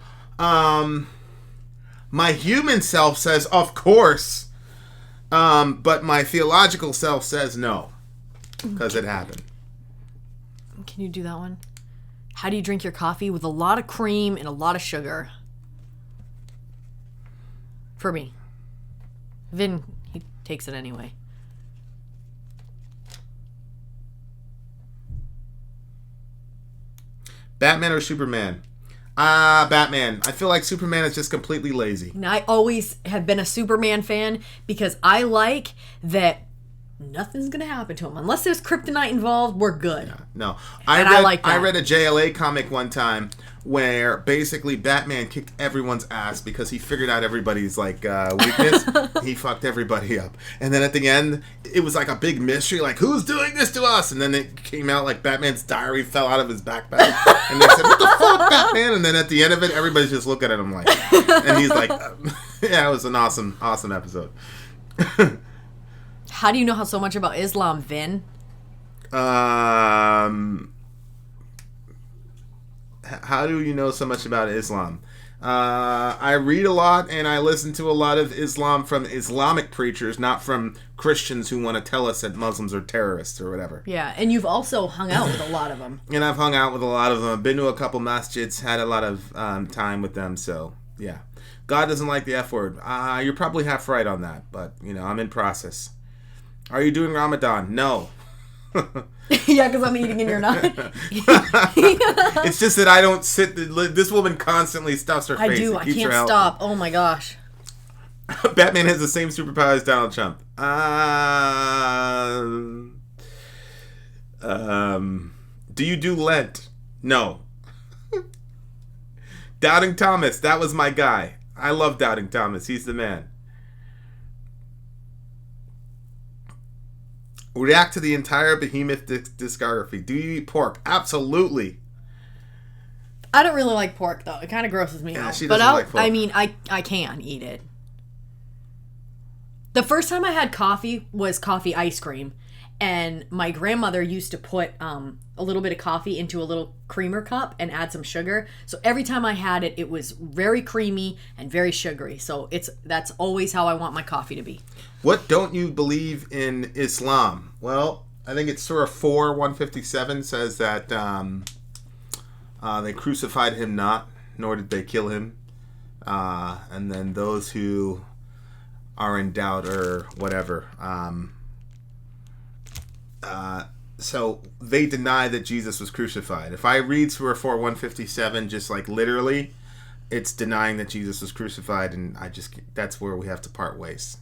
my human self says, of course, but my theological self says no, because it happened. Can you do that one? How do you drink your coffee? With a lot of cream and a lot of sugar. For me. Vin, he takes it anyway. Batman or Superman? Batman. I feel like Superman is just completely lazy. And I always have been a Superman fan because I like that nothing's going to happen to him. Unless there's kryptonite involved, we're good. Yeah, no. I like that. I read a JLA comic one time where basically Batman kicked everyone's ass because he figured out everybody's weakness. He fucked everybody up. And then at the end, it was like a big mystery, like, who's doing this to us? And then it came out like Batman's diary fell out of his backpack. And they said, what the fuck, Batman? And then at the end of it, everybody's just looking at him like, and he's like, yeah, it was an awesome episode. How do you know so much about Islam, Vin? How do you know so much about Islam? I read a lot and I listen to a lot of Islam from Islamic preachers, not from Christians who want to tell us that Muslims are terrorists or whatever. Yeah, and you've also hung out with a lot of them. And I've hung out with a lot of them. I've been to a couple masjids, had a lot of time with them, so yeah. God doesn't like the F word. You're probably half right on that, but, I'm in process. Are you doing Ramadan? No. Yeah, because I'm eating and you're not. It's just that I don't sit. This woman constantly stuffs her face. I do. I can't stop. Oh my gosh. Batman has the same superpower as Donald Trump. Do you do Lent? No. Doubting Thomas. That was my guy. I love Doubting Thomas. He's the man. React to the entire Behemoth discography. Do you eat pork? Absolutely. I don't really like pork though. It kind of grosses me out. She doesn't like pork. I mean, I can eat it. The first time I had coffee was coffee ice cream, and my grandmother used to put a little bit of coffee into a little creamer cup and add some sugar. So every time I had it, it was very creamy and very sugary. So that's always how I want my coffee to be. What don't you believe in Islam? Well, I think it's Surah 4, 157 says that they crucified him not, nor did they kill him. And then those who are in doubt or whatever. So they deny that Jesus was crucified. If I read Surah 4, 157, just like literally, it's denying that Jesus was crucified, and that's where we have to part ways.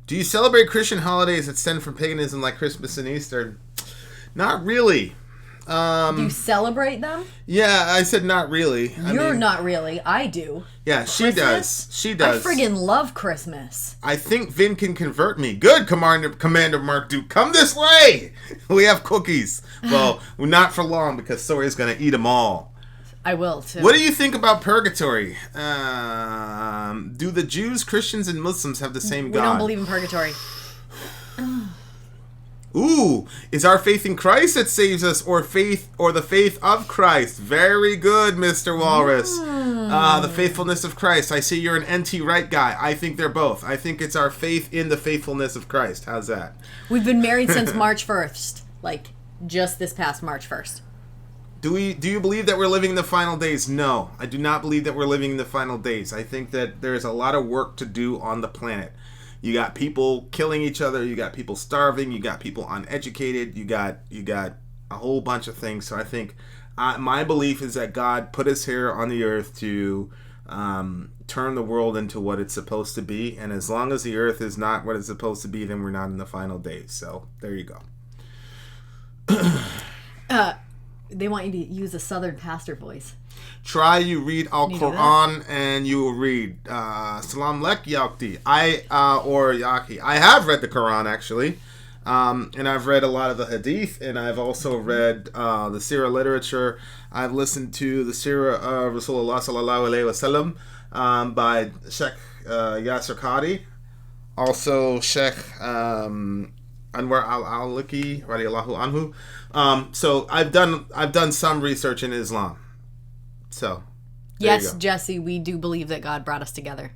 Do you celebrate Christian holidays that stem from paganism like Christmas and Easter? Not really. Do you celebrate them? Yeah, I said not really. You're not really. I do. Yeah, she does. She does. I friggin' love Christmas. I think Vin can convert me. Good, Commander Mark Duke. Come this way. We have cookies. Well, not for long because Sori's going to eat them all. I will, too. What do you think about purgatory? Do the Jews, Christians, and Muslims have the same God? We don't believe in purgatory. Ooh, is our faith in Christ that saves us, or the faith of Christ? Very good, Mr. Walrus. The faithfulness of Christ. I see you're an NT Wright guy. I think they're both. I think it's our faith in the faithfulness of Christ. How's that? We've been married since March 1st. Like, just this past March 1st. Do you believe that we're living in the final days? No, I do not believe that we're living in the final days. I think that there's a lot of work to do on the planet. You got people killing each other. You got people starving. You got people uneducated. You got a whole bunch of things. So I think my belief is that God put us here on the earth to turn the world into what it's supposed to be. And as long as the earth is not what it's supposed to be, then we're not in the final days. So there you go. They want you to use a Southern pastor voice. Try you read Al-Quran and you will read Salam Lek Yakti. Or Yaki. I have read the Quran actually. And I've read a lot of the Hadith, and I've also read the Sirah literature. I've listened to the Sirah of Rasulullah Sallallahu Alaihi Wasallam by Sheikh Yasser Qadi. Also Sheikh Anwar Al-Awlaki Radiallahu Anhu. So I've done some research in Islam. So, yes, Jesse, we do believe that God brought us together.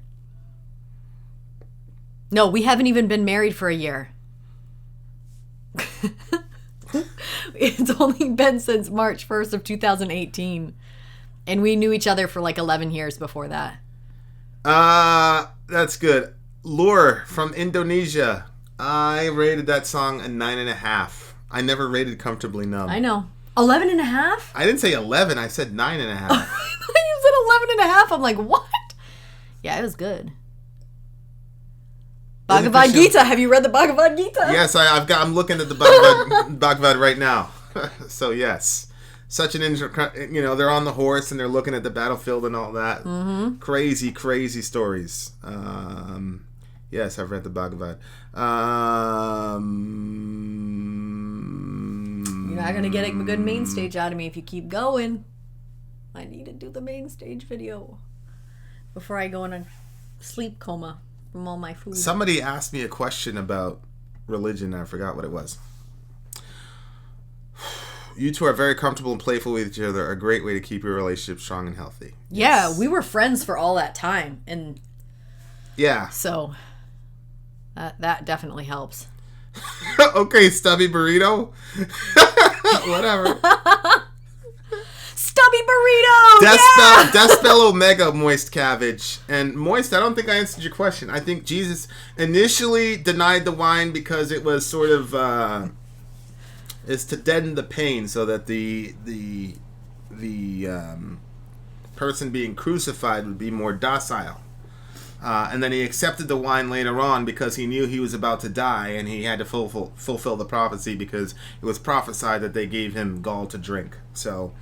No, we haven't even been married for a year. It's only been since March 1st of 2018. And we knew each other for like 11 years before that. That's good. Lure from Indonesia. I rated that song a 9.5. I never rated Comfortably Numb. I know. 11 and a half? I didn't say 11. I said 9.5. I thought you said 11 and a half. I'm like, what? Yeah, it was good. Bhagavad Gita. Have you read the Bhagavad Gita? Yes, I'm looking at the Bhagavad right now. So yes, such an they're on the horse and they're looking at the battlefield and all that. Mm-hmm. Crazy stories. Yes, I've read the Bhagavad. You're not gonna get a good main stage out of me if you keep going. I need to do the main stage video before I go in a sleep coma from all my food. Somebody asked me a question about religion and I forgot what it was. You two are very comfortable and playful with each other. A great way to keep your relationship strong and healthy. Yeah, we were friends for all that time. And yeah. So that definitely helps. Okay, Stubby Burrito. Whatever. Stubby Burrito! Decibel Omega Moist Cabbage. And Moist, I don't think I answered your question. I think Jesus initially denied the wine because it was sort of is to deaden the pain so that the person being crucified would be more docile. And then he accepted the wine later on because he knew he was about to die and he had to fulfill the prophecy because it was prophesied that they gave him gall to drink. So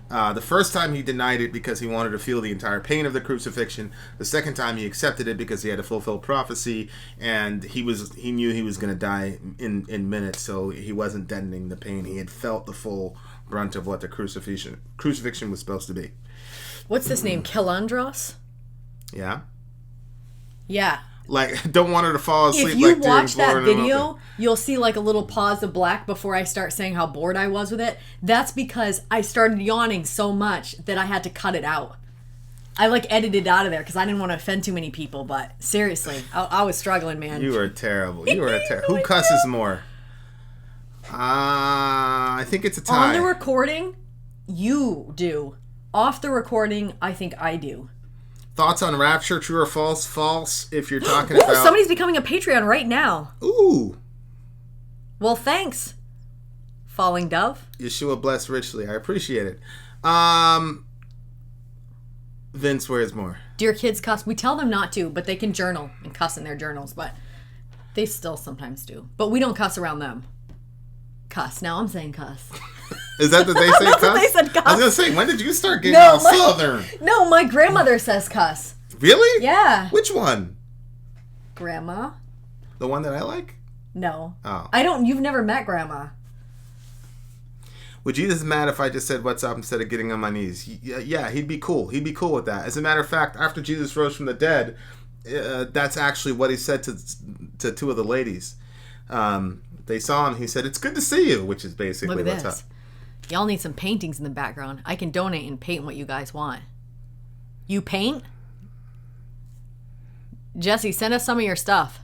the first time he denied it because he wanted to feel the entire pain of the crucifixion. The second time he accepted it because he had to fulfill prophecy and he knew he was going to die in minutes, so he wasn't deadening the pain. He had felt the full brunt of what the crucifixion was supposed to be. What's this name? Kelandros? Yeah. Yeah. Like, don't want her to fall asleep. If you like watch that video, you'll see like a little pause of black before I start saying how bored I was with it. That's because I started yawning so much that I had to cut it out. I like edited out of there because I didn't want to offend too many people. But seriously, I was struggling, man. You were terrible. Who cusses more? I think it's a tie. On the recording, you do. Off the recording, I think I do. Thoughts on rapture, true or false? False, if you're talking about... Somebody's becoming a Patreon right now. Ooh. Well, thanks, Falling Dove. Yeshua bless richly. I appreciate it. Vince, where's more? Dear kids cuss. We tell them not to, but they can journal and cuss in their journals, but they still sometimes do. But we don't cuss around them. Cuss. Now I'm saying cuss. Is that what they say, That's cuss? what they said, cuss. I was going to say, when did you start getting all southern? No, my grandmother says cuss. Really? Yeah. Which one? Grandma? The one that I like? No. Oh. You've never met Grandma. Would Jesus mad if I just said what's up instead of getting on my knees? Yeah, he'd be cool. He'd be cool with that. As a matter of fact, after Jesus rose from the dead, that's actually what he said to two of the ladies. They saw him. He said, "It's good to see you," which is basically Look at what's this. up. Y'all need some paintings in the background. I can donate and paint what you guys want. You paint? Jesse, send us some of your stuff.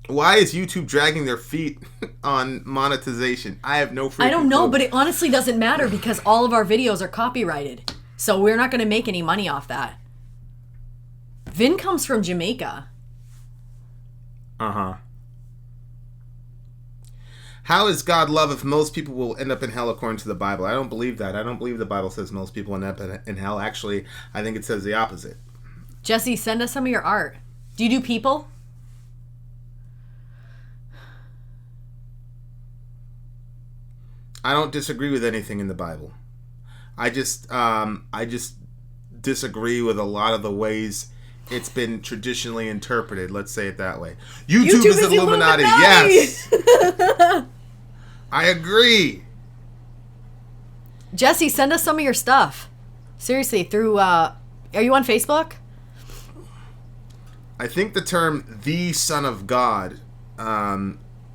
Why is YouTube dragging their feet on monetization? I have no freaking I don't know, clue. but it honestly doesn't matter because all of our videos are copyrighted. So we're not going to make any money off that. Vin comes from Jamaica. Uh-huh. How is God love if most people will end up in hell according to the Bible? I don't believe that. I don't believe the Bible says most people end up in hell. Actually, I think it says the opposite. Jesse, send us some of your art. Do you do people? I don't disagree with anything in the Bible. I just disagree with a lot of the ways it's been traditionally interpreted. Let's say it that way. YouTube is Illuminati. Yes. I agree. Jesse, send us some of your stuff. Seriously, through, are you on Facebook? I think the term "the Son of God"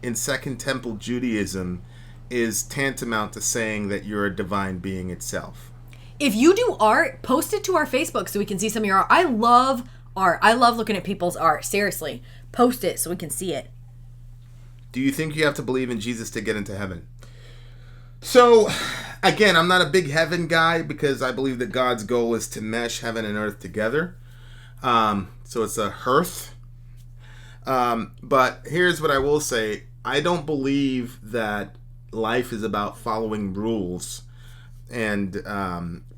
in Second Temple Judaism is tantamount to saying that you're a divine being itself. If you do art, post it to our Facebook so we can see some of your art. I love art. I love looking at people's art. Seriously. Post it so we can see it. Do you think you have to believe in Jesus to get into heaven? So, again, I'm not a big heaven guy because I believe that God's goal is to mesh heaven and earth together. So it's a hearth. But here's what I will say. I don't believe that life is about following rules and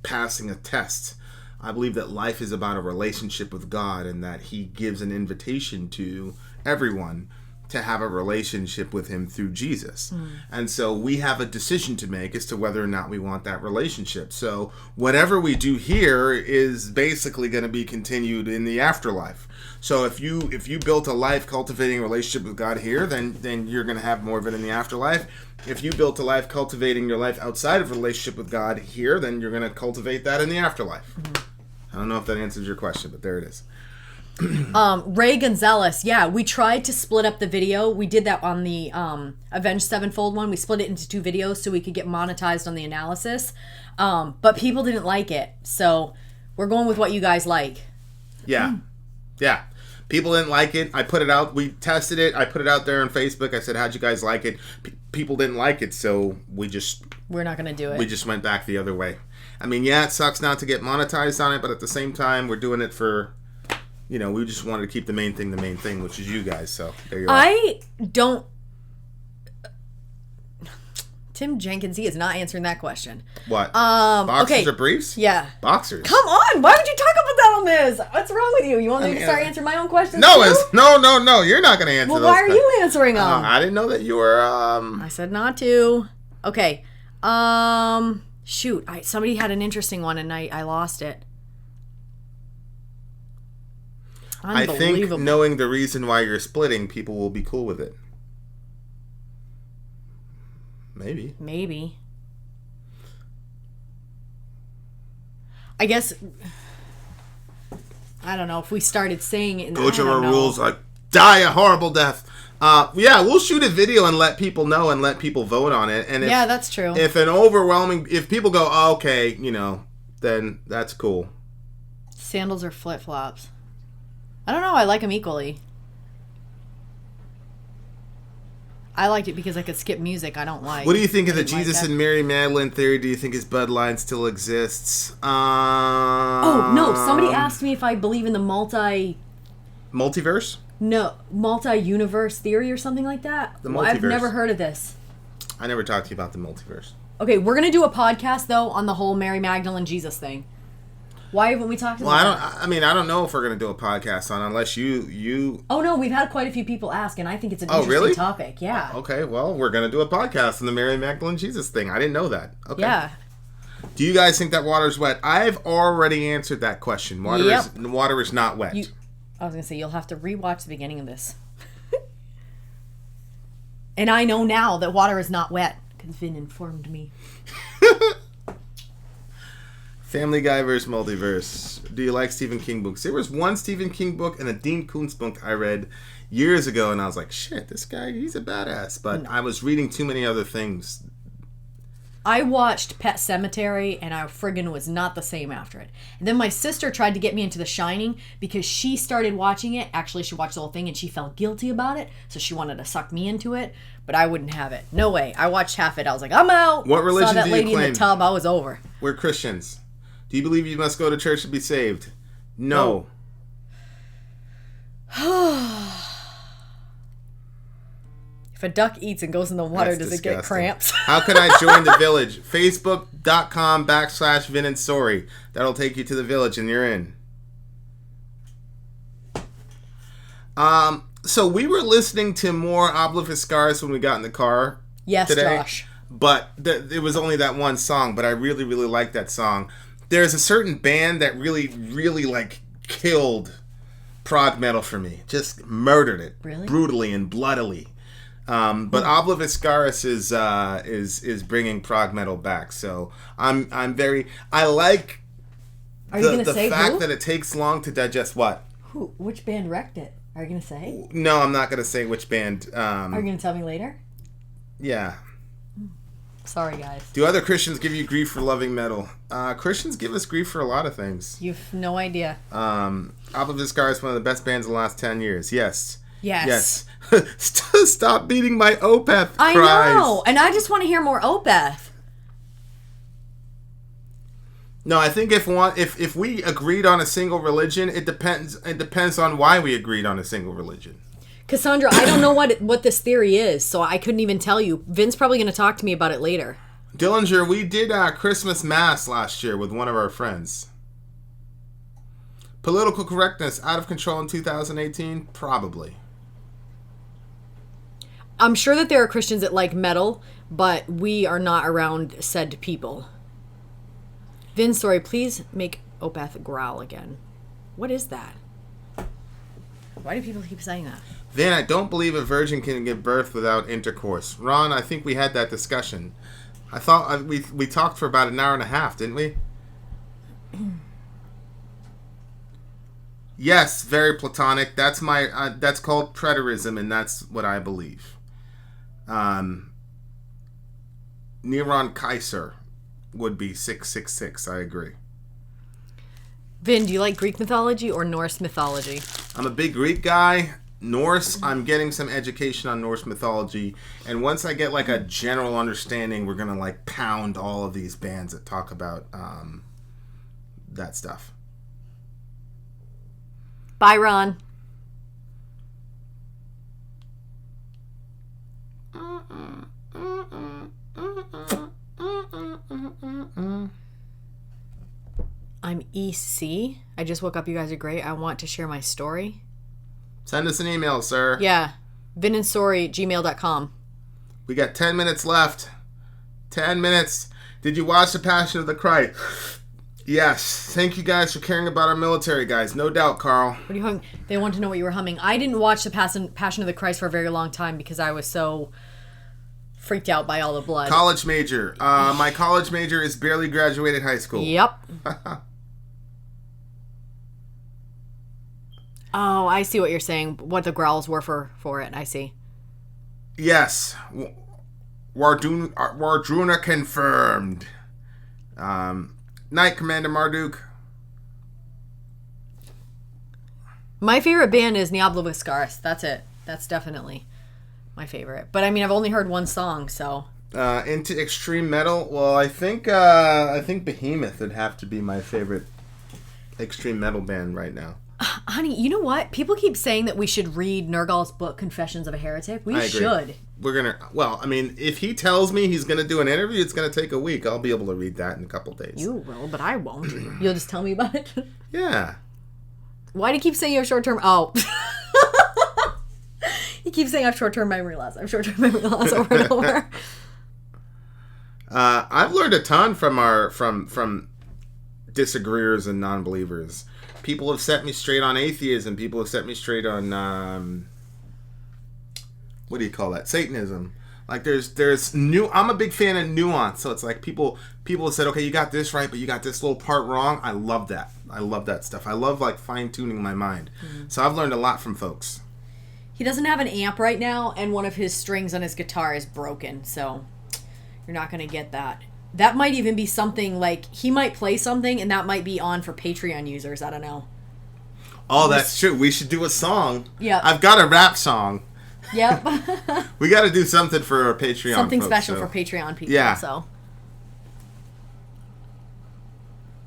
passing a test. I believe that life is about a relationship with God, and that He gives an invitation to everyone to have a relationship with Him through Jesus. And so we have a decision to make as to whether or not we want that relationship. So whatever we do here is basically going to be continued in the afterlife. So if you built a life cultivating a relationship with God here, then you're going to have more of it in the afterlife. If you built a life cultivating your life outside of a relationship with God here, then you're going to cultivate that in the afterlife. I don't know if that answers your question, but there it is. Ray Gonzalez, yeah, we tried to split up the video. We did that on the Avenged Sevenfold one. We split it into 2 videos so we could get monetized on the analysis. But people didn't like it. So we're going with what you guys like. Yeah. Yeah. People didn't like it. I put it out. We tested it. I put it out there on Facebook. I said, how'd you guys like it? People didn't like it, so we're not going to do it. We just went back the other way. I mean, yeah, it sucks not to get monetized on it, but at the same time, we're doing it for... we just wanted to keep the main thing, which is you guys. So there you are. I don't... Tim Jenkins, he is not answering that question. What? Boxers or briefs? Yeah. Boxers. Come on! Why would you talk about that on this? What's wrong with you? You want me to start answering my own questions? No, no. You're not going to answer those. Well, why are you answering them? I didn't know that you were... I said not to. Okay. Shoot. Somebody had an interesting one and I lost it. I think knowing the reason why you're splitting, people will be cool with it. Maybe. I guess... I don't know if we started saying it. Go to our rules like, die a horrible death. Yeah, we'll shoot a video and let people know and let people vote on it. And yeah, that's true. If people go, oh, okay, then that's cool. Sandals or flip-flops? I don't know. I like them equally. I liked it because I could skip music I don't like. What do you think of the Jesus and Mary Magdalene theory? Do you think his bloodline still exists? Oh, no. Somebody asked me if I believe in the multiverse? No, multi-universe theory or something like that. The multiverse. I've never heard of this. I never talked to you about the multiverse. Okay, we're going to do a podcast, though, on the whole Mary Magdalene Jesus thing. Why haven't we talked about that? I don't know if we're going to do a podcast on unless you... Oh, no, we've had quite a few people ask, and I think it's an interesting topic. Yeah. Okay, well, we're going to do a podcast on the Mary Magdalene Jesus thing. I didn't know that. Okay. Yeah. Do you guys think that water's wet? I've already answered that question. Water is not wet. I was going to say, you'll have to rewatch the beginning of this. And I know now that water is not wet, because Vin informed me. Family Guy versus Multiverse. Do you like Stephen King books? There was one Stephen King book and a Dean Koontz book I read years ago, and I was like, shit, this guy, he's a badass. But I was reading too many other things. I watched Pet Sematary, and I friggin' was not the same after it. And then my sister tried to get me into The Shining because she started watching it. Actually, she watched the whole thing, and she felt guilty about it, so she wanted to suck me into it, but I wouldn't have it. No way. I watched half it. I was like, I'm out. What religion do you claim? Saw that lady in the tub. I was over. We're Christians. Do you believe you must go to church to be saved? No. If a duck eats and goes in the water, does it get cramps? How can I join the village? Facebook.com/Vin and Sori. That'll take you to the village and you're in. So we were listening to more Oblivious Scars when we got in the car. Yes, today, Josh. But it was only that one song, but I really, really like that song. There's a certain band that really, really killed prog metal for me. Just murdered it. Really? Brutally and bloodily. But Oblivious Scars is bringing prog metal back. So I like the fact that it takes long to digest what? Which band wrecked it? Are you going to say? No, I'm not going to say which band. Are you going to tell me later? Yeah. Sorry, guys. Do other Christians give you grief for loving metal? Christians give us grief for a lot of things. You've no idea. Oblivious Scars is one of the best bands in the last 10 years. Yes. Yes. Stop beating my Opeth cries. I know, and I just want to hear more Opeth. No, I think if we agreed on a single religion, it depends on why we agreed on a single religion. Cassandra, I don't know what this theory is, so I couldn't even tell you. Vin's probably going to talk to me about it later. Dillinger, we did Christmas Mass last year with one of our friends. Political correctness out of control in 2018? Probably. I'm sure that there are Christians that like metal, but we are not around said people. Vin, sorry, please make Opeth growl again. What is that? Why do people keep saying that? Vin, I don't believe a virgin can give birth without intercourse. Ron, I think we had that discussion. I thought we talked for about an hour and a half, didn't we? Yes, very platonic. That's my. That's called preterism, and that's what I believe. Neron Kaiser would be 666. I agree. Vin, do you like Greek mythology or Norse mythology? I'm a big Greek guy. Norse, I'm getting some education on Norse mythology, and once I get like a general understanding, we're gonna like pound all of these bands that talk about that stuff. Bye, Ron. I'm EC. I just woke up. You guys are great. I want to share my story. Send us an email, sir. Yeah. Vin and Sori, gmail.com. We got 10 minutes left. 10 minutes. Did you watch The Passion of the Christ? Yes. Thank you guys for caring about our military guys. No doubt, Carl. What are you humming? They want to know what you were humming. I didn't watch The Passion of the Christ for a very long time because I was so freaked out by all the blood. College major. My college major is barely graduated high school. Yep. Oh, I see what you're saying. What the growls were for it. I see. Yes. Wardruna confirmed. Night, Commander Marduk. My favorite band is Niablo Viscaris. That's it. That's definitely my favorite. But I mean, I've only heard one song, so. Into extreme metal. Well, I think Behemoth would have to be my favorite extreme metal band right now. Honey, you know what? People keep saying that we should read Nergal's book, Confessions of a Heretic. We should. We're going to... Well, I mean, if he tells me he's going to do an interview, it's going to take a week. I'll be able to read that in a couple days. You will, but I won't. You'll just tell me about it? Yeah. Why do you keep saying you have short-term... Oh. You keep saying I have short-term memory loss. I have short-term memory loss over and over. I've learned a ton from disagreeers and non-believers. People have set me straight on atheism. People have set me straight on what do you call that? Satanism. Like there's new. I'm a big fan of nuance. So it's like people have said, okay, you got this right, but you got this little part wrong. I love that. I love that stuff. I love like fine tuning my mind. Mm-hmm. So I've learned a lot from folks. He doesn't have an amp right now, and one of his strings on his guitar is broken. So you're not gonna get that. That might even be something like he might play something and that might be on for Patreon users. I don't know. Oh, that's true. We should do a song. Yeah. I've got a rap song. Yep. We got to do something for our Patreon. Something folks, special so. for Patreon people. Yeah. So.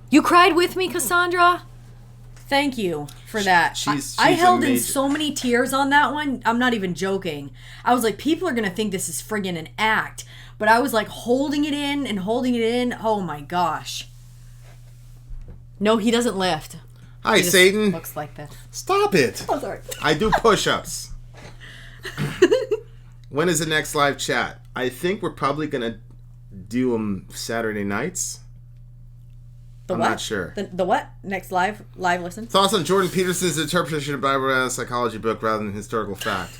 You cried with me, Cassandra? Thank you for that. She's I held in so many tears on that one. I'm not even joking. I was like, people are going to think this is friggin' an act. But I was like holding it in and holding it in. Oh my gosh. No, he doesn't lift. Hi, he just Satan. Looks like this. Stop it. Oh, sorry. I do push-ups. When is the next live chat? I think we're probably going to do them Saturday nights. I'm not sure. The what? Next live listen? Thoughts on Jordan Peterson's interpretation of Bible as a psychology book rather than historical fact?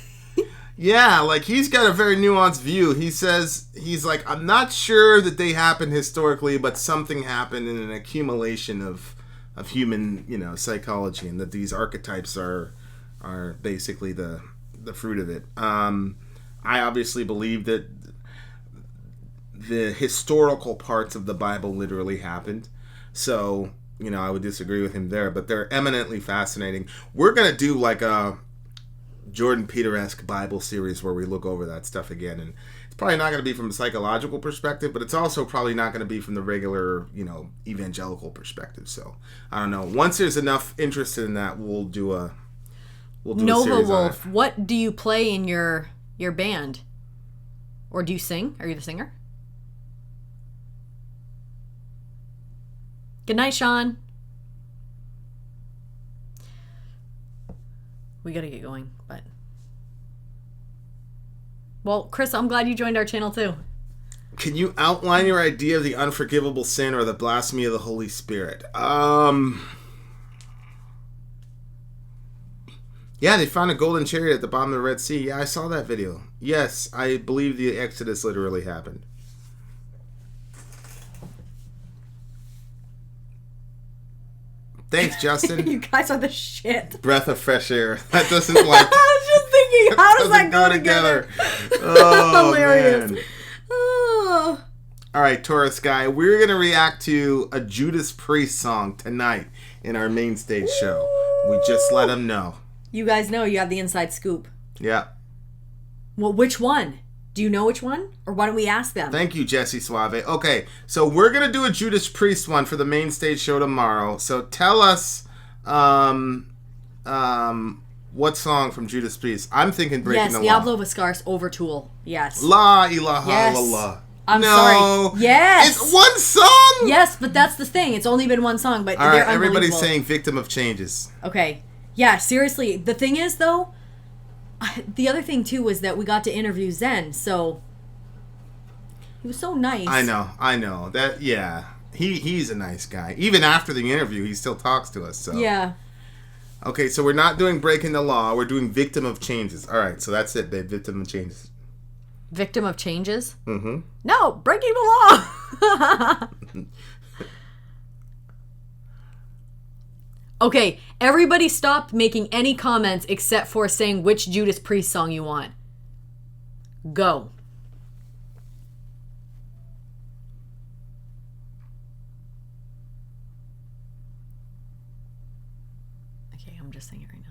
Yeah, like he's got a very nuanced view. He says, he's like, I'm not sure that they happened historically, but something happened in an accumulation of human, psychology, and that these archetypes are basically the fruit of it. I obviously believe that the historical parts of the Bible literally happened. So, I would disagree with him there, but they're eminently fascinating. We're going to do like a Jordan Peter-esque Bible series where we look over that stuff again, and it's probably not going to be from a psychological perspective, but it's also probably not going to be from the regular, evangelical perspective. So I don't know. Once there's enough interest in that, we'll do we'll do a Nova series on Wolf, it. what do you play in your band? Or do you sing? Are you the singer? Good night, Sean. We gotta get going, but... Well, Chris, I'm glad you joined our channel, too. Can you outline your idea of the unforgivable sin or the blasphemy of the Holy Spirit? Yeah, they found a golden chariot at the bottom of the Red Sea. Yeah, I saw that video. Yes, I believe the Exodus literally happened. Thanks, Justin. You guys are the shit. Breath of fresh air. That doesn't like... I was just thinking, how does that go together? Oh, Hilarious. man. Oh. All right, Taurus guy, we're going to react to a Judas Priest song tonight in our main stage show. We just let them know. You guys know you have the inside scoop. Yeah. Well, which one? Do you know which one? Or why don't we ask them? Thank you, Jesse Suave. Okay, so we're going to do a Judas Priest one for the main stage show tomorrow. So tell us what song from Judas Priest. I'm thinking Breaking the Law. Yes, Diablo Vascaris Overtool. Yes. La ilaha Yes. illallah. I'm no. sorry. Yes. It's one song? Yes, but that's the thing. It's only been one song, but All they're right, everybody's unbelievable. saying Victim of Changes. Okay. Yeah, seriously. The thing is, though, the other thing, too, was that we got to interview Zen, so he was so nice. I know. That, yeah. He's a nice guy. Even after the interview, he still talks to us, so. Yeah. Okay, so we're not doing Breaking the Law. We're doing Victim of Changes. All right, so that's it, babe. Victim of Changes. Victim of Changes? Mm-hmm. No, Breaking the Law! Okay, everybody stop making any comments except for saying which Judas Priest song you want. Go. Okay, I'm just saying it right now.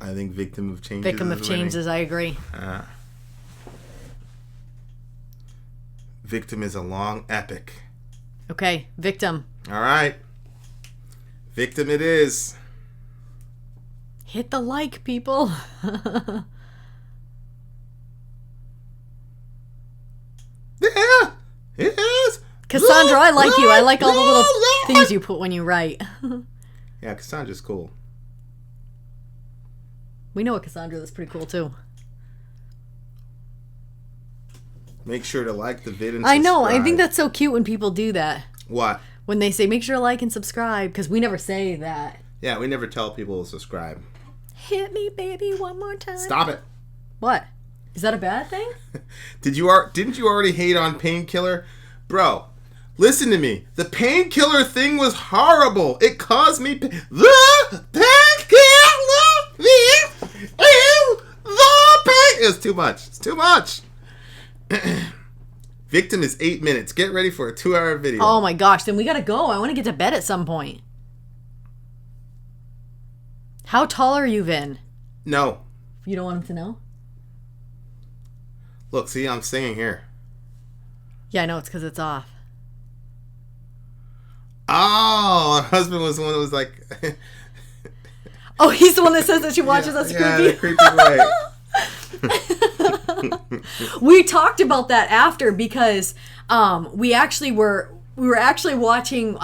I think Victim of Changes. Victim of Changes, I agree. Victim is a long epic. Okay, Victim. All right. Victim it is. Hit the like, people. Yeah, it is. Cassandra, I like you. I like all the little things you put when you write. Yeah, Cassandra's cool. We know a Cassandra that's pretty cool, too. Make sure to like the vid and I know. I subscribe. think that's so cute when people do that. What? When they say, make sure to like and subscribe, because we never say that. Yeah, we never tell people to subscribe. Hit me, baby, one more time. Stop it. What? Is that a bad thing? Didn't you already hate on Painkiller? Bro, listen to me. The Painkiller thing was horrible. It caused me... The Painkiller thing is the pain... It's too much. It's too much. Victim is 8 minutes. Get ready for a 2-hour video. Oh my gosh, then we gotta go. I want to get to bed at some point. How tall are you, Vin? No. You don't want him to know? Look, see, I'm singing here. Yeah, I know. It's because it's off. Oh, my husband was the one that was like... Oh, he's the one that says that she watches us creepy. The creepy way. We talked about that after because we were actually watching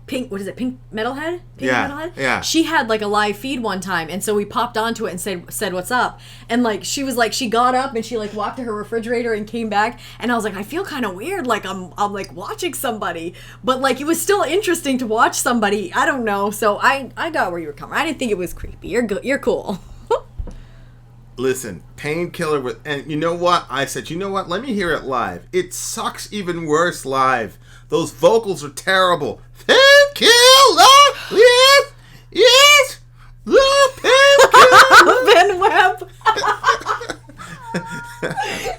Pink Metalhead? Yeah, yeah. She had like a live feed one time, and so we popped onto it and said what's up, and like she was like, she got up and she like walked to her refrigerator and came back, and I was like, I feel kind of weird, like I'm like watching somebody, but like it was still interesting to watch somebody. I don't know, so I got where you were coming. I didn't think it was creepy. You're cool. Listen, Painkiller with, and you know what? I said, you know what? Let me hear it live. It sucks even worse live. Those vocals are terrible. Painkiller, yes, the Painkiller. Ben Webb.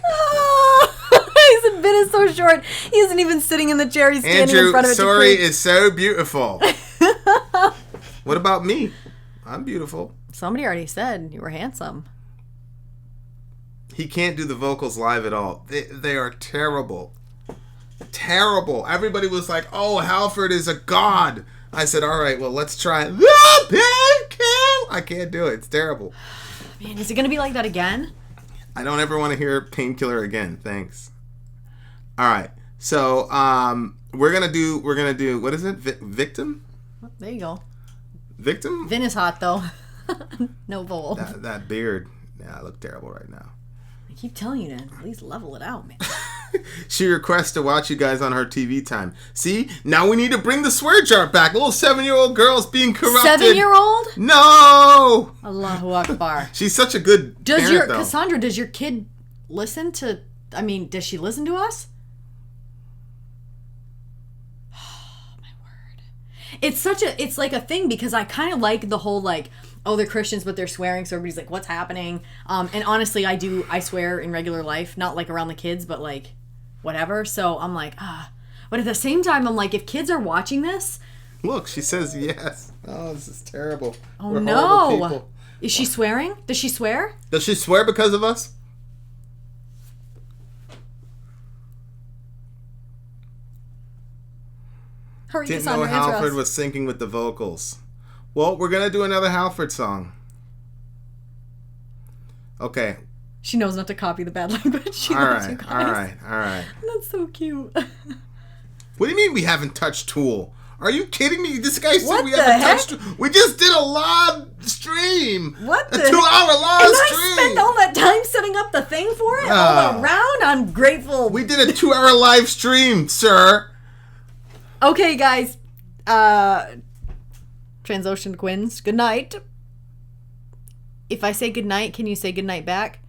Oh, Ben is so short. He isn't even sitting in the chair. He's standing Andrew, in front of it. Sori is so beautiful. What about me? I'm beautiful. Somebody already said you were handsome. He can't do the vocals live at all. They are terrible. Terrible. Everybody was like, oh, Halford is a god. I said, all right, well, let's try it. I can't do it. It's terrible. Man, is it going to be like that again? I don't ever want to hear Painkiller again. Thanks. All right. So, we're going to do, what is it? Victim? There you go. Victim? Vin is hot, though. No bowl. That beard. Yeah, I look terrible right now. I keep telling you to at least level it out, man. She requests to watch you guys on her TV time. See? Now we need to bring the swear jar back. Little 7-year-old girl's being corrupted. 7-year-old? No! Allahu Akbar. She's such a good parent, though. Cassandra, does your kid listen to... I mean, does she listen to us? Oh, my word. It's like a thing because I kind of like the whole like... Oh, they're Christians, but they're swearing, so everybody's like, what's happening? And honestly, I swear in regular life, not like around the kids, but like, whatever. So I'm like, But at the same time, I'm like, if kids are watching this... Look, she says yes. Oh, this is terrible. Oh, We're no. horrible people. Is she swearing? Does she swear? Does she swear because of us? Hurry, Didn't Cassandra, know answer Halford us. was syncing with the vocals. Well, we're going to do another Halford song. Okay. She knows not to copy the bad language. She all loves right, you guys. all right. That's so cute. What do you mean we haven't touched Tool? Are you kidding me? This guy said What we the haven't heck? touched Tool. We just did a live stream. What the A 2-hour live And stream. I spent all that time setting up the thing for it all around. I'm grateful. We did a 2-hour live stream, sir. Okay, guys. Transocean Quins, good night. If I say good night, can you say good night back?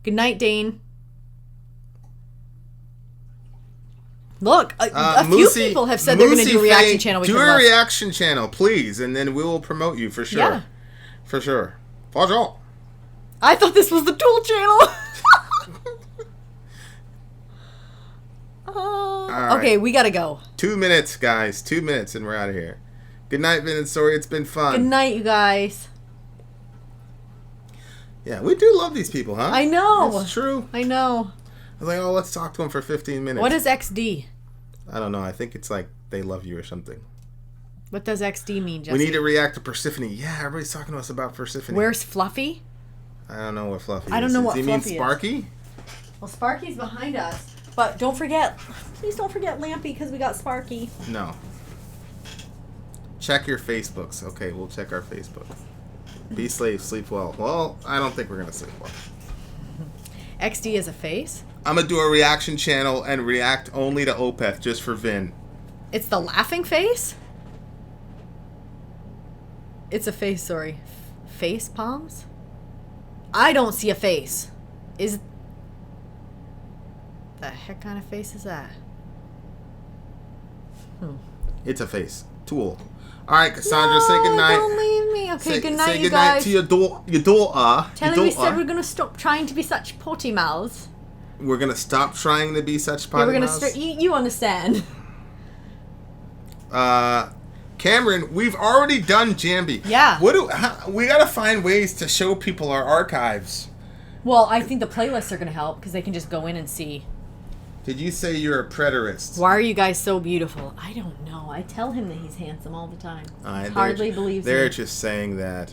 Good night, Dane. Look, a few people have said they're going to do a reaction channel. Do a reaction channel, please, and then we will promote you for sure. Yeah. For sure. For sure. I thought this was the Tool channel. right. Okay, we got to go. 2 minutes, guys. 2 minutes, and we're out of here. Good night, Vin and Sori. It's been fun. Good night, you guys. Yeah, we do love these people, huh? I know. It's true. I know. I was like, oh, let's talk to them for 15 minutes. What is XD? I don't know. I think it's like they love you or something. What does XD mean, Jesse? We need to react to Persephone. Yeah, everybody's talking to us about Persephone. Where's Fluffy? I don't know what Fluffy is. I don't know what Does he Fluffy mean Sparky? Well, Sparky's behind us. But don't forget, please don't forget Lampy because we got Sparky. No. Check your Facebooks. Okay, we'll check our Facebook. Be safe, sleep well. Well, I don't think we're going to sleep well. XD is a face? I'm going to do a reaction channel and react only to Opeth just for Vin. It's the laughing face? It's a face, sorry. Face palms? I don't see a face. Is... The heck kind of face is that? It's a face. Tool. All right, Cassandra, say goodnight. Don't leave me. Okay, good night, say you goodnight guys. to your daughter. Tell him we said we're going to stop trying to be such potty mouths. We're going to stop trying to be such potty Yeah, we're going mouths? to you understand. Cameron, we've already done Jambi. Yeah. We got to find ways to show people our archives. Well, I think the playlists are going to help because they can just go in and see. Did you say you're a preterist? Why are you guys so beautiful? I don't know. I tell him that he's handsome all the time. He hardly believes me. They're just saying that.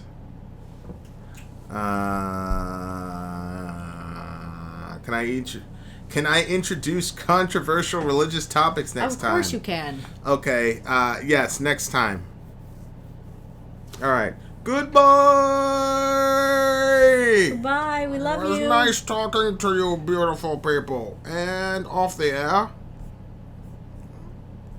Can I introduce controversial religious topics next time? Of course you can. Okay. Yes, next time. All right. Goodbye. Goodbye. We love It was you. nice talking to you, beautiful people. And off the air.